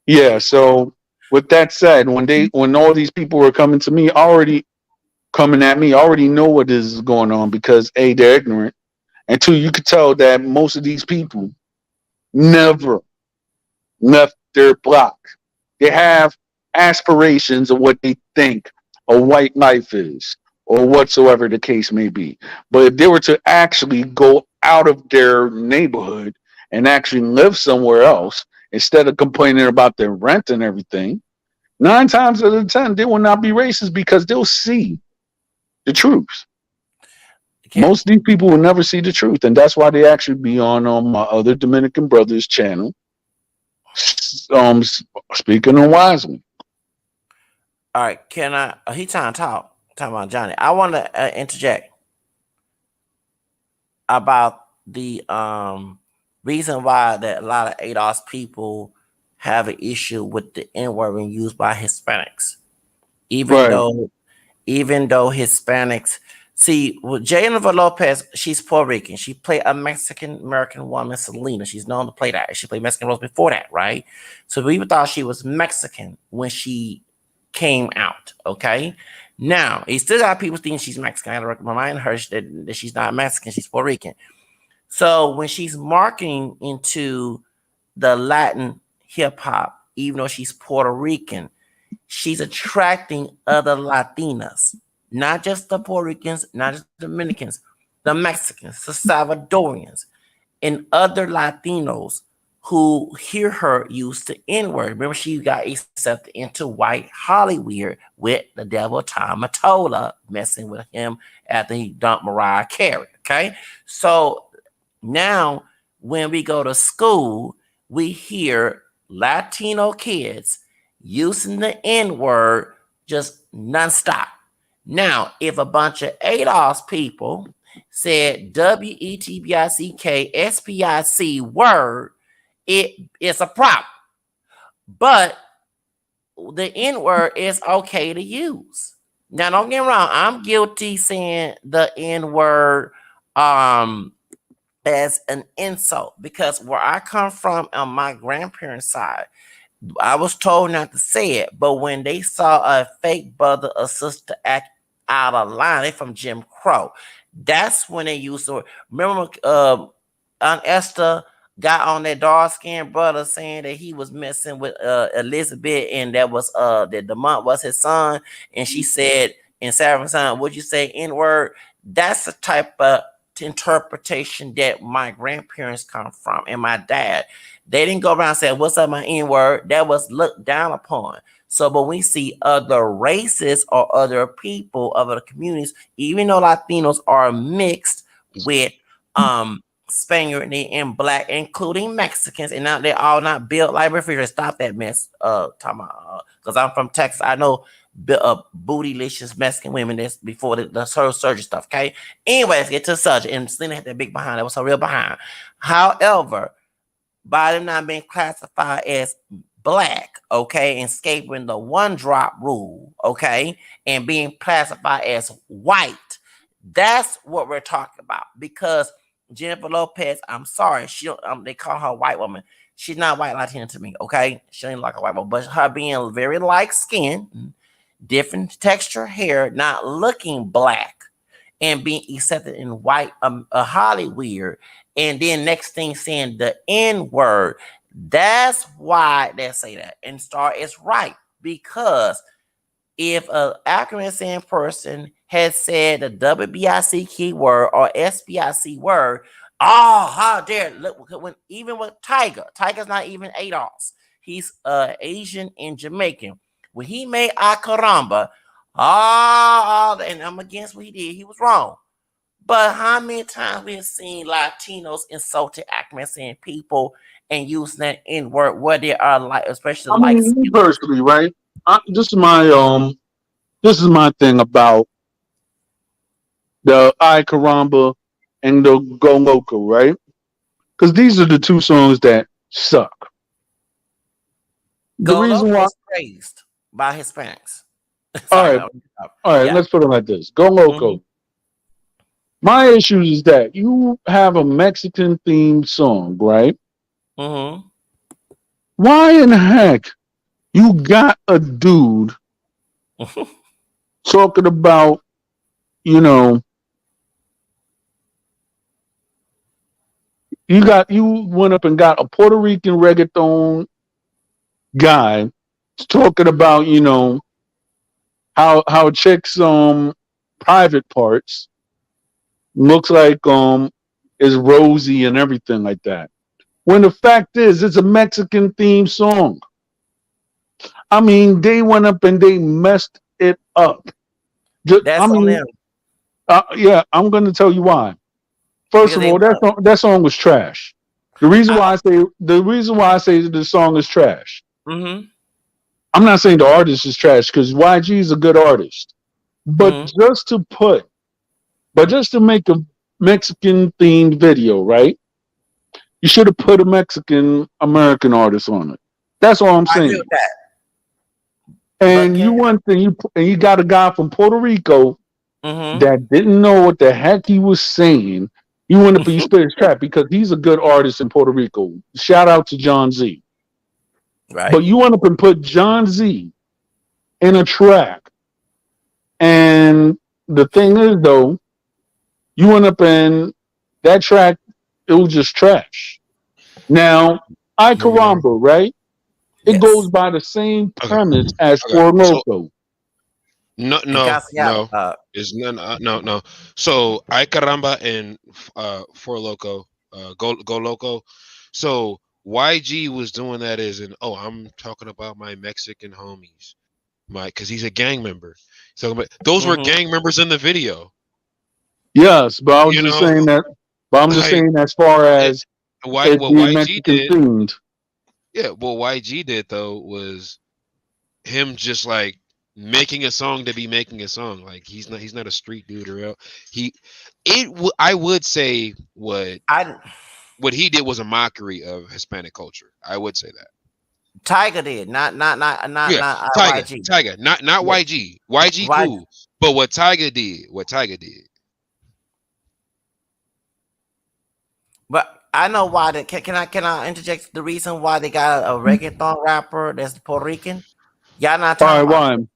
Yeah, so with that said, when all these people were coming to me, already coming at me, I already know what is going on because A, they're ignorant. And two, you could tell that most of these people never left their block. They have aspirations of what they think a white life is, or whatsoever the case may be. But if they were to actually go out of their neighborhood and actually live somewhere else, instead of complaining about their rent and everything, 9 times out of 10, they will not be racist because they'll see the truth. Okay. Most of these people will never see the truth, and that's why they actually be on my other Dominican brothers channel, um, speaking on wisely. All right. Can I? He trying to talk. Talking about Johnny. I want to interject about the reason why that a lot of ADOS people have an issue with the N word being used by Hispanics, even Right. though Hispanics see with Jennifer Lopez, she's Puerto Rican. She played a Mexican American woman, Selena. She's known to play that. She played Mexican roles before that, right? So people thought she was Mexican when she came out. Okay. Now, he still got people thinking she's Mexican. I gotta remind her that she's not Mexican, she's Puerto Rican. So when she's marketing into the Latin hip hop, even though she's Puerto Rican, she's attracting other Latinas, not just the Puerto Ricans, not just the Dominicans, the Mexicans, the Salvadorians, and other Latinos who hear her use the N word. Remember, she got accepted into white Hollywood with the devil Tom Mottola messing with him after he dumped Mariah Carey. Okay, so now when we go to school, we hear Latino kids using the N word just nonstop. Now, if a bunch of ADOS people said WETBICK word, it's a problem. But the N word is okay to use. Now, don't get me wrong, I'm guilty saying the N word as an insult because where I come from on my grandparents' side, I was told not to say it, but when they saw a fake brother or sister act out of line, they from Jim Crow. That's when they used to remember. Aunt Esther got on that dark skinned brother saying that he was messing with Elizabeth, and that was that Demont was his son, and she said in Sarah's son, would you say N word? That's the type of interpretation that my grandparents come from and my dad. They didn't go around saying, "What's up, my N word?" That was looked down upon. So, but we see other races or other people of other communities, even though Latinos are mixed with Spaniard and black, including Mexicans, and now they're all not built like refrigerators. Stop that mess. Talking about because I'm from Texas, I know bootylicious Mexican women that's before the surgery stuff. Okay. Anyway, let's get to the subject. And Selena had that big behind. That was her real behind. However, by them not being classified as black, okay, and escaping the one drop rule, okay, and being classified as white. That's what we're talking about. Because Jennifer Lopez, I'm sorry, she don't, they call her a white woman. She's not white Latina to me, okay? She ain't like a white woman, but her being very light skin, different texture hair, not looking black, and being accepted in white, a Hollywood, and then next thing saying the N word. That's why they say that. And Star is right, because if an African person has said the WBIC keyword or SBIC word, oh, how dare look when even with Tiger's not even ADOS. He's Asian and Jamaican. When he made Akaramba, and I'm against what he did, he was wrong. But how many times we have seen Latinos insulting African people and using that N word where they are like, especially I like mean, me personally, right? This is my thing about the I Caramba and the Go Loco, right? Because these are the two songs that suck. The Go reason Loco why, was praised by Hispanics. all Sorry, right, all right, yeah. let's put it like this: Go Loco. My issue is that you have a Mexican themed song, right? Mm-hmm. Why in the heck you got a dude talking about, you know, you went up and got a Puerto Rican reggaeton guy talking about, how chicks private parts looks like is rosy and everything like that. When the fact is it's a Mexican themed song. I mean, they went up and they messed it up. I That's on mean, them yeah, I'm going to tell you why. First because of they all, want. that song was trash. The reason why I say the song is trash. Mm-hmm. I'm not saying the artist is trash because YG is a good artist, but Mm-hmm. just to make a Mexican themed video, right? You should have put a Mexican American artist on it. That's all I'm I agree with saying. that. But And can you got a guy from Puerto Rico mm-hmm. that didn't know what the heck he was saying. You went up and you spit his trap because he's a good artist in Puerto Rico. Shout out to John Z. But Right. you went up and put John Z in a track. And the thing is, though, you went up and that track, it was just trash. Now, I Moving on. Caramba, right? It goes Yes. by the same Okay. premise as Okay. For So Loco. no, And no, Castellano. no. Is no. So I caramba and for loco, go loco. So YG was doing that as in, oh, I'm talking about my Mexican homies, because he's a gang member. So those were Mm-hmm. gang members in the video. Yes, but I was You just know, saying that. But I'm just like saying as far it, as it what being YG Mexican did. themed. Yeah, what YG did though was him just like making a song to be making a song. Like he's not a street dude or else. He I would say I what he did was a mockery of Hispanic culture. I would say that. Tiger did Yeah, not YG. Tiger, not Yeah, YG. YG why? cool, but what Tiger did. But I know why. Can I interject the reason why they got a reggaeton rapper that's Puerto Rican? Y'all not All talking right, about why?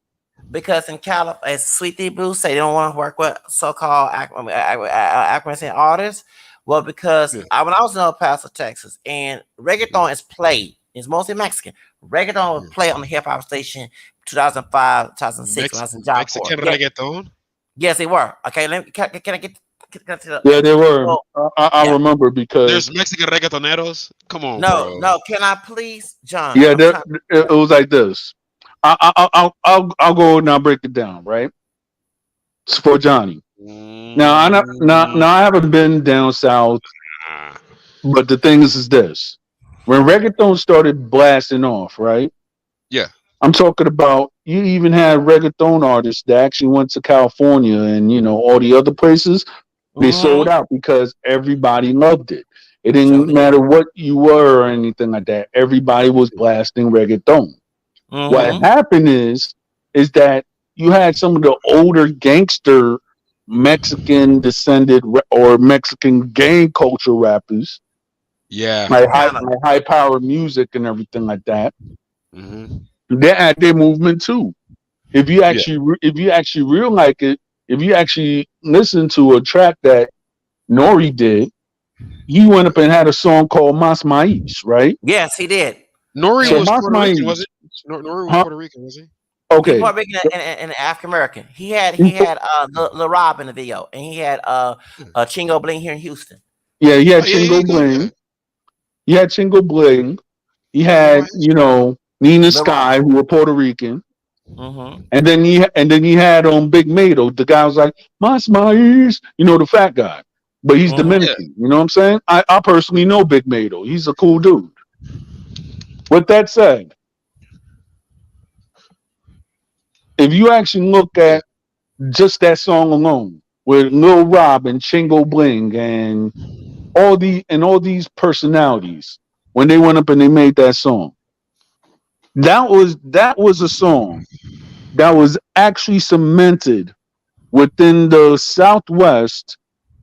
because in California, as Sweetie Blue say, they don't want to work with so-called African artists. Well, because Yeah, when I was in El Paso, Texas, and yeah, reggaeton is played, it's mostly Mexican. Reggaeton was yeah. played on the hip hop station 2005, 2006 when I was in Job Corps. Mexican Yeah, reggaeton. Yes, they were. Okay, can I get to the Yeah, they were. so I yeah. remember because There's Mexican reggaetoneros. Come on, No, bro. no, can I please, John? yeah, I'm trying. it was like this. I'll go and I'll break it down. Right, it's for Johnny. Now I not, Mm, now I haven't been down south, ah, but the thing is this: when reggaeton started blasting off, right? yeah. I'm talking about you even had reggaeton artists that actually went to California and all the other places. They sold Mm-hmm. out because everybody loved it. It Sure didn't did. matter what you were or anything like that. Everybody was blasting reggaeton. What Mm-hmm. happened is that you had some of the older gangster Mexican descended or Mexican gang culture rappers, Yeah. Kind of. like high power music and everything like that. Hmm. They had their movement too. Yeah. If you actually real like it, if you actually listen to a track that Nori did, he went up and had a song called Mas Mais, right? Yes, he did. Nori So And was Mas Puerto Rican, was Mais, it? Nori was huh? Puerto Rican, was he? he Okay. Puerto Rican and African American. He had Lil Rob in the video, and he had Yeah. Chingo Bling here in Houston. Yeah, he Oh had yeah, yeah, Chingo yeah, yeah. Bling. He had Chingo Bling. He Yeah, I know my had, history. Nina Lil Rob. Sky, who were Puerto Rican. Mm-hmm. And then he had Big Mato. The guy was like, Mas Mais, the fat guy. But he's Mm-hmm. Yeah. Dominican. You know what I'm saying? I personally know Big Mato. He's a cool dude. With that said, if you actually look Yeah. at just that song alone with Lil Rob and Chingo Bling and all these personalities when they went up and they made that song, that was a song that was actually cemented within the Southwest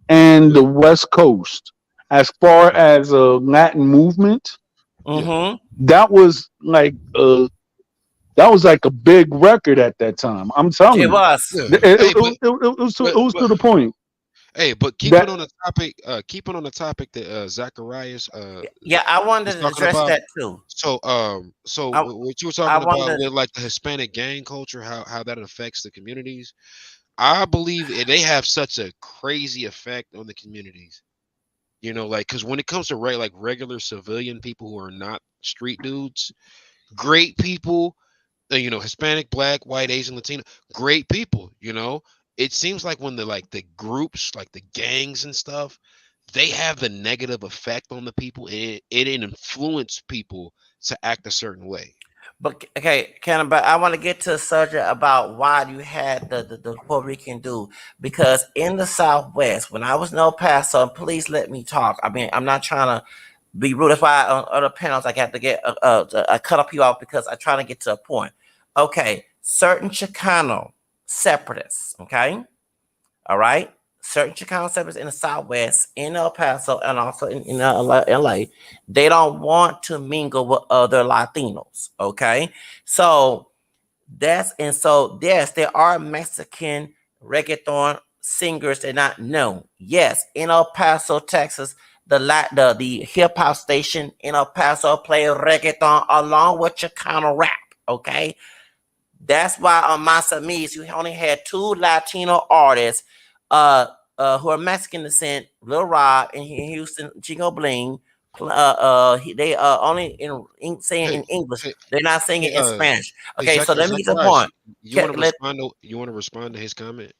and Yeah. the West Coast as far as a Latin movement. Yeah. Mm-hmm. That was like a big record at that time. I'm It telling you, was. Yeah. it, Hey, it, it, it was to, but it was but to the point hey, but that keeping on the topic that Zacharias Yeah, I was wanted to talking address about. that too. So I what you were I talking about wanted. with like the Hispanic gang culture, how that affects the communities. I believe they have such a crazy effect on the communities. Like because when it comes to like regular civilian people who are not street dudes, great people, Hispanic, Black, White, Asian, Latino, great people. It seems like when the groups, like the gangs and stuff, they have the negative effect on the people. It influence people to act a certain way. But okay, but I want to get to the subject about why you had the Puerto Rican dude because in the Southwest, when I was in El Paso, and please let me talk. I mean, I'm not trying to be rude. That's why on other panels I got to get I cut up you off because I'm trying to get to a point. Okay, certain Chicano separatists. Okay, all right. Certain Chicano separatists in the Southwest, in El Paso, and also in LA, they don't want to mingle with other Latinos. Okay. So yes, there are Mexican reggaeton singers that not known. Yes, in El Paso, Texas, the hip hop station in El Paso play reggaeton along with Chicano rap. Okay, that's why on Masa Mis, you only had two Latino artists, uh, who are Mexican descent, Lil Rob in Houston, Chico Bling. They only saying Hey, in English. hey, They're not saying hey, it in Spanish. hey, Okay, so let me get to the Zacharias, point. you want to Let, respond to his comment?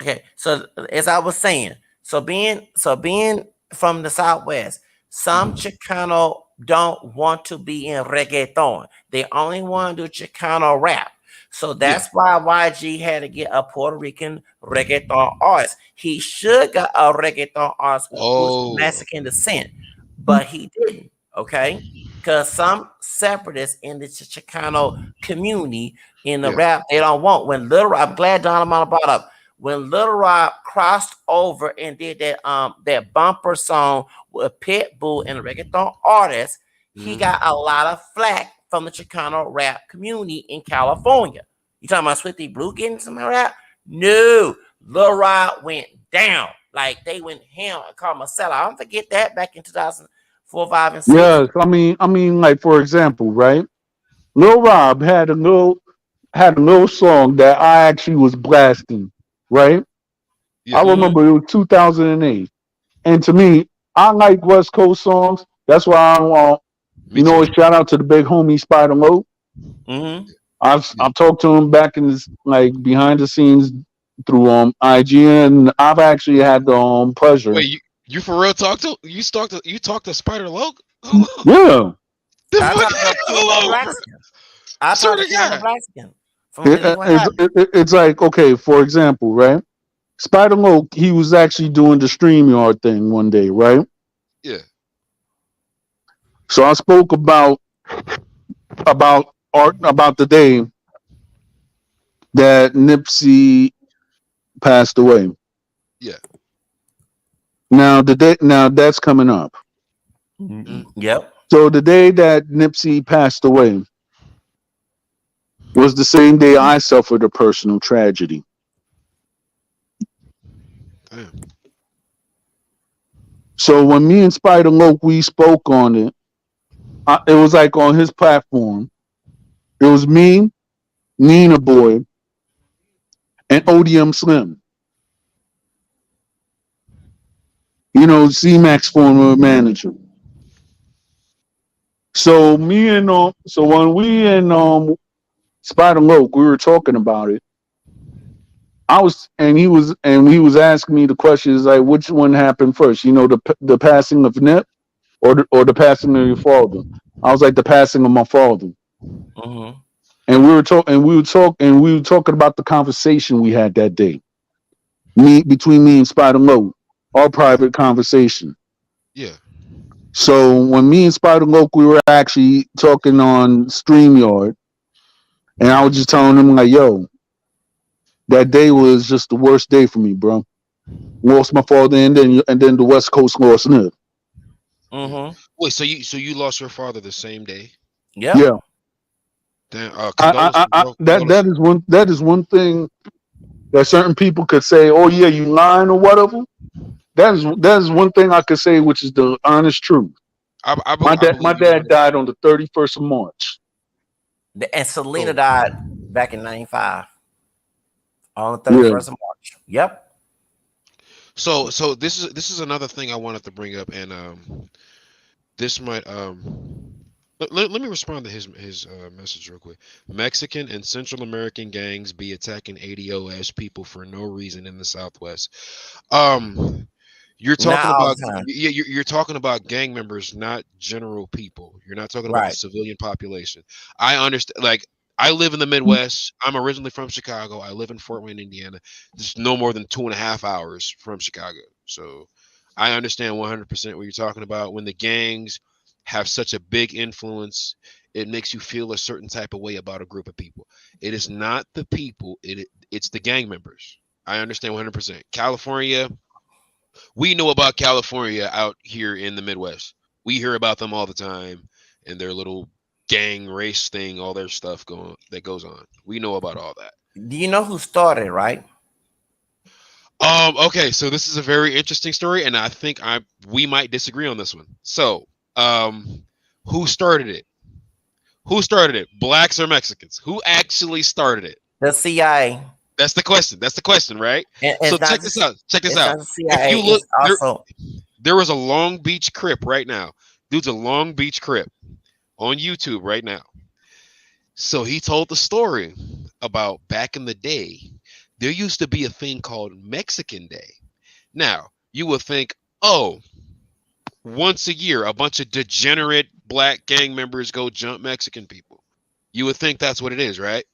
Okay, so as I was saying, so being from the Southwest, some Chicano don't want to be in reggaeton. They only want to do Chicano rap. So Yeah. that's why YG had to get a Puerto Rican reggaeton artist. He should got a reggaeton artist who's Oh, Mexican descent, but he didn't. Okay, because some separatists in the Chicano community in the yeah. rap they don't want. When Little Rob, I'm glad DonArmando brought up when Little Rob crossed over and did that bumper song with Pitbull and a reggaeton artist, he Mhm. got a lot of flack from the Chicano rap community in California. You talking about Swifty Blue getting some rap? No, Lil Rob went down. Like they went ham and called him a sellout. I don't forget that back in 2004, 5, and 6. yes, I mean, like for example, right? Lil Rob had a little song that I actually was blasting, right? Yeah. I Mm-hmm. remember it was 2008. And to me, I like West Coast songs. That's why I want, Me too. shout out to the big homie Spider Low. Mm-hmm. Yeah. I've talked to him back in this, like, behind the scenes through IG, and I've actually had the pleasure. Wait, you for real you talked to Spider Loke? Hold on. Yeah. The I fuck? talked to King on Hold on, bro. Blackskin. I Swear talked to to King on God. Blackskin from Delinquent Habits. It's like, okay, for example, right? Spider Low, he was actually doing the StreamYard thing one day, right? Yeah. So I spoke about art, about the day that Nipsey passed away. Yeah. Now that's coming up. Mm-hmm. Yep. So the day that Nipsey passed away was the same day I suffered a personal tragedy. Damn. So when me and Spider Loke we spoke on it, it was like on his platform. It was me, Nina Boy, and ODM Slim. You know, C-Mac's former manager. So when we and Spider Loke we were talking about it. He was asking me the questions like, which one happened first? You know, the passing of Nip or the passing of your father. I was like, the passing of my father. Mm-hmm. And we were talking about the conversation we had that day, between me and Spider Loke, our private conversation. Yeah. So when me and Spider Loke we were actually talking on StreamYard, and I was just telling him like, yo, that day was just the worst day for me, bro. Lost my father, and then the West Coast lost Nip. Mm-hmm. Wait, so you lost your father the same day? Yep. Yeah, Damn. Condolences, bro. that Condolences. is one thing that certain people could say, oh yeah, you lying or whatever. That is one thing I could say, which is the honest truth. I My believe you dad 100%. died on the 31st of March. And Selena So died back in '95 on the Yeah, 31st of March. Yep. so this is another thing I wanted to bring up, and this might let me respond to his message real quick. Mexican and Central American gangs be attacking ADOS people for no reason in the Southwest. Um, you're Not talking all about the time. you're talking about gang members, not general people. You're not talking about the Right. civilian population. I understand. Like, I live in the Midwest. I'm originally from Chicago. I live in Fort Wayne, Indiana. It's no more than 2.5 hours from Chicago. So I understand 100% what you're talking about. When the gangs have such a big influence, it makes you feel a certain type of way about a group of people. It is not the people. It's the gang members. I understand 100%. California, we know about California out here in the Midwest. We hear about them all the time and their little gang race thing, all their stuff going that goes on. We know about all that. Do you know who started? Right. Okay, so this is a very interesting story, and I think we might disagree on this one. So, who started it? Who started it? Blacks or Mexicans? Who actually started it? The CIA. That's the question. That's the question, right? And So it's not check this just. out. Check this It's out. not the If CIA. you look It's there, also. there was a Long Beach Crip right now. Dude's a Long Beach Crip on YouTube right now. So he told the story about back in the day, there used to be a thing called Mexican Day. Now, you would think, oh, once a year, a bunch of degenerate black gang members go jump Mexican people. You would think that's what it is, right?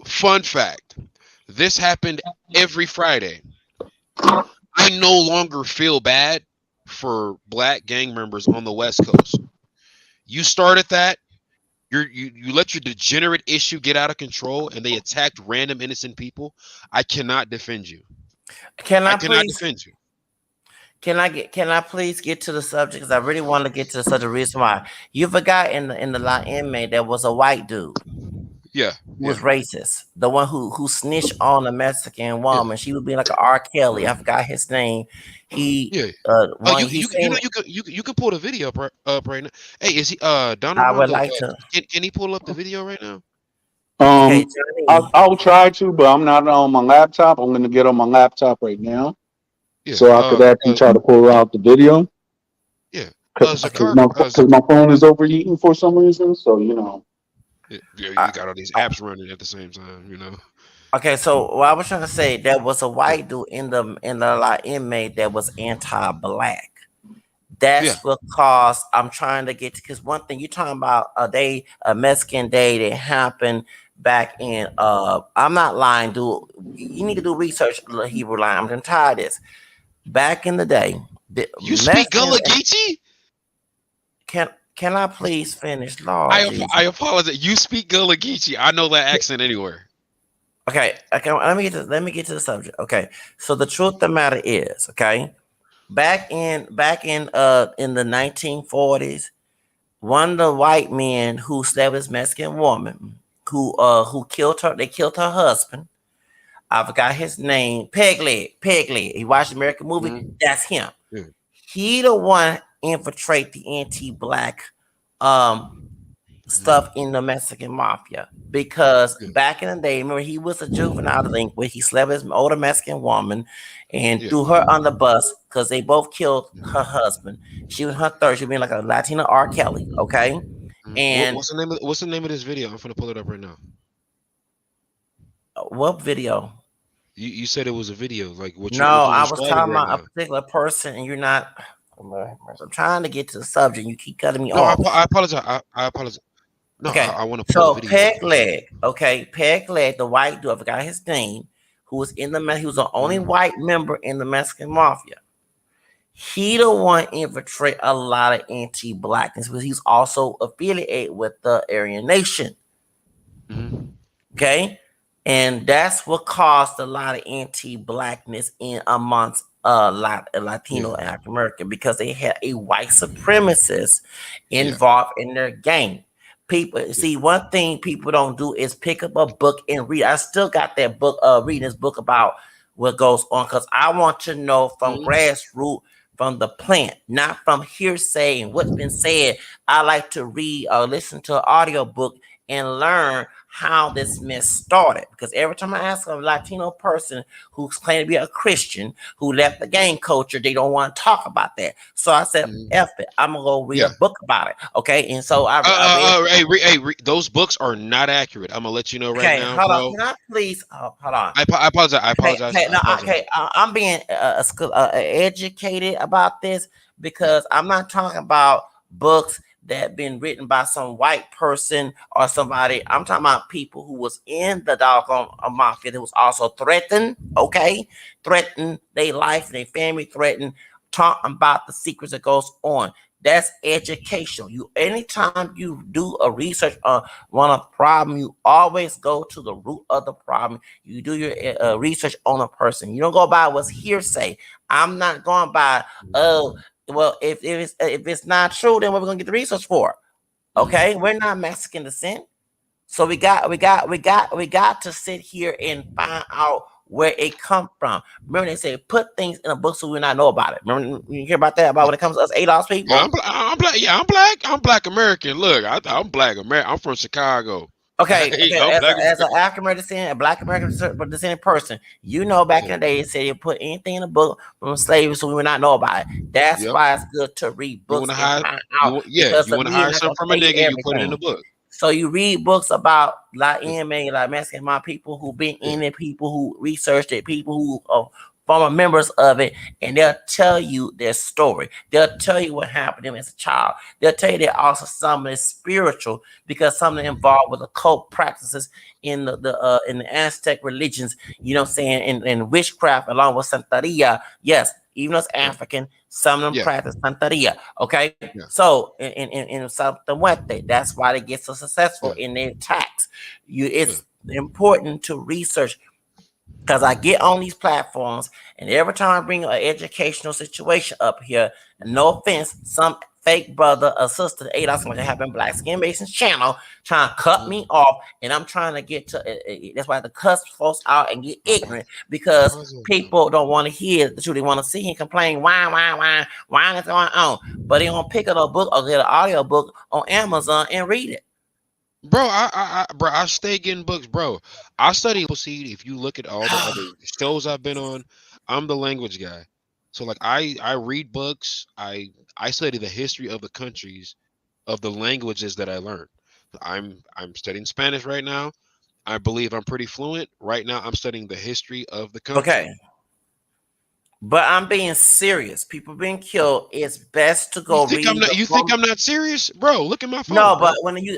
Fun fact, this happened every Friday. I no longer feel bad for black gang members on the West Coast. You started that. You let your degenerate issue get out of control, and they attacked random innocent people. I cannot defend you. Can I I cannot please? defend you. Can I please get to the subject? Because I really want to get to the subject. Reason why you forgot in the line inmate there was a white dude Yeah, who yeah, was racist. The one who snitched on a Mexican yeah, woman. She was being like an R. Kelly. I forgot his name. He yeah. Oh, one he seen. you can pull the video up right now. Hey, is he I would DonArmando? like to. Can he pull up the video right now? Okay, Um, Johnny. I'll try to, but I'm not on my laptop. I'm gonna get on my laptop right now, Yeah. so I could actually try to pull out the video. Yeah. Okay. Because Zakar. my phone is overheating for some reason. So Yeah, Uh, you got all these apps running at the same time. You know. okay, so what I was trying to say, there was a white dude in the like inmate that was anti-black. Yeah. That's what caused. I'm trying to get to, because one thing you're talking about a Mexican day that happened back in. I'm not lying, dude. You need to do research, Hebrew line. I'm tired of this. Back in the day, the You speak Mexicans. Gullah Geechee? Can I please finish, Lord Jesus? I apologize. You speak Gullah Geechee. I know that accent anywhere. Okay. Let me get to the subject. Okay, so the truth of the matter is, okay, back in the 1940s, one of the white men who slept with this Mexican woman, who killed her. They killed her husband. I forgot his name. Peg Leg. He watched the American movie. Mhm. That's him. Yeah. He the one infiltrate the anti-black um Mhm. stuff in the Mexican mafia, because Yeah. back in the day, remember, he was a juvenile delinquent. He slept with his older Mexican woman and Yeah. threw her on the bus because they both killed her husband. She was in her third. She was being like a Latina R. Kelly. Okay, and What's the name of this video? I'm gonna pull it up right now. what video? You said it was a video, like No, what you're I was describing talking right about a now. particular person, and you're not. I'm trying to get to the subject. You keep cutting me No, off. I apologize. I apologize. No, Okay, I want to pull the so video up. Peg Leg, okay, Peg Leg, the white dude, I forgot his name, who was he was the only Mhm. white member in the Mexican mafia. He the one infiltrate a lot of anti-blackness, but he's also affiliated with the Aryan Nation. Mhm. Okay, and that's what caused a lot of anti-blackness in amongst Yeah. Latino and African American, because they had a white supremacist Yeah. involved in their gang. People Yeah. see, one thing people don't do is pick up a book and read. I still got that book, reading this book about what goes on, because I want to know from Mhm. grassroots, from the plant, not from hearsay and what's been said. I like to read or listen to an audio book and learn how this mess started. Because every time I ask a Latino person who's claiming to be a Christian who left the gang culture, they don't want to talk about that. So I said, Mhm. F it, I'm gonna go read a Yeah. book about it. Okay, and so I read. Those books are not accurate. I'm gonna let you know right Okay, now, hold on. bro. Can I please? Oh, hold on. I apologize. I Okay, apologize. okay, I no, apologize. okay. I'm being educated about this, Yeah. because I'm not talking about books that been written by some white person or somebody. I'm talking about people who was in the doggone mafia that was also threatened. Okay, threatened their life, their family, threatened. Talking about the secrets that goes on. That's educational. You anytime you do a research on one of problem, you always go to the root of the problem. You do your research on a person. You don't go by what's hearsay. I'm not going by, oh, well, if it's not true, then what we're gonna get the research for? Mhm. Okay, we're not Mexican descent. So we got to sit here and find out where it come from. Remember, they say put things in a book so we not know about it. Remember you hear about that, about Yeah. when it comes to us ADOS Yeah, people? I'm black. Yeah, I'm black. I'm black American. Look, I'm black American. I'm from Chicago. Okay, Hey, okay. I'm black As an American. African American descendant, a Black American descendant person, back Yeah. in the day, they said you put anything in a book from slavery, so we would not know about it. That's Yep. why it's good to read You want books to and hire find out, because you want to we are hire not something gonna from a tell you nigga, you put it in the everything. book. So you read books about like Yeah. anime, like Mexican my people who been Yeah. in it, people who researched it, people who are former members of it, and they'll tell you their story. They'll tell you what happened to them as a child. They'll tell you that also some is spiritual, because some are involved with occult practices in the Aztec religions. You know what I'm saying? In witchcraft along with Santeria. Yes, even though it's Yeah. African, some of them Yeah. practice Santeria. Okay, Yeah. so in something with it, that's why they get so successful Yeah. in their attacks. Yeah. It's important to research, because I get on these platforms, and every time I bring an educational situation up here, and no offense, some fake brother or sister ate us like happened Black Skin Mason's channel trying to cut me Mhm. off, and I'm trying to get to that's why I have to cuss folks out and get I ignorant, because apologize. people don't want to hear the truth. They want to see and complain, why is going on, but they don't pick up a book or get an audio book on Amazon and read it. Bro, bro, I stay getting books, bro. I study seed. If you look at all the other shows I've been on, I'm the language guy. So like I read books. I study the history of the countries of the languages that I learned. I'm studying Spanish right now. I believe I'm pretty fluent. Right now I'm studying the history of the country. Okay. But I'm being serious. People being killed. It's best to You go think I'm read not the you think book. I'm not serious? Bro, look at my phone, No, bro.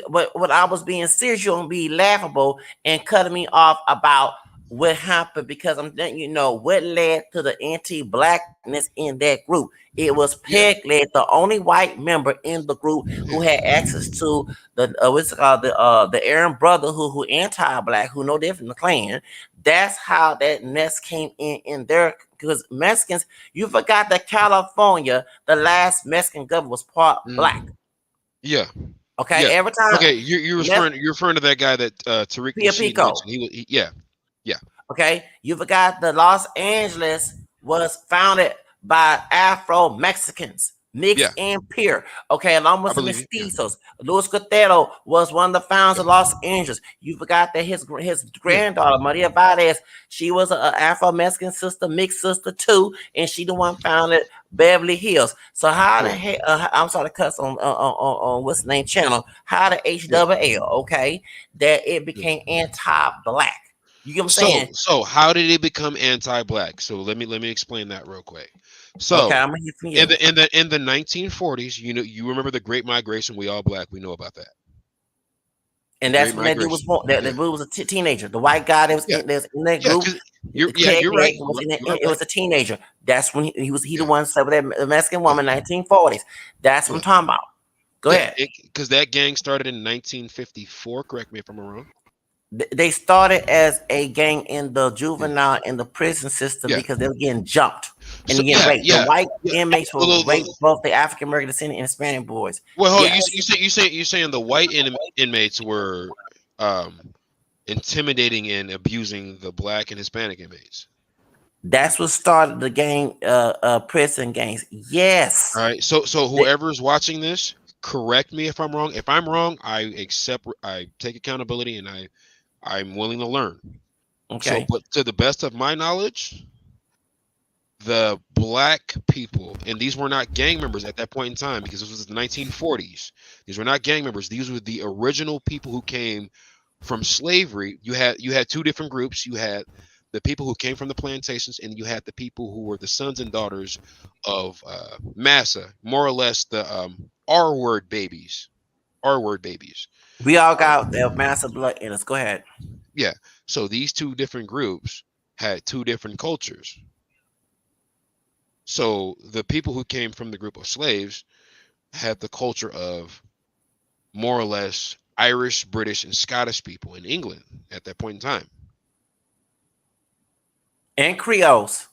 but when I was being serious, you don't be laughable and cutting me off about what happened because I'm letting you know what led to the anti-blackness in that group. It was Yeah. Peg led, the only white member in the group who Yeah. had access to the what's it called the Aryan Brotherhood, who anti-black, who no different than the Klan. That's how that mess came in there because Mexicans. You forgot that California, the last Mexican governor was part black. Mm. Yeah. Okay, Yeah. every time Okay, you're referring to that guy that Tariq Pia Nasheed Pico. mentioned. Yeah. Yeah. Okay, you forgot the Los Angeles was founded by Afro Mexicans, mixed Yeah. and pure. Okay, along I with some believe you. Yeah. mestizos. Luis Cotero was one of the founders Yeah. of Los Angeles. You forgot that his Yeah. granddaughter Maria Valdez, she was an Afro Mexican sister, mixed sister too, and she the one founded Beverly Hills. So how the Yeah. heck? I'm sorry to cuss on what's the name channel. How the H Yeah. double L? Okay, that it Yeah. became anti-black. You get what I'm So saying? so how did it become anti-black? So let me explain that real quick. Okay, So I'm gonna hear from in you. the 1940s, you remember the Great Migration. We all black. We know about that. The And Great that's when that dude was Migration. born. That Yeah. dude was a teenager. The white guy Yeah. that was in that Yeah. group, Because you're right. Peg was in You are it right. was a teenager. That's when he the Yeah. one slept with that Mexican Yeah. woman, 1940s. That's what I'm Yeah. talking about. Go Yeah. ahead. Because that gang started in 1954. Correct me if I'm wrong. They started as a gang in the Yeah. juvenile in the prison system Yeah. because they were getting jumped and So getting yeah. raped. The Yeah. white Yeah. inmates Well, were raped both the African American descendant and Hispanic boys. well, hold on, Yes, you saying the white inmates were um intimidating and abusing the black and Hispanic inmates. that's what started the gang, prison gangs. All Yes. right. So The- whoever's watching this, correct me if I'm wrong. If I'm wrong, I take accountability and I'm willing to learn. So, okay. but to the best of my knowledge, the black people, and these were not gang members at that point in time because this was the 1940s. These were not gang members. These were the original people who came from slavery. You had two different groups. You had the people who came from the plantations, and you had the people who were the sons and daughters of massa, more or less the R word babies. R word babies. We all Uh, got the massive blood in us. Go ahead. yeah. So these two different groups had two different cultures. So the people who came from the group of slaves had the culture of more or less Irish, British, and Scottish people in England at that point in time. And Creoles.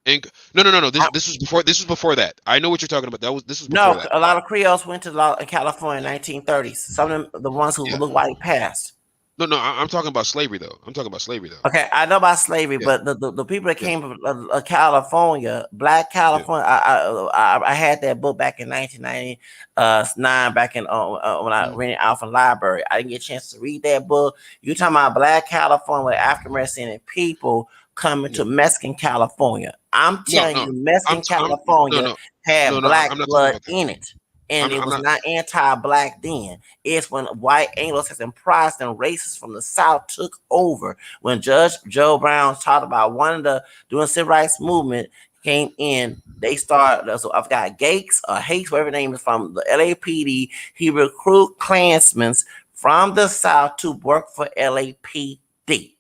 And no. This I- this was before. This was before that. I know what you're talking about. This was before no, that. a lot of Creoles went to California in 1930s. Some of them, the ones who Yeah. look white, passed. No. I'm talking about slavery though. I'm talking about slavery though. Okay, I know about slavery, Yeah. but the people that Yeah. came from California, Black Yeah. California, I had that book back in 1999, back in when I rented out from the library. I didn't get a chance to read that book. You talking about Black California with African American people coming to Mexican California? I'm No. telling No. you, Mexican I'm no. California No. had No. black I'm not talking blood about that. in it. And it I'm was not. not anti-black then. It's when white Anglo-Saxon Protestant racists from the South took over. When Judge Joe Brown talked about one of the doing civil rights movement came in, they started. So I've got Gates or Hakes, whatever name is from the LAPD. He recruit Klansmen from the South to work for LAPD.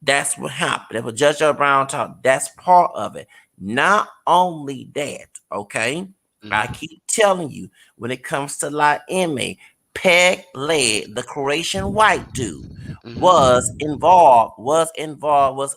That's what happened. That was Judge Joe Brown talked. That's part of it. Not only that, okay. I keep telling you, when it comes to La M, Peg led the Croatian white dude was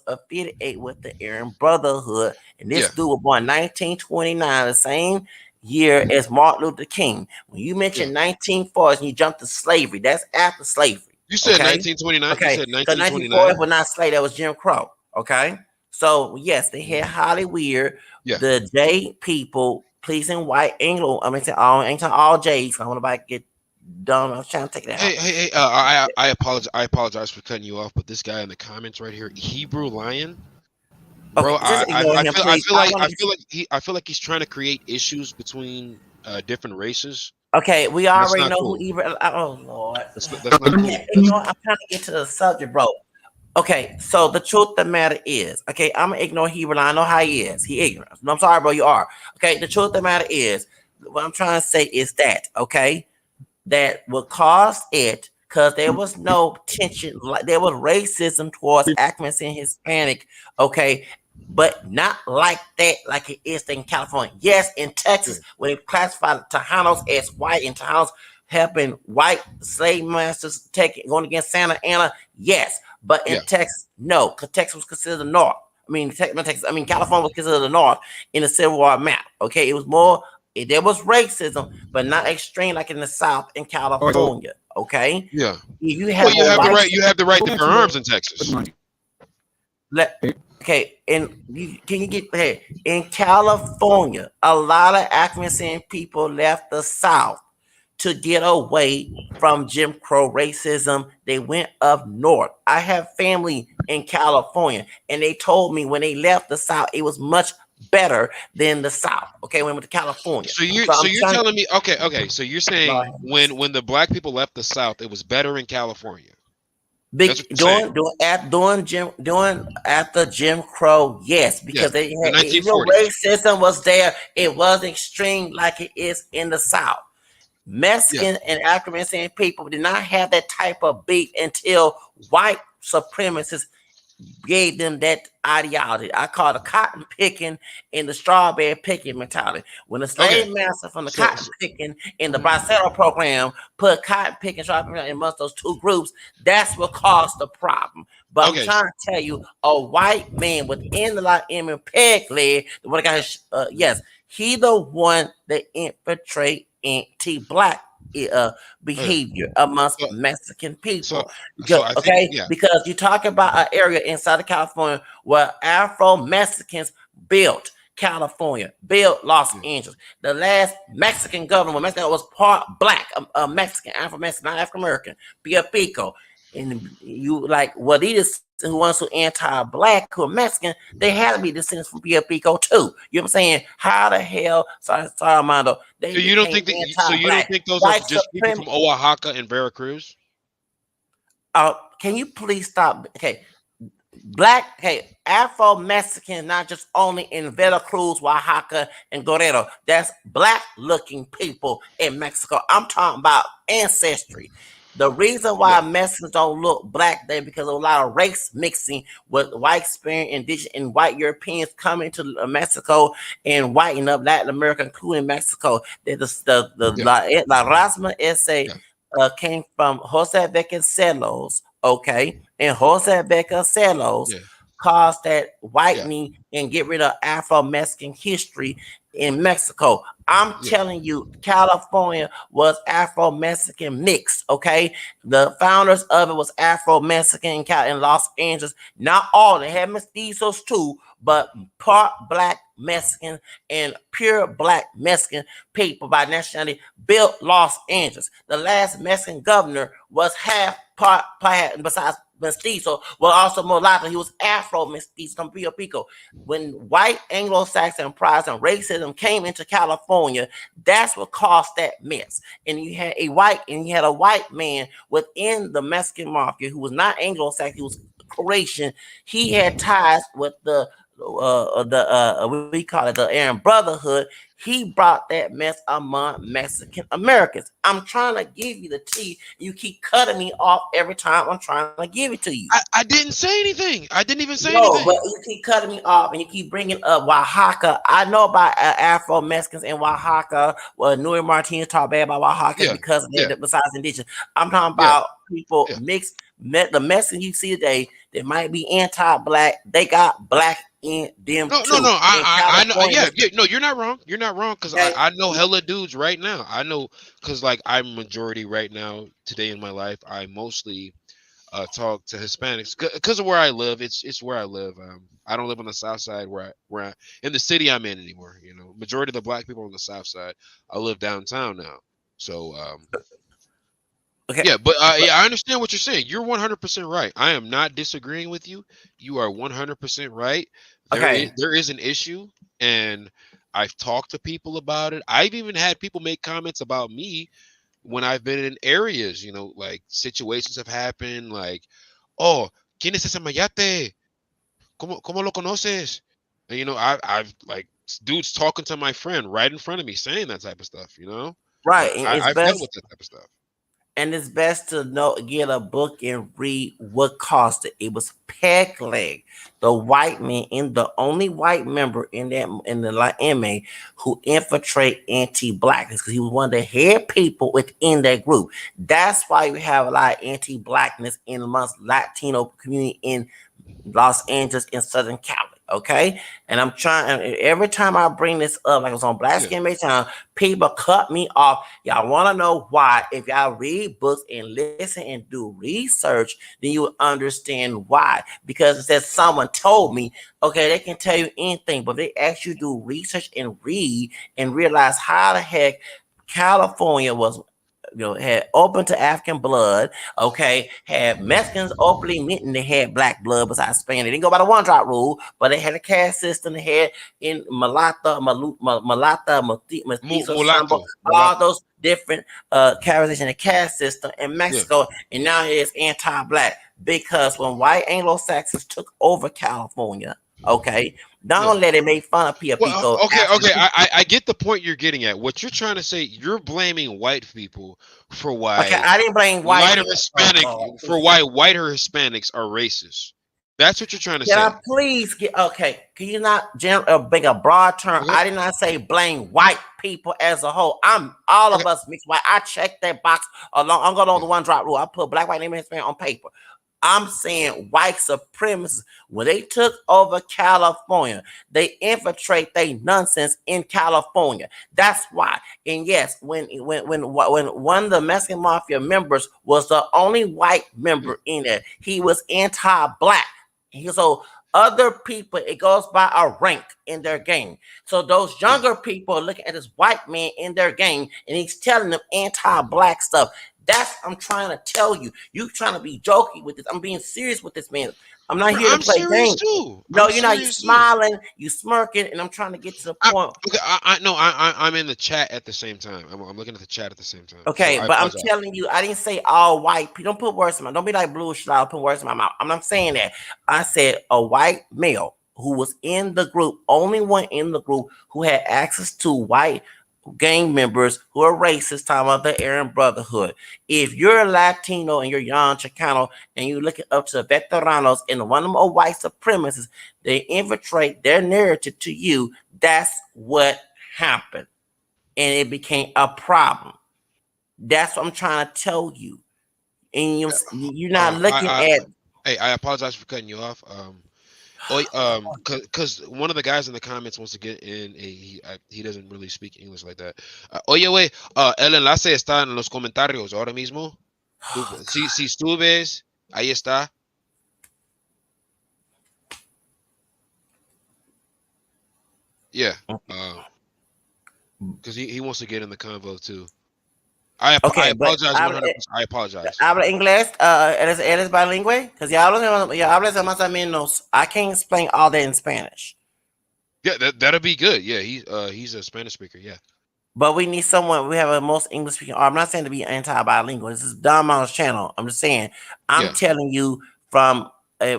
affiliated with the Aryan Brotherhood. And this Yeah. dude was born 1929, the same year as Martin Luther King. When you Yeah. mention 1940s and you jump to slavery, that's after slavery. You said Okay. 1929. You Okay. said So 1929. 1940s was not slave, that was Jim Crow. Okay. So yes, they had Holly Weird, Yeah. the J people pleasing white Anglo. I mean, all Jays. I want to get Dumb. I was trying to take that out. Hey! I apologize. I apologize for cutting you off, but this guy in the comments right here, Hebrew Lion, bro. Okay, just ignore him, please. I feel like he's trying to create issues between different races. Okay, we That's already not know who cool. Ebro. Oh Lord. That's not cool. You know what? I'm trying to get to the subject, bro. Okay, so the truth of the matter is, okay, I'm gonna ignore Hebrew. I know how he is. He ignorant. I'm sorry, bro. You are. Okay, the truth of the matter is, what I'm trying to say is that, okay, that would cause it because there was no tension, like there was racism towards Africans and Hispanic, okay, but not like that, like it is in California. Yes, in Texas, when they classified Tejanos as white and Tejanos helping white slave masters going against Santa Ana, yes, but in Texas, no, because Texas was considered the North. California was considered the North in the Civil War map. Okay, it was more. There was racism, but not extreme like in the South in California. Okay, Yeah. you Well, have you have the white. right. You have the right to bear arms in Texas. Okay, and can you get hey, in California? A lot of African people left the South to get away from Jim Crow racism. They went up north. I have family in California, and they told me when they left the South, it was much better than the South. Okay, when we went to California. So you're I'm telling me okay. So you're saying when the black people left the South, it was better in California. That's what you're doing after Jim Crow, yes, because they the had even 1940s. racism was there. It was extreme like it is in the South. Mexican and African American people did not have that type of beef until white supremacists gave them that ideology. I call the cotton picking and the strawberry picking mentality. When the slave master from the cotton picking and the Bracero program put cotton picking strawberry amongst those two groups, that's what caused the problem. But I'm trying to tell you, a white man within the like Emma Pegleg, the one that got his, he the one that infiltrate anti-black behavior amongst Mexican people. Because you talk about an area inside of California where Afro Mexicans built California, built Los Angeles. The last Mexican governor, Mexico was part black, Mexican, Afro Mexican, not African American, Pia Pico. And you like what he is who wants to anti-black, who are Mexican, they had to be descendants from Pia Pico too. You know what I'm saying? How the hell, sorry, Armando, so you don't think those are just people from Oaxaca and Veracruz? Can you please stop? Okay, Afro Mexican, not just only in Veracruz, Oaxaca, and Guerrero. That's black looking people in Mexico. I'm talking about ancestry. The reason why Mexicans don't look black there because of a lot of race mixing with white Spanish, indigenous, and white Europeans coming to Mexico and whitening up Latin America, including Mexico. La Rasma Ese came from Jose Vasconcelos, okay, and Jose Vasconcelos caused that whitening and get rid of Afro-Mexican history in Mexico. I'm telling you, California was Afro-Mexican mixed, okay? The founders of it was Afro-Mexican in Los Angeles. Not all, they had mestizos too, but part black Mexican and pure black Mexican people by nationality built Los Angeles. The last Mexican governor was half part besides mestizo, well, also more likely he was Afro mestizo from Pio Pico. When white Anglo-Saxon pride and racism came into California, that's what caused that mess. And you had a white man within the Mexican mafia who was not Anglo-Saxon, he was Croatian. He had ties with we call it the Aryan Brotherhood. He brought that mess among Mexican Americans. I'm trying to give you the tea. You keep cutting me off every time I'm trying to give it to you. I didn't say anything. I didn't even say anything. But you keep cutting me off and you keep bringing up Oaxaca. I know about Afro Mexicans in Oaxaca. Well, Nuri Martinez talked bad about Oaxaca because they're besides indigenous. I'm talking about people mixed. The Mexicans you see today, they might be anti-black. They got black in them too. No. I know. No, you're not wrong. You're not wrong because I know hella dudes right now. I know because like I'm majority right now today in my life. I mostly talk to Hispanics because of where I live. It's where I live. I don't live on the south side where I in the city I'm in anymore. You know, majority of the black people on the south side. I live downtown now. So Okay. Yeah, but yeah, I understand what you're saying. You're 100% right. I am not disagreeing with you. You are 100% right. Okay. There is an issue, and I've talked to people about it. I've even had people make comments about me when I've been in areas, like situations have happened, like, oh, ¿quién es ese mayate? ¿Cómo lo conoces? And I've like dudes talking to my friend right in front of me saying that type of stuff, Right. Like And I've dealt with that type of stuff. it's best to know, get a book and read what caused it. It was Peg Leg, the white man, and the only white member in the MA who infiltrate anti-blackness, because he was one of the head people within that group. That's why you have a lot of anti-blackness in amongst Latino community in Los Angeles and Southern Cali. Okay, and I'm trying. Every time I bring this up, like I was on Black Yeah. Skin Town, people cut me off. Y'all want to know why? If y'all read books and listen and do research, then you will understand why. Because it says someone told me. Okay, they can tell you anything, but they ask you to do research and read and realize how the heck California was, had open to African blood, okay, had Mexicans openly admitting they had black blood besides Spain. They didn't go by the one drop rule, but they had a caste system. They had in Mestizo, Sambo, all Mulatto. those different characterizations in the caste system in Yeah. Mexico, and now it's anti-black because when white Anglo-Saxons took over California, okay, not Yeah. only they made fun of Pia Well, Pico, okay, African okay. people. I get the point you're getting at. What you're trying to say, you're blaming white people for Okay, why I didn't blame white white or people. Hispanic for why white or Hispanics are racist. That's what you're trying to Can say. I please get okay? Can you not make a broad term? Okay. I did not say blame white people as a whole. I'm all Okay. of us mixed white. I checked that box along. I'm going on Yeah. the one drop rule. I put black, white, name, and Hispanic on paper. I'm saying white supremacists, when they took over California, they infiltrate their nonsense in California. That's why. And yes, when one of the Mexican mafia members was the only white Yeah. member in there, he was anti-black. So other people, it goes by a rank in their game. So those Yeah. younger people are looking at this white man in their game, and he's telling them anti-black stuff. That's what I'm trying to tell you. You trying to be jokey with this. I'm being serious with this, man. I'm not Bro, here to I'm play serious games. too. No, I'm you're not. You serious too. smiling, you smirking, and I'm trying to get to the I, point. okay, I no, I'm in the chat at the same time. I'm looking at the chat at the same time. So Okay, I but I'm apologize. telling you, I didn't say all white people. Don't put words in my. Don't be like Blue Shroud. Put words in my mouth. I'm not saying that. I said a white male who was in the group, only one in the group who had access to white gang members who are racist, talking about the Aryan Brotherhood. If you're a Latino and you're young Chicano and you're looking up to the veteranos and one of them are white supremacists, they infiltrate their narrative to you. That's what happened, and it became a problem. That's what I'm trying to tell you. And you're not looking I at. Hey, I apologize for cutting you off. Cause one of the guys in the comments wants to get in. He doesn't really speak English like that. Oye, güey, el enlace está en los comentarios ahora mismo. Si subes, ahí está. Yeah. Because he wants to get in the convo too. I Okay, but apologize 100%. I apologize. habla inglés, eres bilingüe, because ya hablas más o menos. I can't explain all that in Spanish. Yeah, that'll be good. Yeah, he's a Spanish speaker. Yeah. But we need someone. We have a most English speaking. I'm not saying to be anti-bilingual. This is DonArmando's channel. I'm just saying. I'm Yeah. telling you from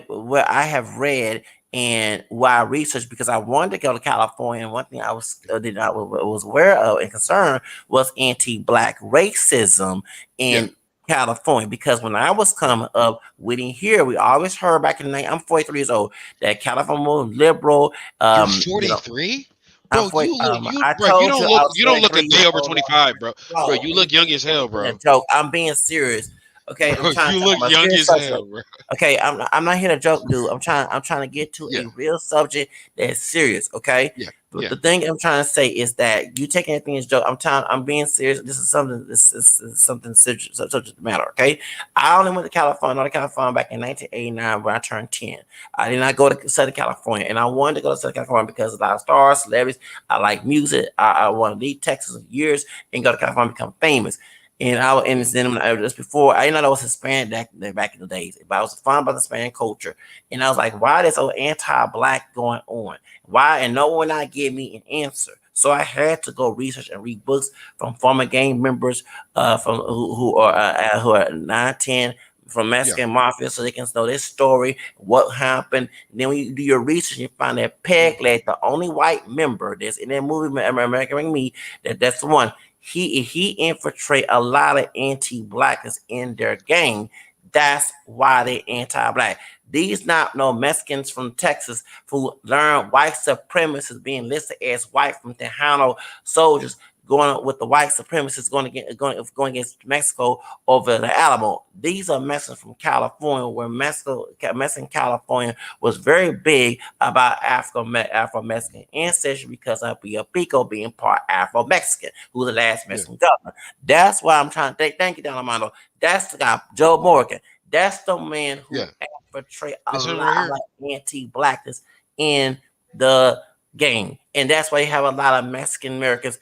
where I have read and where I researched, because I wanted to go to California. And one thing I was aware of and concerned was anti-black racism in California. Because when I was coming up, we didn't hear. We always heard back in the night. I'm 43 years old. That California was liberal. You're You know, 43? Bro, I you told don't you I look was you don't look a 43 years day over old. 25, bro. Bro, Bro, you look young as hell, a bro. joke. I'm being serious. Okay, I'm Bro, trying to you talk look about a young serious as hell, subject. bro. Okay, I'm not here to joke, dude. I'm trying to get to Yeah. a real subject that's serious. Okay. Yeah. But Yeah. the thing I'm trying to say is that you taking anything as a joke. I'm being serious. This is something serious, subject matter. Okay. I only went to California, Northern California back in 1989 when I turned 10. I did not go to Southern California, and I wanted to go to Southern California because of a lot of stars, celebrities. I like music. I want to leave Texas for years and go to California and become famous. And I was in the cinema just before. I didn't know I was Hispanic back in the days, but I was fond about the Hispanic culture. And I was like, why is so anti-black going on? Why? And no one not give me an answer. So I had to go research and read books from former gang members, from who are 9, 10 from Yeah. Mexican mafia, so they can know their story, what happened. And then when you do your research, you find that Peg Leg, the only white member that's in that movie, American Me, that's the one. He infiltrate a lot of anti-blackness in their gang. That's why they anti-black. These not no Mexicans from Texas who learn white supremacists being listed as white from Tejano soldiers going with the white supremacists going against Mexico over the Alamo. These are Mexicans from California, where Mexican California was very big about Afro-Mexican ancestry because of Pico being part Afro-Mexican, who was the last Yeah. Mexican governor. That's why I'm trying to thank you, DonArmando. That's the guy, Joe Morgan. That's the man who Yeah. portray a This one lot right here. of anti-blackness in the game. And that's why you have a lot of Mexican Americans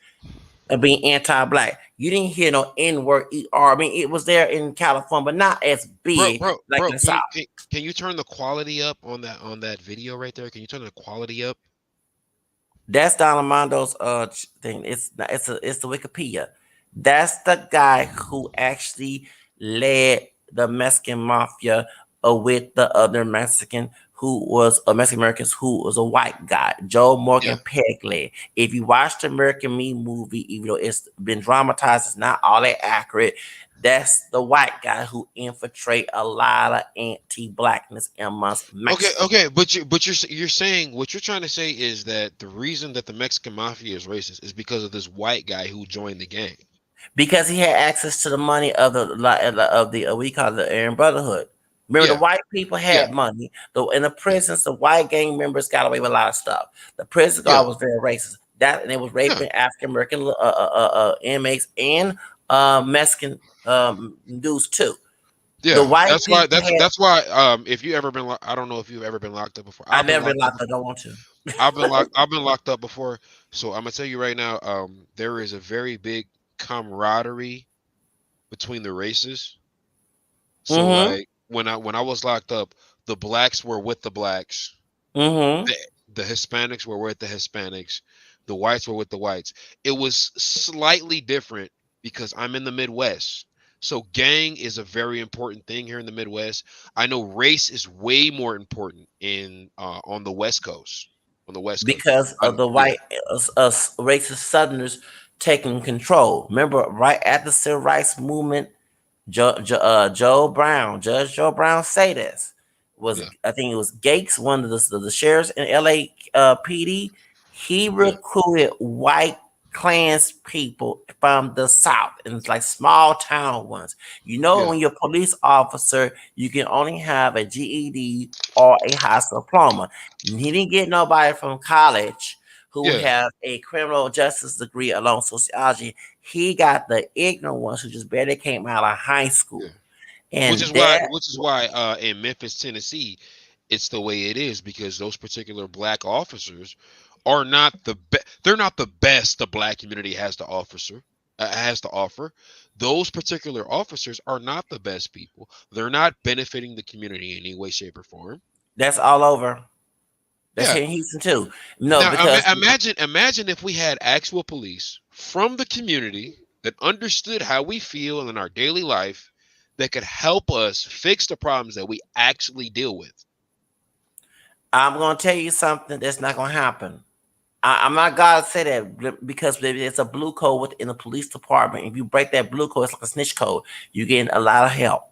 being anti-black. You didn't hear no N-word ER. I mean, it was there in California, but not as Bro, big bro, like bro, in the South. can you turn the quality up on that video right there? Can you turn the quality up? That's Don Armando's thing. It's the Wikipedia. That's the guy who actually led the Mexican mafia with the other Mexican who was a Mexican Americans who was a white guy, Joe Yeah. Morgan Pegley. If you watch the American Me movie, even though it's been dramatized, it's not all that accurate. That's the white guy who infiltrate a lot of anti-blackness amongst Okay, Mexicans. okay, you're saying what you're trying to say is that the reason that the Mexican mafia is racist is because of this white guy who joined the gang. Because he had access to the money of the we call it the Aryan Brotherhood. Remember, the Yeah, white people yeah, had money. Though in the yeah, prisons, the white gang members got away with a lot of stuff. The prison yeah, guard was very racist. That and it was yeah, raping African American inmates and Mexican dudes too. The yeah. white people had. That's why if you ever been I don't know if you've ever been locked up before. I I've been never been locked up locked up. before. Don't want to. I've been locked up before. So I'm gonna tell you right now, there is a very big camaraderie between the races. So Mm-hmm. like when I was locked up, the blacks were with the blacks, Mm-hmm. the, the Hispanics were with the Hispanics, the whites were with the whites. It was slightly different because I'm in the Midwest. So gang is a very important thing here in the Midwest. I know race is way more important in on the West Coast. On the West Coast. Because of the Yeah, white racist Southerners taking control. Remember, right at the civil rights movement, Judge Joe Brown say this was yeah, I think it was Gates, one of the sheriffs in LA PD. He yeah, recruited white clans people from the South and it's like small town ones. You know, yeah, when you're a police officer, you can only have a GED or a high school diploma. He didn't get nobody from college who yeah, have a criminal justice degree along sociology. He got the ignorant ones who just barely came out of high yeah. school. And that Which is why in Memphis, Tennessee, it's the way it is because those particular black officers are not they're not the best the black community has to offer. Those particular officers are not the best people. They're not benefiting the community in any way, shape, or form. that's all over. That's Yeah. here in Houston too. No, Now because imagine if we had actual police from the community that understood how we feel in our daily life that could help us fix the problems that we actually deal with. I'm gonna tell you something that's not gonna happen. I'm not gonna say that because it's a blue code within the police department. If you break that blue code, it's like a snitch code. You get a lot of help.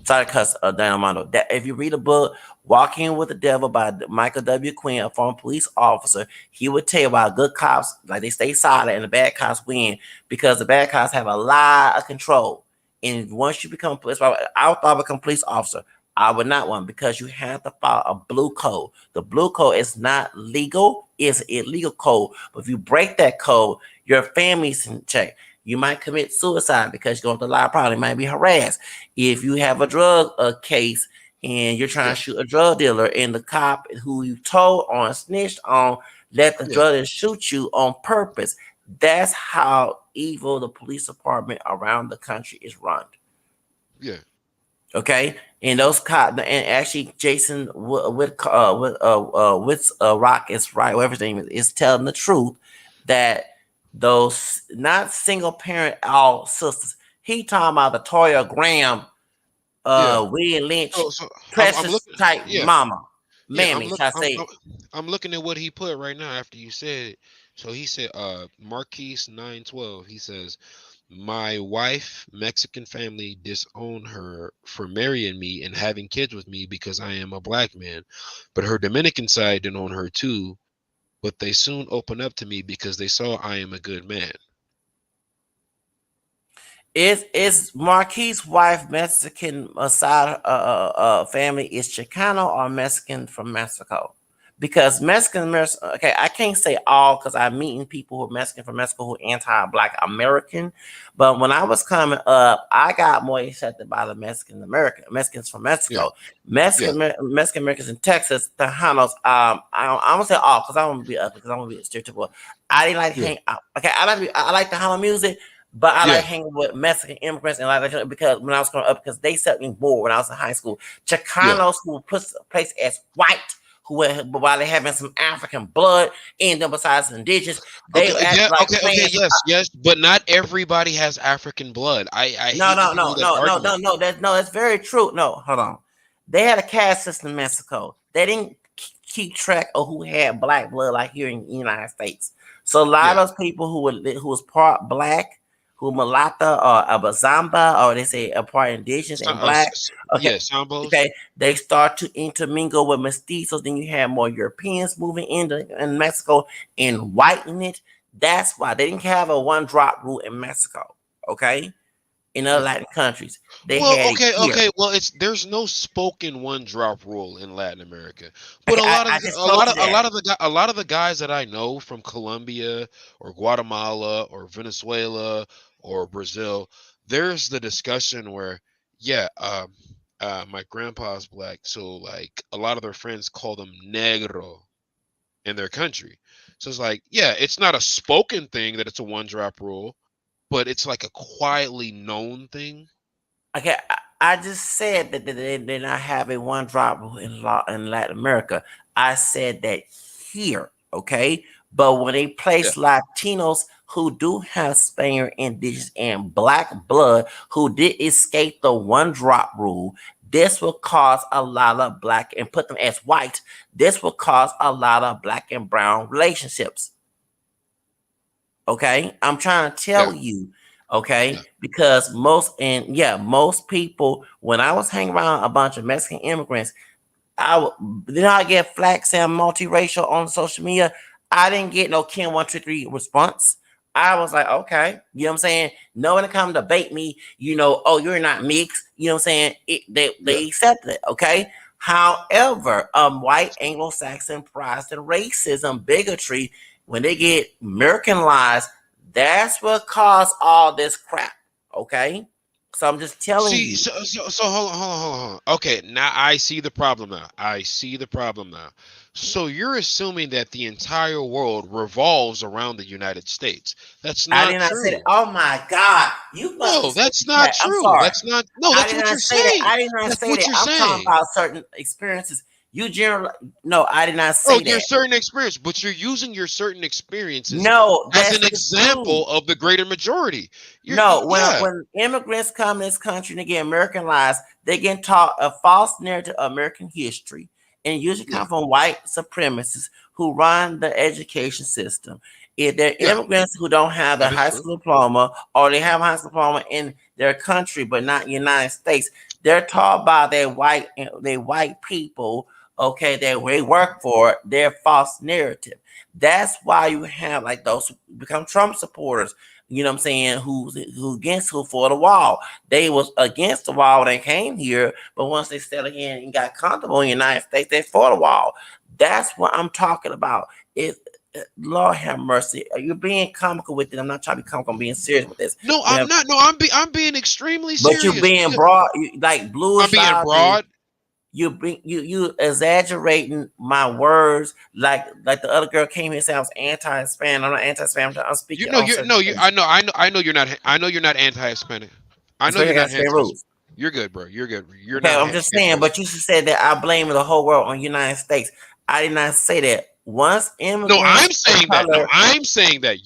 Sorry, cuss, Dan Armando. That if you read a book, "Walking with the Devil" by Michael W. Quinn, a former police officer, he would tell you about good cops, like they stay silent and the bad cops win because the bad cops have a lot of control. And once you become a police officer, I thought I become a police officer. I would not want because you have to follow a blue code. The blue code is not legal, it's illegal code. But if you break that code, your family's in check. You might commit suicide because you're going through a lot of problems. You might be harassed. If you have a drug case and you're trying Yeah, to shoot a drug dealer and the cop who you told on snitched on let the yeah, drug dealer shoot you on purpose, That's how evil the police department around the country is run. Yeah. Okay, and those cops, and actually Jason with Rock is right. Whatever his name is telling the truth that those not single parent all sisters. He talking about the Toya Graham, Yeah. William Lynch, So I'm precious looking. type Yeah. mama, Yeah. I'm mammy. Should looking. I say? I'm looking at what he put right now after you said it. So he said, Marquise 912. He says, my wife, Mexican family disown her for marrying me and having kids with me because I am a black man. But her Dominican side didn't own her too. But they soon opened up to me because they saw I am a good man. Is Marquis' wife Mexican side family is Chicano or Mexican from Mexico? Because Mexican, okay, I can't say all because I'm meeting people who are Mexican from Mexico who are anti-Black American. But when I was coming up, I got more accepted by the Mexicans from Yeah. Mexico, Yeah. Mexican Americans in Texas, Tejanos. I'm gonna say all because I want to be ugly because I want to be stereotypical. I didn't like Yeah. hang out. Okay, I like the Tejano music. But I Yeah. like hanging with Mexican immigrants and like that because when I was growing up, because they set me bored when I was in high school. Yeah. Chicanos who put place as white, but while they having some African blood in them besides indigenous, they Okay. act Yeah. like Okay. Okay. playing. Yes. Yes. But not everybody has African blood. I No, hate when no, people no, do that no, no, argument. no, no. That's very true. No, hold on. They had a caste system in Mexico. They didn't keep track of who had black blood like here in the United States. So a lot Yeah. of those people who was part black, who mulatto or a bazamba, or they say a part indigenous and black. Okay, Yeah. Sambos. okay, they start to intermingle with mestizos. Then you have more Europeans moving in Mexico and whitening it. That's why they didn't have a one drop rule in Mexico. Okay, in other Yeah. Latin countries. They Well, had it okay, here. okay. Well, there's no spoken one drop rule in Latin America, but Okay, I just told you that. a lot of the guys that I know from Colombia or Guatemala or Venezuela or Brazil, there's the discussion where, yeah, my grandpa's black, so like a lot of their friends call them negro in their country. So it's like, yeah, it's not a spoken thing that it's a one drop rule, but it's like a quietly known thing. Okay, I just said that they're not having one drop rule in Latin America. I said that here, okay? But when they Yeah, place Latinos who do have Spaniard, indigenous, and black blood who did escape the one drop rule, this will cause a lot of black and put them as white. This will cause a lot of black and brown relationships. Okay, I'm trying to yeah, tell you, okay, yeah. because most people when I was hanging around a bunch of Mexican immigrants, did I get flack saying multiracial on social media. I didn't get no Ken 123 response. I was like, okay, you know what I'm saying? No one to come debate me, oh, you're not mixed, you know what I'm saying? Yeah. They accepted it, okay? However, white Anglo-Saxon Protestant racism, bigotry, when they get Americanized, that's what caused all this crap, okay? So I'm just telling See, you. so hold on. Okay, now I see the problem now. I see the problem now. So you're assuming that the entire world revolves around the United States. That's I not did not say that. true. Oh my God, you must be No, smoking that's not crack. I'm true. sorry. That's not. No, I that's did what not you're say that. saying. I did not That's say what that. you're I'm talking saying. about certain experiences. You generally no, I did not Oh, say your that. certain experience, but you're using your certain experiences No, as that's an the truth. example of the greater majority. No, Yeah, when immigrants come in this country and they get Americanized, they get taught a false narrative of American history, and usually yeah, come from white supremacists who run the education system. If they're yeah. immigrants who don't have a That is high true. school diploma, or they have a high school diploma in their country but not United States, they're taught by their white people, okay, that they work for their false narrative. That's why you have like those who become Trump supporters, you know what I'm saying, who against who for the wall. They was against the wall when they came here, but once they settled in and got comfortable in the United States, they for the wall. That's what I'm talking about. It Lord have mercy. You're being comical with it. I'm not trying to be comical, I'm being serious with this. No, You I'm know, not. No, I'm being extremely but you serious being because broad, like I'm bluish being eyes, broad. you exaggerating my words like the other girl came here and said I was anti-Hispanic. I'm not anti-Hispanic. I'm You speaking know, on you certain no, you. things, I know you're not. I know you're not anti-Hispanic. I know especially you're not against Hispanic anti. rules. You're good, bro. You're good. You're Okay, not I'm just saying, anti. but you said that I blame the whole world on United States. I did not say that. Once No, I'm immigrants of saying that. No, color, I'm saying that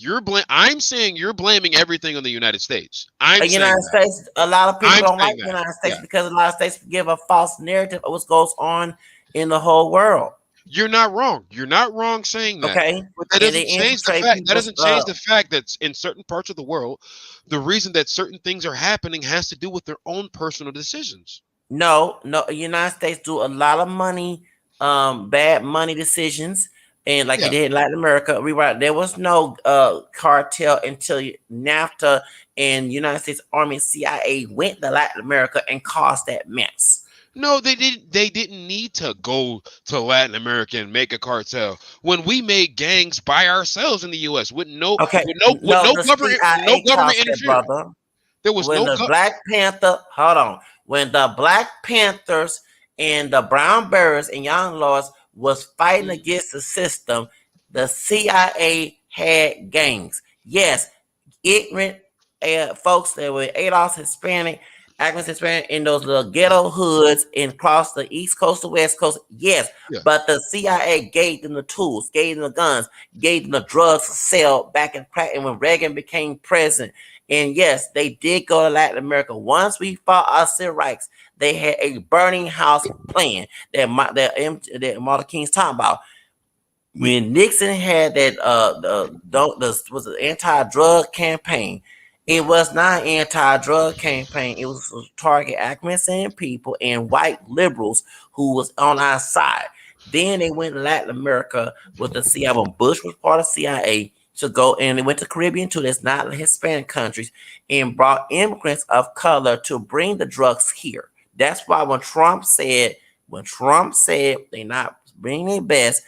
I'm saying you're blaming everything on the United States. I'm the saying United that. States, a lot of people I'm don't like saying the that. United States Yeah. because a lot of states give a false narrative of what goes on in the whole world. You're not wrong. You're not wrong saying that. Okay, But that and doesn't they change the infiltrate fact. That people's. doesn't change the fact that in certain parts of the world, the reason that certain things are happening has to do with their own personal decisions. No, no. United States do a lot of money, bad money decisions, and like it Yeah. did in Latin America. We were there was no cartel until NAFTA and United States Army and CIA went to Latin America and caused that mess. No, they didn't. They didn't need to go to Latin America and make a cartel when we made gangs by ourselves in the U.S. Okay, with no, the no CIA government caused that, interference. brother. There was When no the Black Panther, hold on, when the Black Panthers and the Brown Berets and Young Lords was fighting against the system, the CIA had gangs. Yes, ignorant folks that were Adolf Hispanic, Agnes Hispanic in those little ghetto hoods and across the East Coast to West Coast. Yes, Yeah. but the CIA gave them the tools, gave them the guns, gave them the drugs to sell back in crack. And when Reagan became president, and yes, they did go to Latin America. Once we fought our civil rights, they had a burning house plan that Martin King's talking about. When Nixon had that was an anti-drug campaign, it was not an anti-drug campaign. It was to target African people and white liberals who was on our side. Then they went to Latin America with the CIA. When Bush was part of CIA to go, and they went to Caribbean too. That's not Hispanic countries, and brought immigrants of color to bring the drugs here. That's why when Trump said they not bringing their best,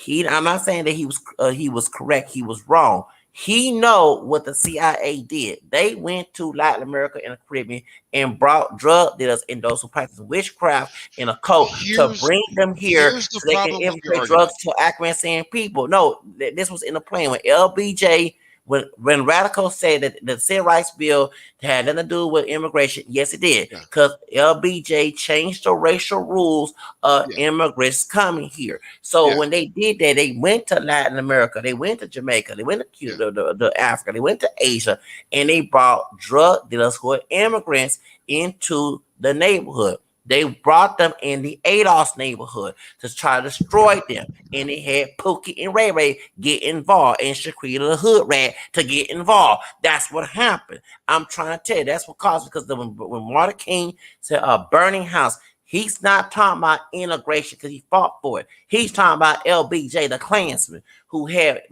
I'm not saying that he was correct, he was wrong. He know what the CIA did. They went to Latin America and the Caribbean and brought drug dealers and those who practice witchcraft in a cult to Here's bring them here here's the so they can problem with your infiltrate argument. drugs to Afghanistan people. No, this was in the plan when LBJ, when radicals say that the civil rights bill had nothing to do with immigration. Yes, it did, Yeah. because LBJ changed the racial rules of Yeah. immigrants coming here. So Yeah. when they did that, they went to Latin America, they went to Jamaica, they went to Yeah. Cuba, the Africa, they went to Asia, and they brought drug dealers who are immigrants into the neighborhood. They brought them in the Adolph's neighborhood to try to destroy them. And they had Pookie and Ray Ray get involved, and Shaquita the Hood Rat to get involved. That's what happened. I'm trying to tell you, that's what caused it. Because when Martin King said a burning house, he's not talking about integration because he fought for it. He's talking about LBJ, the Klansman, who had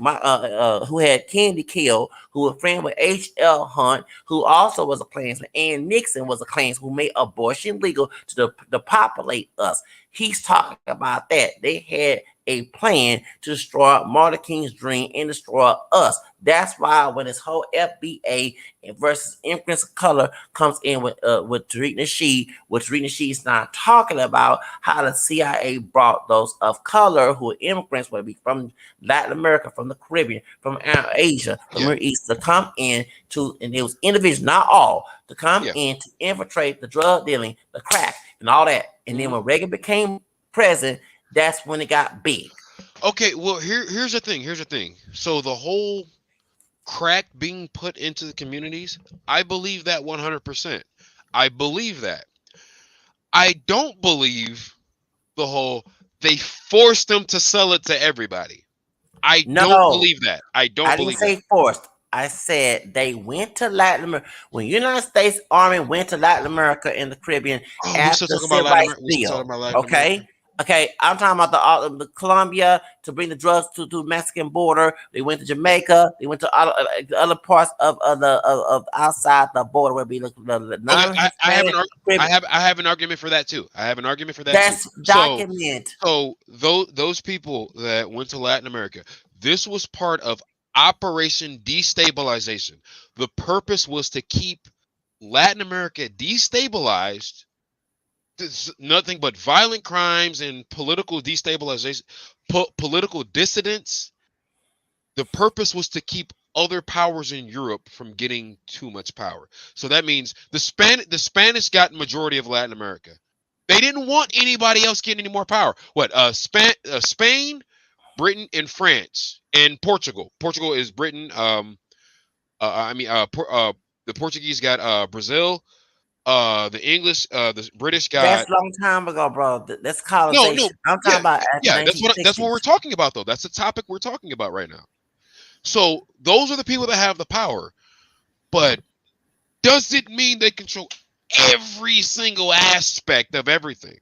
Kennedy killed, who was friend with H.L. Hunt, who also was a Klansman, and Nixon was a Klansman who made abortion legal to populate us. He's talking about that. They had a plan to destroy Martin King's dream and destroy us. That's why when this whole FBA versus immigrants of color comes in with Tariq Nasheed, what Tariq Nasheed is not talking about how the CIA brought those of color who are immigrants, whether it be from Latin America, from the Caribbean, from Asia, from the East, to come in to, and it was individuals, not all, to come in to infiltrate the drug dealing, the crack, and all that. And then when Reagan became president, that's when it got big. Okay, well here's the thing. Here's the thing. So the whole crack being put into the communities, I believe that 100%. I believe that. I don't believe the whole they forced them to sell it to everybody. I don't believe that. I didn't say forced. I said they went to Latin America. When United States Army went to Latin America and the Caribbean after the Civil Rights Bill. Okay, I'm talking about the Colombia to bring the drugs to the Mexican border. They went to Jamaica. They went to other parts of outside the border where be the I have an argument for that too. I have an argument for that. That's too. document. So those people that went to Latin America, this was part of Operation Destabilization. The purpose was to keep Latin America destabilized This, nothing but violent crimes and political destabilization, political dissidents. The purpose was to keep other powers in Europe from getting too much power. So that means the Spanish got majority of Latin America. They didn't want anybody else getting any more power. What? Spain, Britain, and France, and Portugal. Portugal is Britain. The Portuguese got Brazil. The English, the British got. That's a long time ago, bro. That's No, colonization. I'm yeah, talking about yeah. That's what we're 1960s. talking about, though. That's the topic we're talking about right now. So those are the people that have the power, but does it mean they control every single aspect of everything?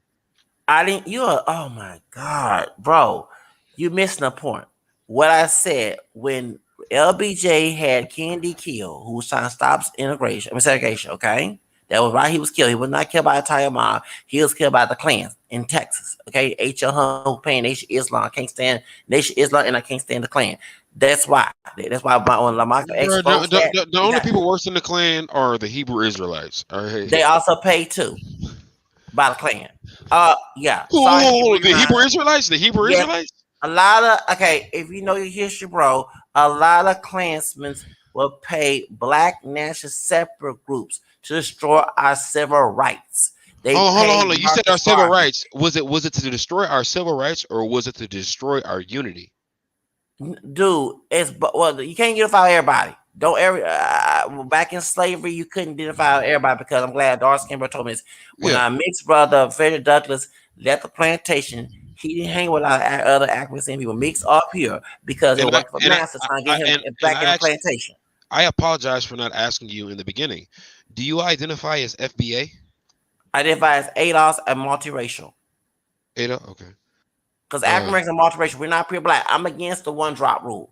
I didn't. Oh my god, bro, you missing the point. What I said when LBJ had Kennedy killed, who was trying to stop segregation. Okay, that was why he was killed. He was not killed by the entire mob. He was killed by the Klan in Texas. Okay, H.L. Hunt paying Nation Islam. I can't stand Nation Islam, and I can't stand the Klan. That's why. That's why when Lamar Bro, exposed that, the only people worse than the Klan are the Hebrew Israelites. All right. they also paid too by the Klan. Yeah. Sorry, Oh, Hebrew the Hebrew Israelites. Israelites. The Hebrew Yes, Israelites. a lot of if you know your history, bro, a lot of Klansmen will pay black national separate groups to destroy our civil rights. They Hold paid on. You said our Marcus civil Garvey. rights. Was it to destroy our civil rights, or was it to destroy our unity? Dude, well, you can't unify everybody. Don't every back in slavery, you couldn't unify everybody because I'm glad Darcy Kimber told me this. When Yeah. our mixed brother Frederick Douglass left the plantation, he didn't hang with our other African people mixed up here because they were And I working for and masters trying to get him and back I in the actually plantation. I apologize for not asking you in the beginning. Do you identify as FBA? Identify as ADOS and multiracial. Ada? Okay. Because African Americans are multiracial. We're not pure black. I'm against the one drop rule.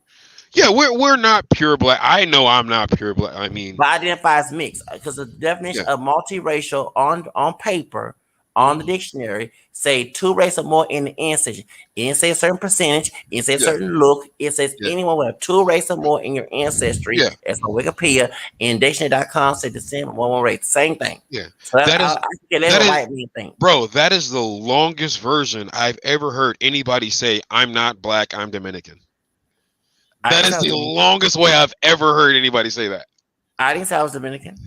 Yeah, we're not pure black. I know I'm not pure black. I mean, But identify as mixed because the definition yeah. of multiracial on paper on the dictionary say two races or more in the ancestry. It didn't say a certain percentage. It didn't say a Yeah. certain look. It says Yeah. anyone with two races or more in your ancestry. Yeah. It's on Wikipedia. And dictionary.com say descent from one race. Same thing. Yeah. So That I is can let that a is white man think. bro, that is the longest version I've ever heard anybody say I'm not black, I'm Dominican. I That didn't is say I was the Dominican. longest way I've ever heard anybody say that. I didn't say I was Dominican.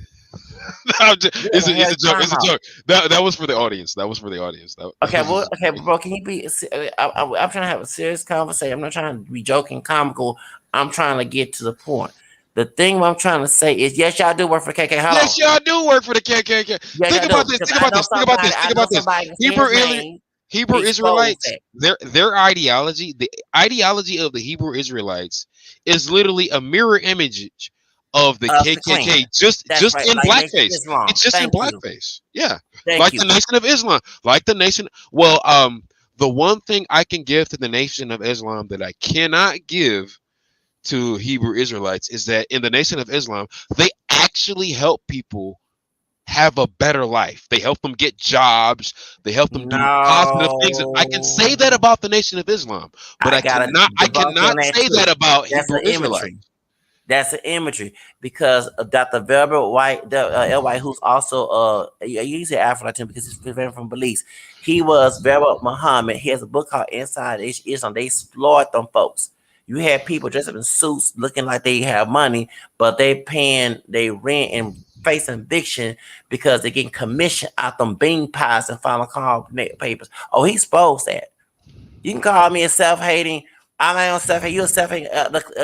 It's a joke. It's a Time out. joke. That was for the audience. That was for the audience. That Okay, was well, just- okay, bro. Can you be? I'm trying to have a serious conversation. I'm not trying to be joking, comical. I'm trying to get to the point. The thing I'm trying to say is, yes, y'all do work for KK. Hold on. Yes, y'all do work for the KKK. Yes, Think y'all about do. this. Because Think I about know this. Think about this. somebody. I Think know about this. somebody can say Hebrew his Israel, name. Hebrew Expose Israelites, that. their ideology, the ideology of the Hebrew Israelites is literally a mirror image of the Of the KKK, Klan. just That's right. in Like Nation blackface. Islam. It's just in Thank you. blackface. Yeah, Thank like you. the Nation of Islam, like the nation. Well, the one thing I can give to the Nation of Islam that I cannot give to Hebrew Israelites is that in the Nation of Islam, they actually help people have a better life. They help them get jobs. They help them do positive things. And I can say that No, about the Nation of Islam, but I I gotta cannot. I debunk you on cannot that say too. that about That's Hebrew the Israelites. imagery. That's the imagery because Dr. Velbert White, L. White, who's also you say Afro-Latin because he's very from Belize. He was Velbert Muhammad. He has a book called Inside Islam. They exploit them folks. You have people dressed up in suits looking like they have money, but they paying they rent and facing eviction because they're getting commission out them bean pies and final call papers. Oh, he exposed that. You can call me a self-hating. I'm not on self-hate. You're a self-hating.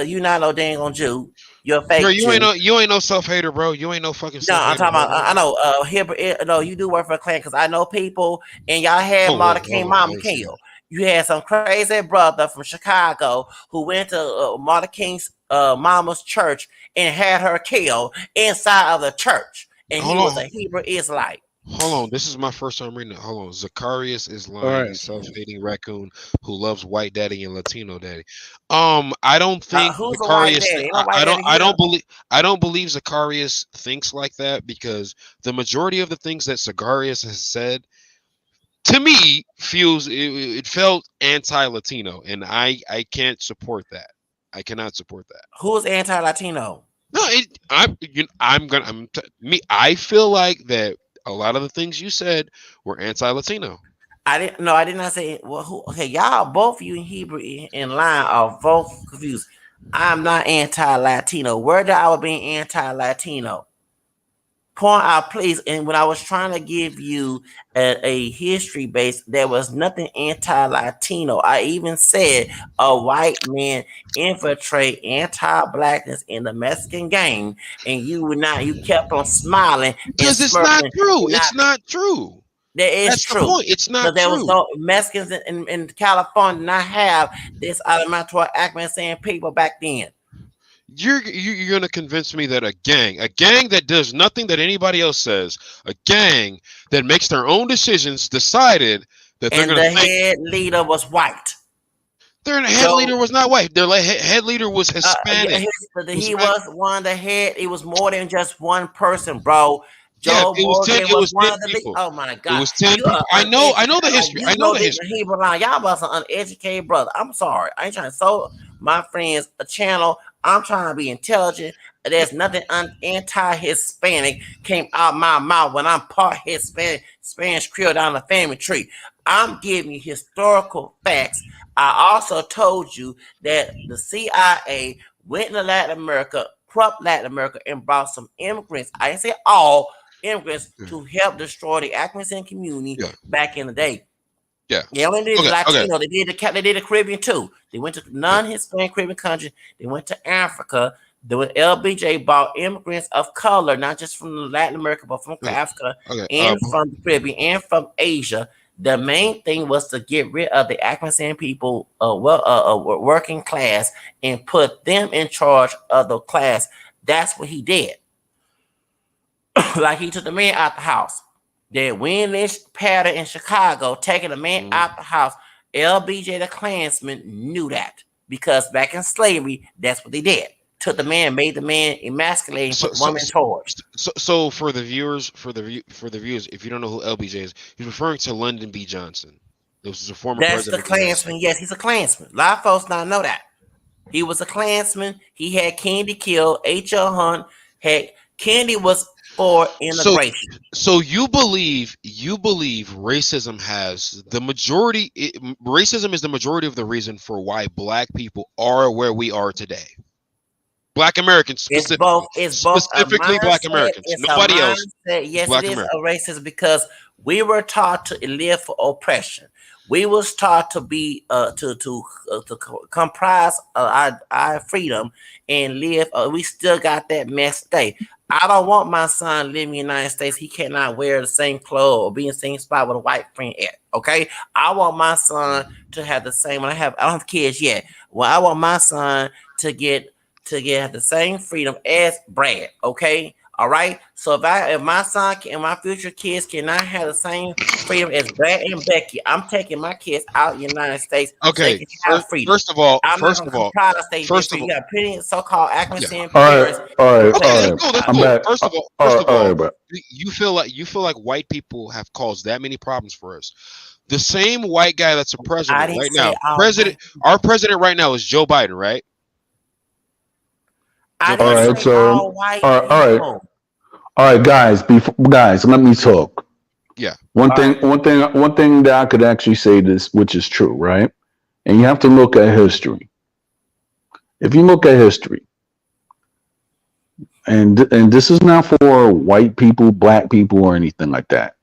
You're not no dang on Jew. You're a Bro, fake Jew. you ain't no self hater, bro. You ain't no fucking No, self I'm hater, talking bro. about. I know. Here, no, you do work for a clan because I know people, and y'all had Oh Martin wait, King hold on. Mama Let me see. killed. You had some crazy brother from Chicago who went to Martin King's mama's church and had her killed inside of the church, and he Hold was on. a Hebrew Israelite. Hold on, this is my first time reading it. Hold on. Zacharias is All lying. right. He's self-hating raccoon who loves white daddy and Latino daddy. I don't think Who's the white Zacharias. daddy? Ain't no white daddy here. I don't believe Zacharias thinks like that because the majority of the things that Zacharias has said to me feels it felt anti-Latino, and I can't support that. I cannot support that. Who's anti-Latino? No, I'm gonna me. I feel like that a lot of the things you said were anti-Latino. I didn't. No, I did not say. Well, who? Okay, y'all, both you in Hebrew in line are both confused. I'm not anti-Latino. Where did I was being anti-Latino? Point out, please. And when I was trying to give you a history base, there was nothing anti-Latino. I even said a white man infiltrate anti-blackness in the Mexican game, and you would not. You kept on smiling and Because it's not smirking true. and not. It's not true. That is That's the true. point. It's Because not there was true. no Mexicans in California did not have this Alimentor Ackman saying people back then. You're gonna convince me that a gang that does nothing that anybody else says, a gang that makes their own decisions, decided that they're And gonna the think head leader was white. their head Joe, leader was not white. Their head leader was yeah, Hispanic. Was he was one of the head. It was more than just one person, bro. Yeah, Joe it was 10. Morgan It was was one 10 of the lead. people. Oh my It God, was 10 you are people. I know the uneducated. Like history. I you know know the the history. Hebrew line. Y'all was an uneducated brother. I'm sorry. I ain't trying to sell my friends a channel. I'm trying to be intelligent. There's nothing anti-Hispanic came out my mouth when I'm part Hispanic, Spanish Creole down the family tree. I'm giving you historical facts. I also told you that the CIA went to Latin America, corrupt Latin America, and brought some immigrants. I didn't say all immigrants Yeah. to help destroy the African community Yeah. back in the day. Yeah. They only did Okay. Okay. Latino. They did the Caribbean too. They went to non-Hispanic Caribbean countries. They went to Africa. The LBJ brought immigrants of color, not just from Latin America, but from Okay. Africa Okay. and from the Caribbean and from Asia. The main thing was to get rid of the African people, working class, and put them in charge of the class. That's what he did. Like he took the man out the house. That Winless pattern in Chicago, taking the man Mhm. out the house. LBJ the Klansman knew that because back in slavery, that's what they did. Took the man, made the man emasculated, and So, put the so, woman in charge. so for the viewers, for the viewers, if you don't know who LBJ is, he's referring to Lyndon B. Johnson. This was a former That's the president of the United Klansman. States. Yes, he's a Klansman. A lot of folks not know that. He was a Klansman. He had Kennedy killed. H.L. Hunt had Kennedy was for So, integration. so you believe racism has the majority. Racism is the majority of the reason for why black people are where we are today. Black Americans It's both. specifically, It's both a specifically black mindset. Americans. It's a Nobody else. mindset. It's Yes, it black is a Americans. racist because we were taught to live for oppression. We was taught to be comprise our freedom and live. We still got that mess today. I don't want my son living in the United States. He cannot wear the same clothes or be in the same spot with a white friend at. Okay, I want my son to have the same. When I don't have kids yet. Well, I want my son to get the same freedom as Brad. Okay, all right. So if my son and my future kids cannot have the same freedom as Brad and Becky, I'm taking my kids out of the United States so they Okay. can have freedom. First of all, I'm not first gonna of all, comply to stay first of free. all, You got plenty of so-called yeah. Accuracy All right, parents all right, Okay, that all that's right. cool. That's I'm cool. back. First of all, But you feel like white people have caused that many problems for us. The same white guy that's a I president didn't right say now. all white. Our president right now is Joe Biden, right? I Joe all didn't Biden, right, say right? all so white all right, people. all right, guys. Before guys, let me talk. Yeah. One All right. thing, one thing that I could actually say this, which is true, right? And you have to look at history. If you look at history, and this is not for white people, black people, or anything like that.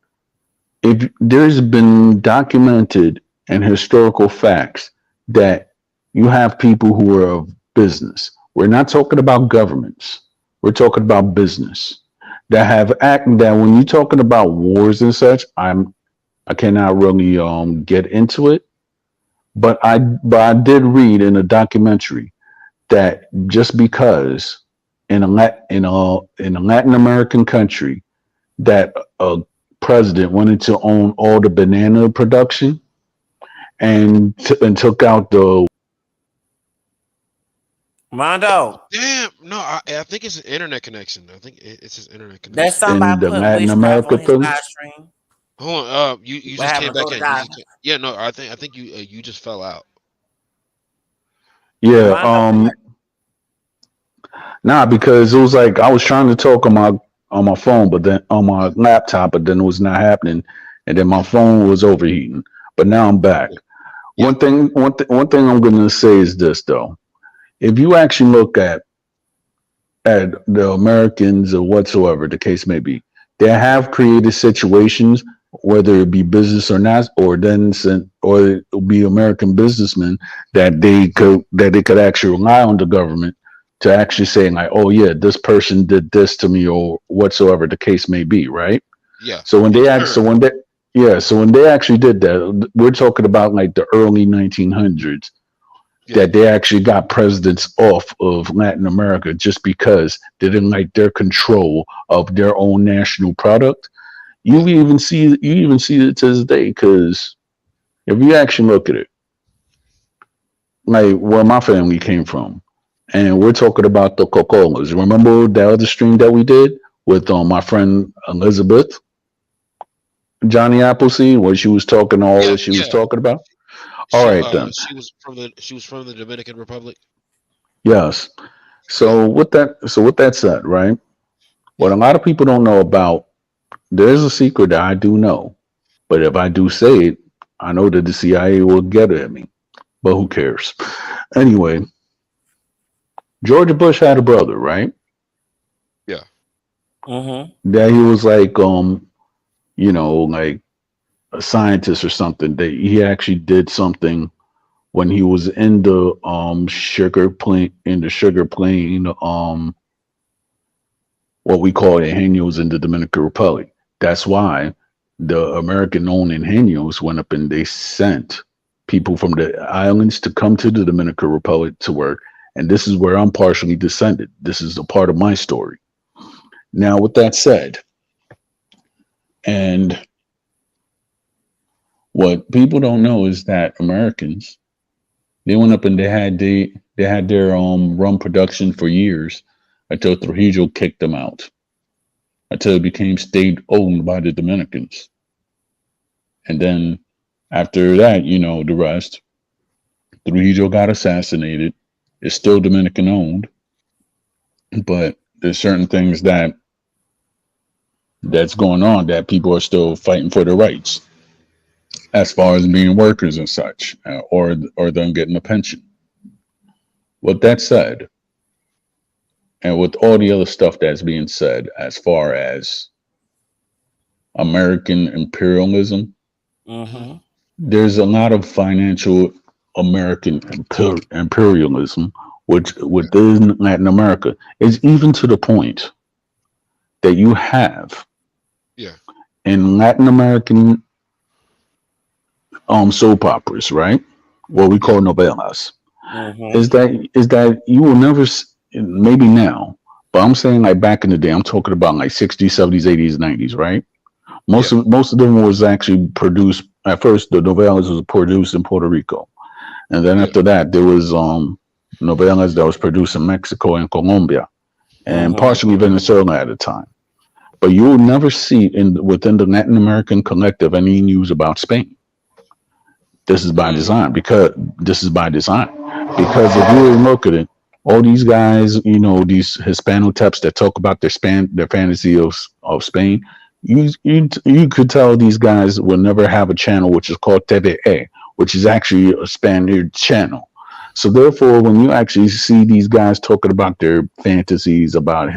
If there's been documented and historical facts that you have people who are of business. We're not talking about governments. We're talking about business that have act that when you're talking about wars and such, I cannot really get into it, but I did read in a documentary that just because in a Latin American country that a president wanted to own all the banana production and took out the Mondo, Damn. No, I think it's an internet connection. I think it's his internet there's connection. somebody in the putting Latin witchcraft America on his thing. live stream. Hold on. You What just came happened? Go back to in. You God. just yeah. No, I think you just fell out. Yeah, Mondo, nah, because it was like I was trying to talk about on my phone, but then on my laptop, but then it was not happening, and then my phone was overheating. But now I'm back. Yeah. One thing I'm going to say is this though: if you actually look at the Americans or whatsoever the case may be, they have created situations, whether it be business or not, or it be American businessmen that they could actually rely on the government to actually saying like, oh yeah, this person did this to me or whatsoever the case may be, right? Yeah. So when they act, so Insurance. when they yeah, so when they actually did that, we're talking about like the early 1900s Yeah. that they actually got presidents off of Latin America just because they didn't like their control of their own national product. Yeah. You even see it to this day because if you actually look at it, like where my family came from, and we're talking about the Coca-Colas. Remember the other stream that we did with my friend Elizabeth Johnny Appleseed, where she was talking all Yeah. what she was Yeah. talking about? All right then. She was from the Dominican Republic. Yes. Yeah. So with that said, right? What Yeah. a lot of people don't know about, there's a secret that I do know. But if I do say it, I know that the CIA will get at me. But who cares? Anyway, George Bush had a brother, right? Yeah. Mm-hmm. That he was like like a scientist or something. That he actually did something when he was in the sugar plane what we call Ingenios in the Dominican Republic. That's why the American owned Ingenios went up and they sent people from the islands to come to the Dominican Republic to work. And this is where I'm partially descended. This is a part of my story. Now, with that said, and what people don't know is that Americans, they went up and they had their rum production for years until Trujillo kicked them out, until it became state owned by the Dominicans. And then after that, you know the rest. Trujillo got assassinated. It's still Dominican owned, but there's certain things that's going on that people are still fighting for their rights, as far as being workers and such, or them getting a pension. With that said, and with all the other stuff that's being said as far as American imperialism, Hmm. Mm-hmm. there's a lot of financial American imperialism, which Yeah. within Latin America is even to the point that you have Yeah. in Latin American soap operas, right? What we Yeah. call novelas, Mm-hmm. is that you will never maybe now, but I'm saying like back in the day, I'm talking about like 60s, 70s, 80s, 90s, right? Yeah. Most of them was actually produced at first. The novelas was produced in Puerto Rico, and then Yeah. after that there was novelas that was produced in Mexico and Colombia and Mm-hmm. partially Venezuela at the time. But you will never see in within the Latin American collective any news about Spain. This is by Mm. design because this is by design. Because if you really look at it, all these guys, these Hispanotypes that talk about their fantasy of Spain, you could tell these guys will never have a channel which is called TVA, which is actually a Spaniard channel. So therefore, when you actually see these guys talking about their fantasies about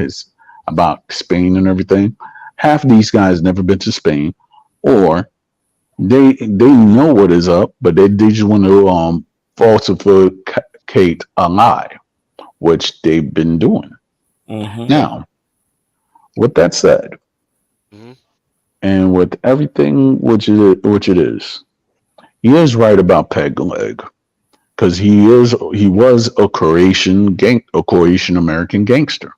Spain and everything, half these guys never been to Spain, or they know what is up, but they just want to falsificate a lie, which they've been doing. Mm-hmm. Yeah. Now, with that said, Hmm. and with everything which it is, he is right about Peg Leg because he was a Croatian American gangster.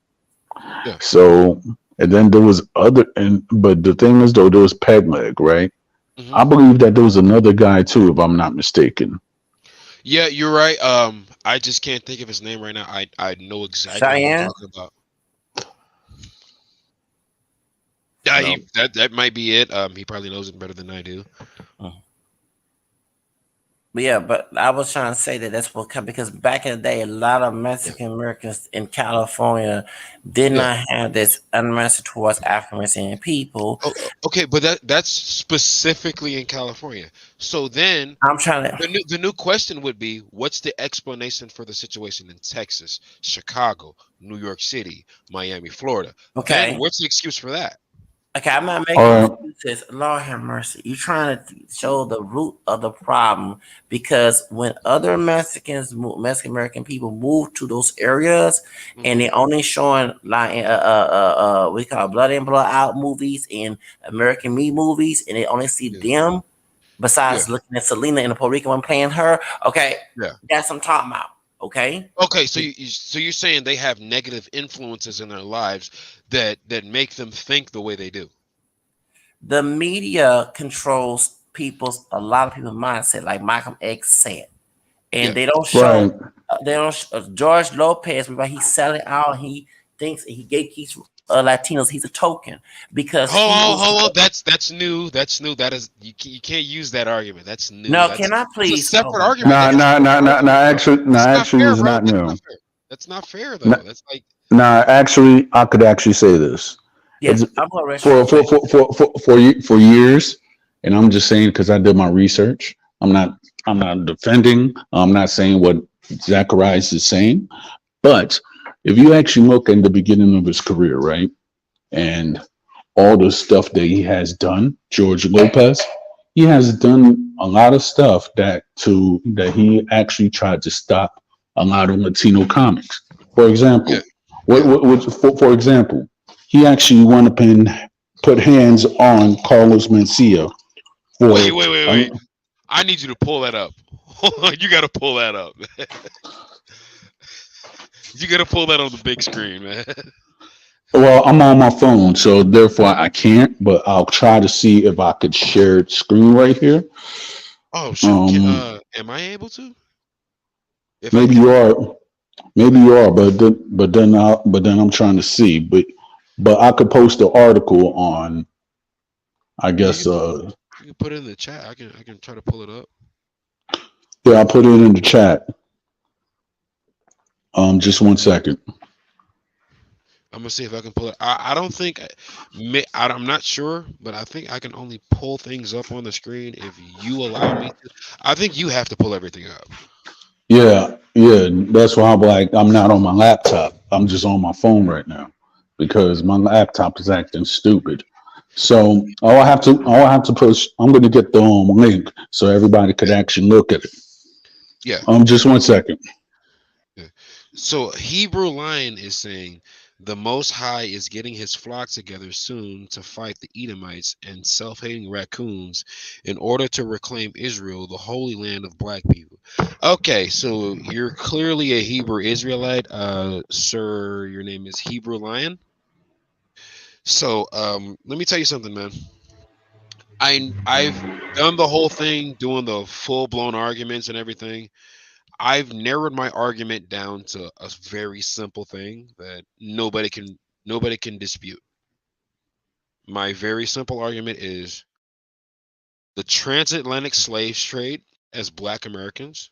Yeah. So and then there was other and but the thing is though there was Peg Leg, right? Hmm. I believe that there was another guy too, if I'm not mistaken. Yeah, you're right. I just can't think of his name right now. I know exactly who you're Cheyenne? talking about. Yeah, No. that might be it. He probably knows it better than I do. Mm. Yeah, but I was trying to say that that's what come because back in the day, a lot of Yeah, Mexican Americans in California did yeah. not have this unrest towards African American people. Okay, but that's specifically in California. So then I'm trying to. the new question would be, what's the explanation for the situation in Texas, Chicago, New York City, Miami, Florida? Then Okay, what's the excuse for that? okay, I'm not All making right. excuses. Lord have mercy. You're trying to show the root of the problem because when other Mexican American people move to those areas, and Hmm. they only showing like we call blood in blood out movies and American Me movies, and they only see Yeah, them. yeah, Besides looking at Selena and the Puerto Rican one playing her, okay, yeah. that's what I'm talking about. Okay, Okay, so you're saying they have negative influences in their lives that make them think the way they do. the media controls a lot of people's mindset, like Malcolm X said, and Yeah. they don't show. Right. They don't. George Lopez, but he's selling out. He thinks he gatekeeps Latinos. He's a token because Hold he on, is. hold on. That's new. That's new. That is you can't use that argument. That's new. No, That's can I a please? Oh separate my argument. God! Nah, That's a nah, separate nah, nah, nah. argument. Actually, nah, That's not actually, fair, is bro. not That's not new. fair. That's not fair Nah, though. That's like nah, actually, I could actually say this. Yes, It's I'm gonna rest real for quick. for years, and I'm just saying because I did my research. I'm not defending. I'm not saying what Zacharias is saying. But if you actually look in the beginning of his career, right, and all the stuff that he has done, George Lopez, he has done a lot of stuff that he actually tried to stop a lot of Latino comics. For yeah, example, yeah. for example, he actually went up and put hands on Carlos Mencia Wait, for wait, wait, um, wait. I need you to pull that up. You got to pull that up. You got to pull that on the big screen, man. well, I'm on my phone, so therefore I can't, but I'll try to see if I could share screen right here. Oh shoot! Um, Am I able to? If I maybe can, you are. Maybe you are, but then I'm trying to see, but I could post the article on, I you guess, can you can put it in the chat. I can try to pull it up. yeah, I put it in the chat. Just 1 second. I'm gonna see if I can pull it. I don't think I'm not sure, but I think I can only pull things up on the screen if you allow me to. I think you have to pull everything up. Yeah, yeah, that's why I'm like, I'm not on my laptop. I'm just on my phone right now because my laptop is acting stupid. So all I have to push. I'm going to get the link so everybody could Yeah, actually look at it. yeah, Just 1 second. yeah. So Hebrew Lion is saying the Most High is getting his flock together soon to fight the Edomites and self-hating raccoons in order to reclaim Israel, the holy land of black people. Okay, so you're clearly a Hebrew Israelite, sir. Your name is Hebrew Lion. So, let me tell you something, man. I've done the whole thing, doing the full blown arguments and everything. I've narrowed my argument down to a very simple thing that nobody can dispute. My very simple argument is the transatlantic slave trade as black Americans,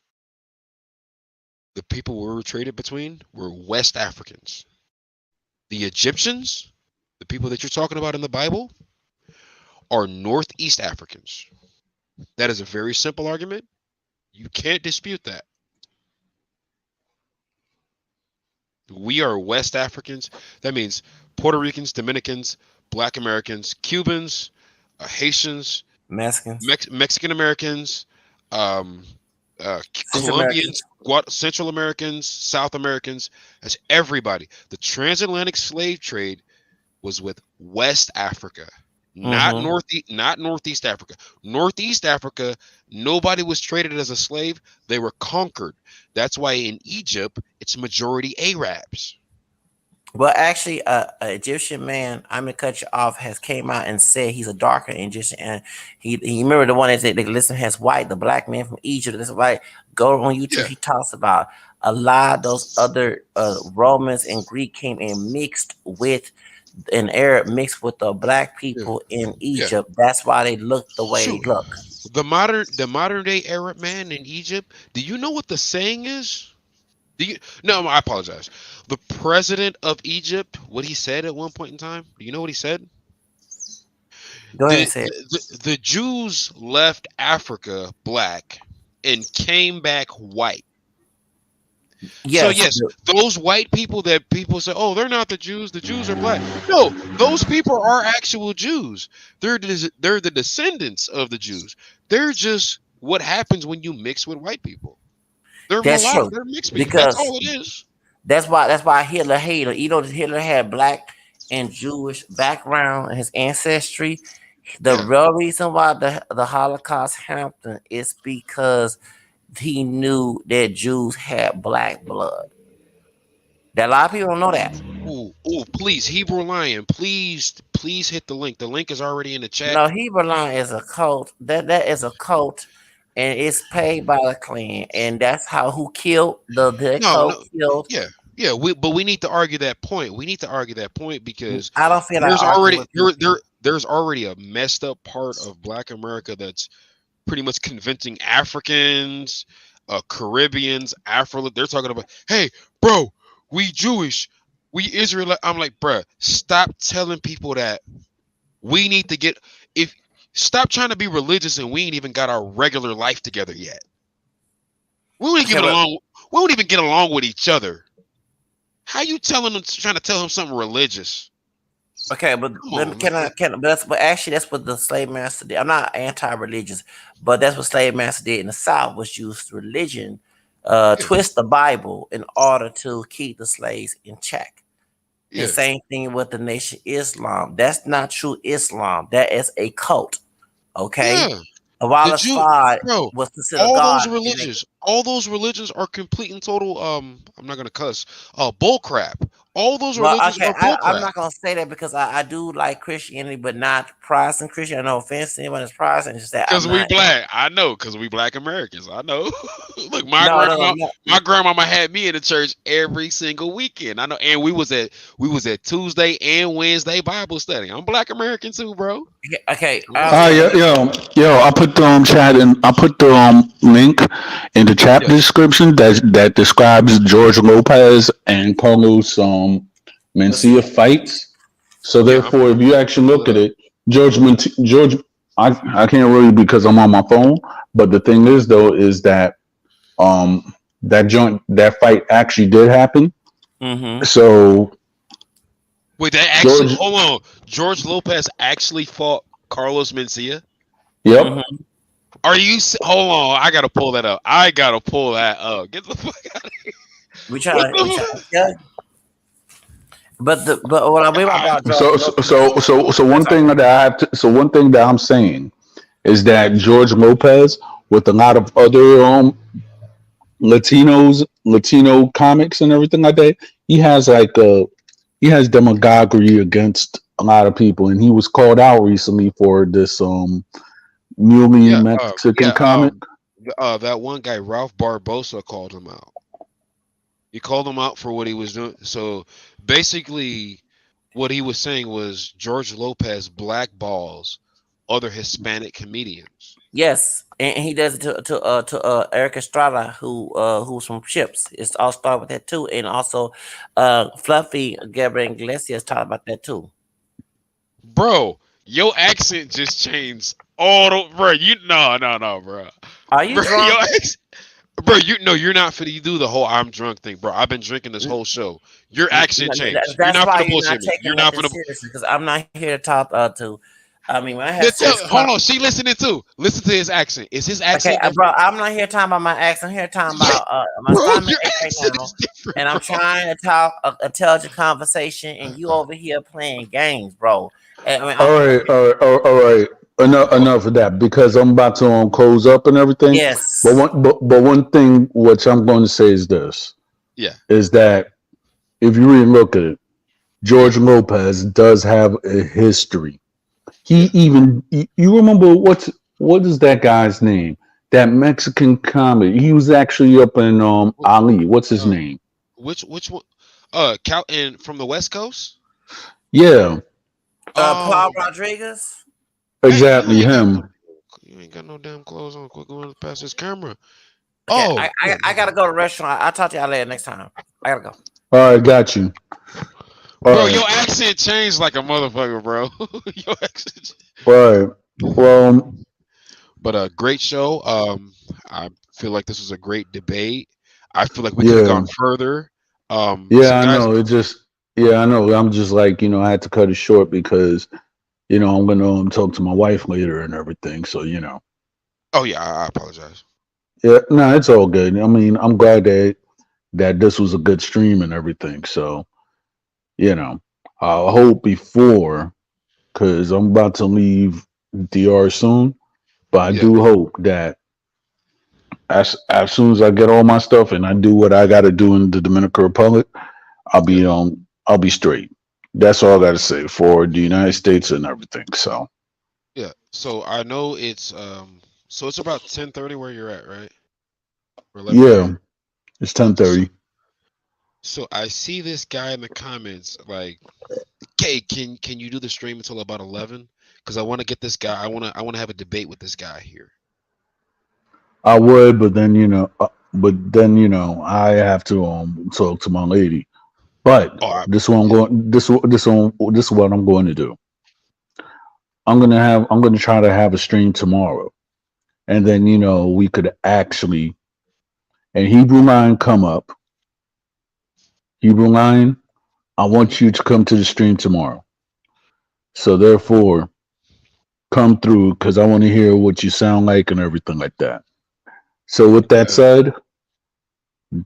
the people we were traded between were West Africans. The Egyptians, the people that you're talking about in the Bible, are Northeast Africans. That is a very simple argument. You can't dispute that. We are West Africans. That means Puerto Ricans, Dominicans, Black Americans, Cubans, Haitians, Mexicans, Mexican Americans, um, Central Colombians, Americans. Central Americans, South Americans. That's everybody. The transatlantic slave trade was with West Africa, Mm-hmm. not Northeast Africa. Northeast Africa, nobody was traded as a slave. They were conquered. That's why in Egypt, it's majority Arabs. Well, actually, a Egyptian man, I'm gonna cut you off, has came out and said he's a darker Egyptian, and he remember the one that said, listen, has white, the black man from Egypt, this white. Go on YouTube, Yeah, he talks about a lot of those other Romans and Greek came and mixed with an Arab mixed with the black yeah, people in yeah. Egypt. That's why they look the way they Shoot. look. the modern day Arab man in Egypt. Do you know what the saying is? Do you? No, I apologize. The president of Egypt, what he said at one point in time. Do you know what he said? Go ahead and The say it. the Jews left Africa black and came back white. So Yes. yes, those white people that people say, oh, they're not the Jews. The Jews are black. No, those people are actual Jews. They're the descendants of the Jews. They're just what happens when you mix with white people. They're That's mulatto. true. They're mixed people. That's Because all it is. that's why Hitler hated. You know, Hitler had black and Jewish background in his ancestry. The Yeah. real reason why the Holocaust happened is because he knew that Jews had black blood. That a lot of people don't know that. Oh, please, Hebrew Lion, please hit the link. The link is already in the chat. No, Heberline is a cult. That is a cult, and it's paid by the Klan, and that's how who killed the No, cult no, killed. yeah, yeah. But we need to argue that point. We need to argue that point because I don't feel like there's arguing already with people. there's already a messed up part of Black America that's pretty much convincing Africans, Caribbeans, Afro. They're talking about, hey, bro, we Jewish, we Israel. I'm like, bruh, stop telling people that. We need to get if stop trying to be religious and we ain't even got our regular life together yet. We don't even Okay, get but along. We don't even get along with each other. How you telling them trying to tell him something religious? okay, but Come let me on, man. but but actually that's what the slave master did. I'm not anti-religious, but that's what slave master did in the South was use religion, Yeah, twist the Bible in order to keep the slaves in check. And yeah, same thing with the nation Islam. That's not true Islam. That is a cult. Okay. yeah. The Wallace Jew, Fard bro. was considered God. All those religions are complete and total. I'm not gonna cuss. Bull crap. All those Well, religions okay, are bull I'm crap. not gonna say that because I do like Christianity, but not Protestant Christian. No offense to anyone that's Protestant, just that Cause I'm we not. black. I know. Cause we Black Americans. I know. Look, No, no, no, my grandmama had me in the church every single weekend. I know, and we was at Tuesday and Wednesday Bible study. I'm Black American too, bro. Okay, Come I'll on. say Yeah, this. I put the chat and I put the link in the chat Yeah, description that describes George Lopez and Carlos Let's see. Mencia fights. So yeah. therefore, if you actually Pull it look at up. it, George, I can't really because I'm on my phone. But the thing is though is that that fight actually did happen. Mm-hmm. So Wait, that actually. George, Hold on. George Lopez actually fought Carlos Mencia. yep. Mm-hmm. Hold on. I gotta pull that up. I gotta pull that up. Get the fuck out of here. What We the try fuck? to tell you. But what I mean about George Lopez. So I'm one sorry. thing that I have to, so one thing that I'm saying is that George Lopez, with a lot of other Latino comics and everything like that, he has he has demagoguery against a lot of people, and he was called out recently for this newly Yeah, Mexican yeah. comic. That one guy, Ralph Barbosa, called him out. He called him out for what he was doing. So basically, what he was saying was George Lopez blackballs other Hispanic comedians. Yes, and he does it to Eric Estrada, who's from Chips. It's all started with that too, and also Fluffy Gabriel Iglesias talked about that too. Bro, your accent just changed all the bro. You no, bro. Are you Bro, your drunk? accent, bro, you're not finna you do the whole I'm drunk thing, bro. I've been drinking this whole show. Your accent changed. You're That's not why finna you're not bullshit me. taking You're not nothing finna. seriously because I'm not here to talk to. I mean, when I have Then serious hold on, she listening too. Listen to his accent. Is his okay, accent bro, different? I'm not here talking about my accent. I'm here talking Yeah, about my bro, stomach your ache right accent now, is different, and I'm bro. trying to talk a intelligent conversation, and you over here playing games, bro. And, I mean, All right, all right. Enough of that because I'm about to close up and everything. But yes, one thing which I'm going to say is this: Yeah, is that if you really look at it, yeah, George Lopez does have a history. He yeah. even you remember what is that guy's name? That Mexican comic. He was actually up in Wh- Ali. What's his Uh, name? which one? Cal and from the West Coast. Yeah, Paul Um, Rodriguez. hey, you exactly ain't got no him. joke. You ain't got no damn clothes on. Quick, going past this camera. Okay, Oh, yeah, I gotta go to the restaurant. I'll talk to y'all later next time. I gotta go. All right, got you. All bro, right, your accent changed like a motherfucker, bro. Your accent. all right. Well, But a great show. I feel like this was a great debate. I feel like we could have yeah, gone further. yeah, Some I guys. know. It just, yeah, I know. I'm just like, I had to cut it short because, I'm gonna talk to my wife later and everything. So, Oh yeah, I apologize. yeah, no, it's all good. I mean, I'm glad that this was a good stream and everything. So, you know, I hope before, because I'm about to leave DR soon, but I Yeah, do hope that as soon as I get all my stuff and I do what I got to do in the Dominican Republic, yeah, I'll be straight. That's all I got to say for the United States and everything. So yeah. So I know so it's about 10:30 where you're at, right? Or 11:30. yeah, it's 10:30. So I see this guy in the comments like, "Okay, can you do the stream until about 11? Because I want to get this guy. I want to have a debate with this guy here." I would, I have to talk to my lady. But Oh, I, this is what I'm yeah, going. This is what I'm going to do. I'm gonna try to have a stream tomorrow, and then we could actually and Hebrew Line come up. Hebrew Line, I mhm, want you to come to the stream tomorrow. So therefore, come through because I want to hear what you sound like and everything like that. So with that yeah. said,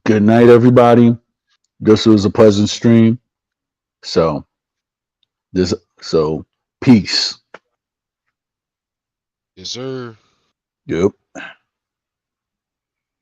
good night, everybody. This was a pleasant stream. So this so peace. Yes, sir. Yep.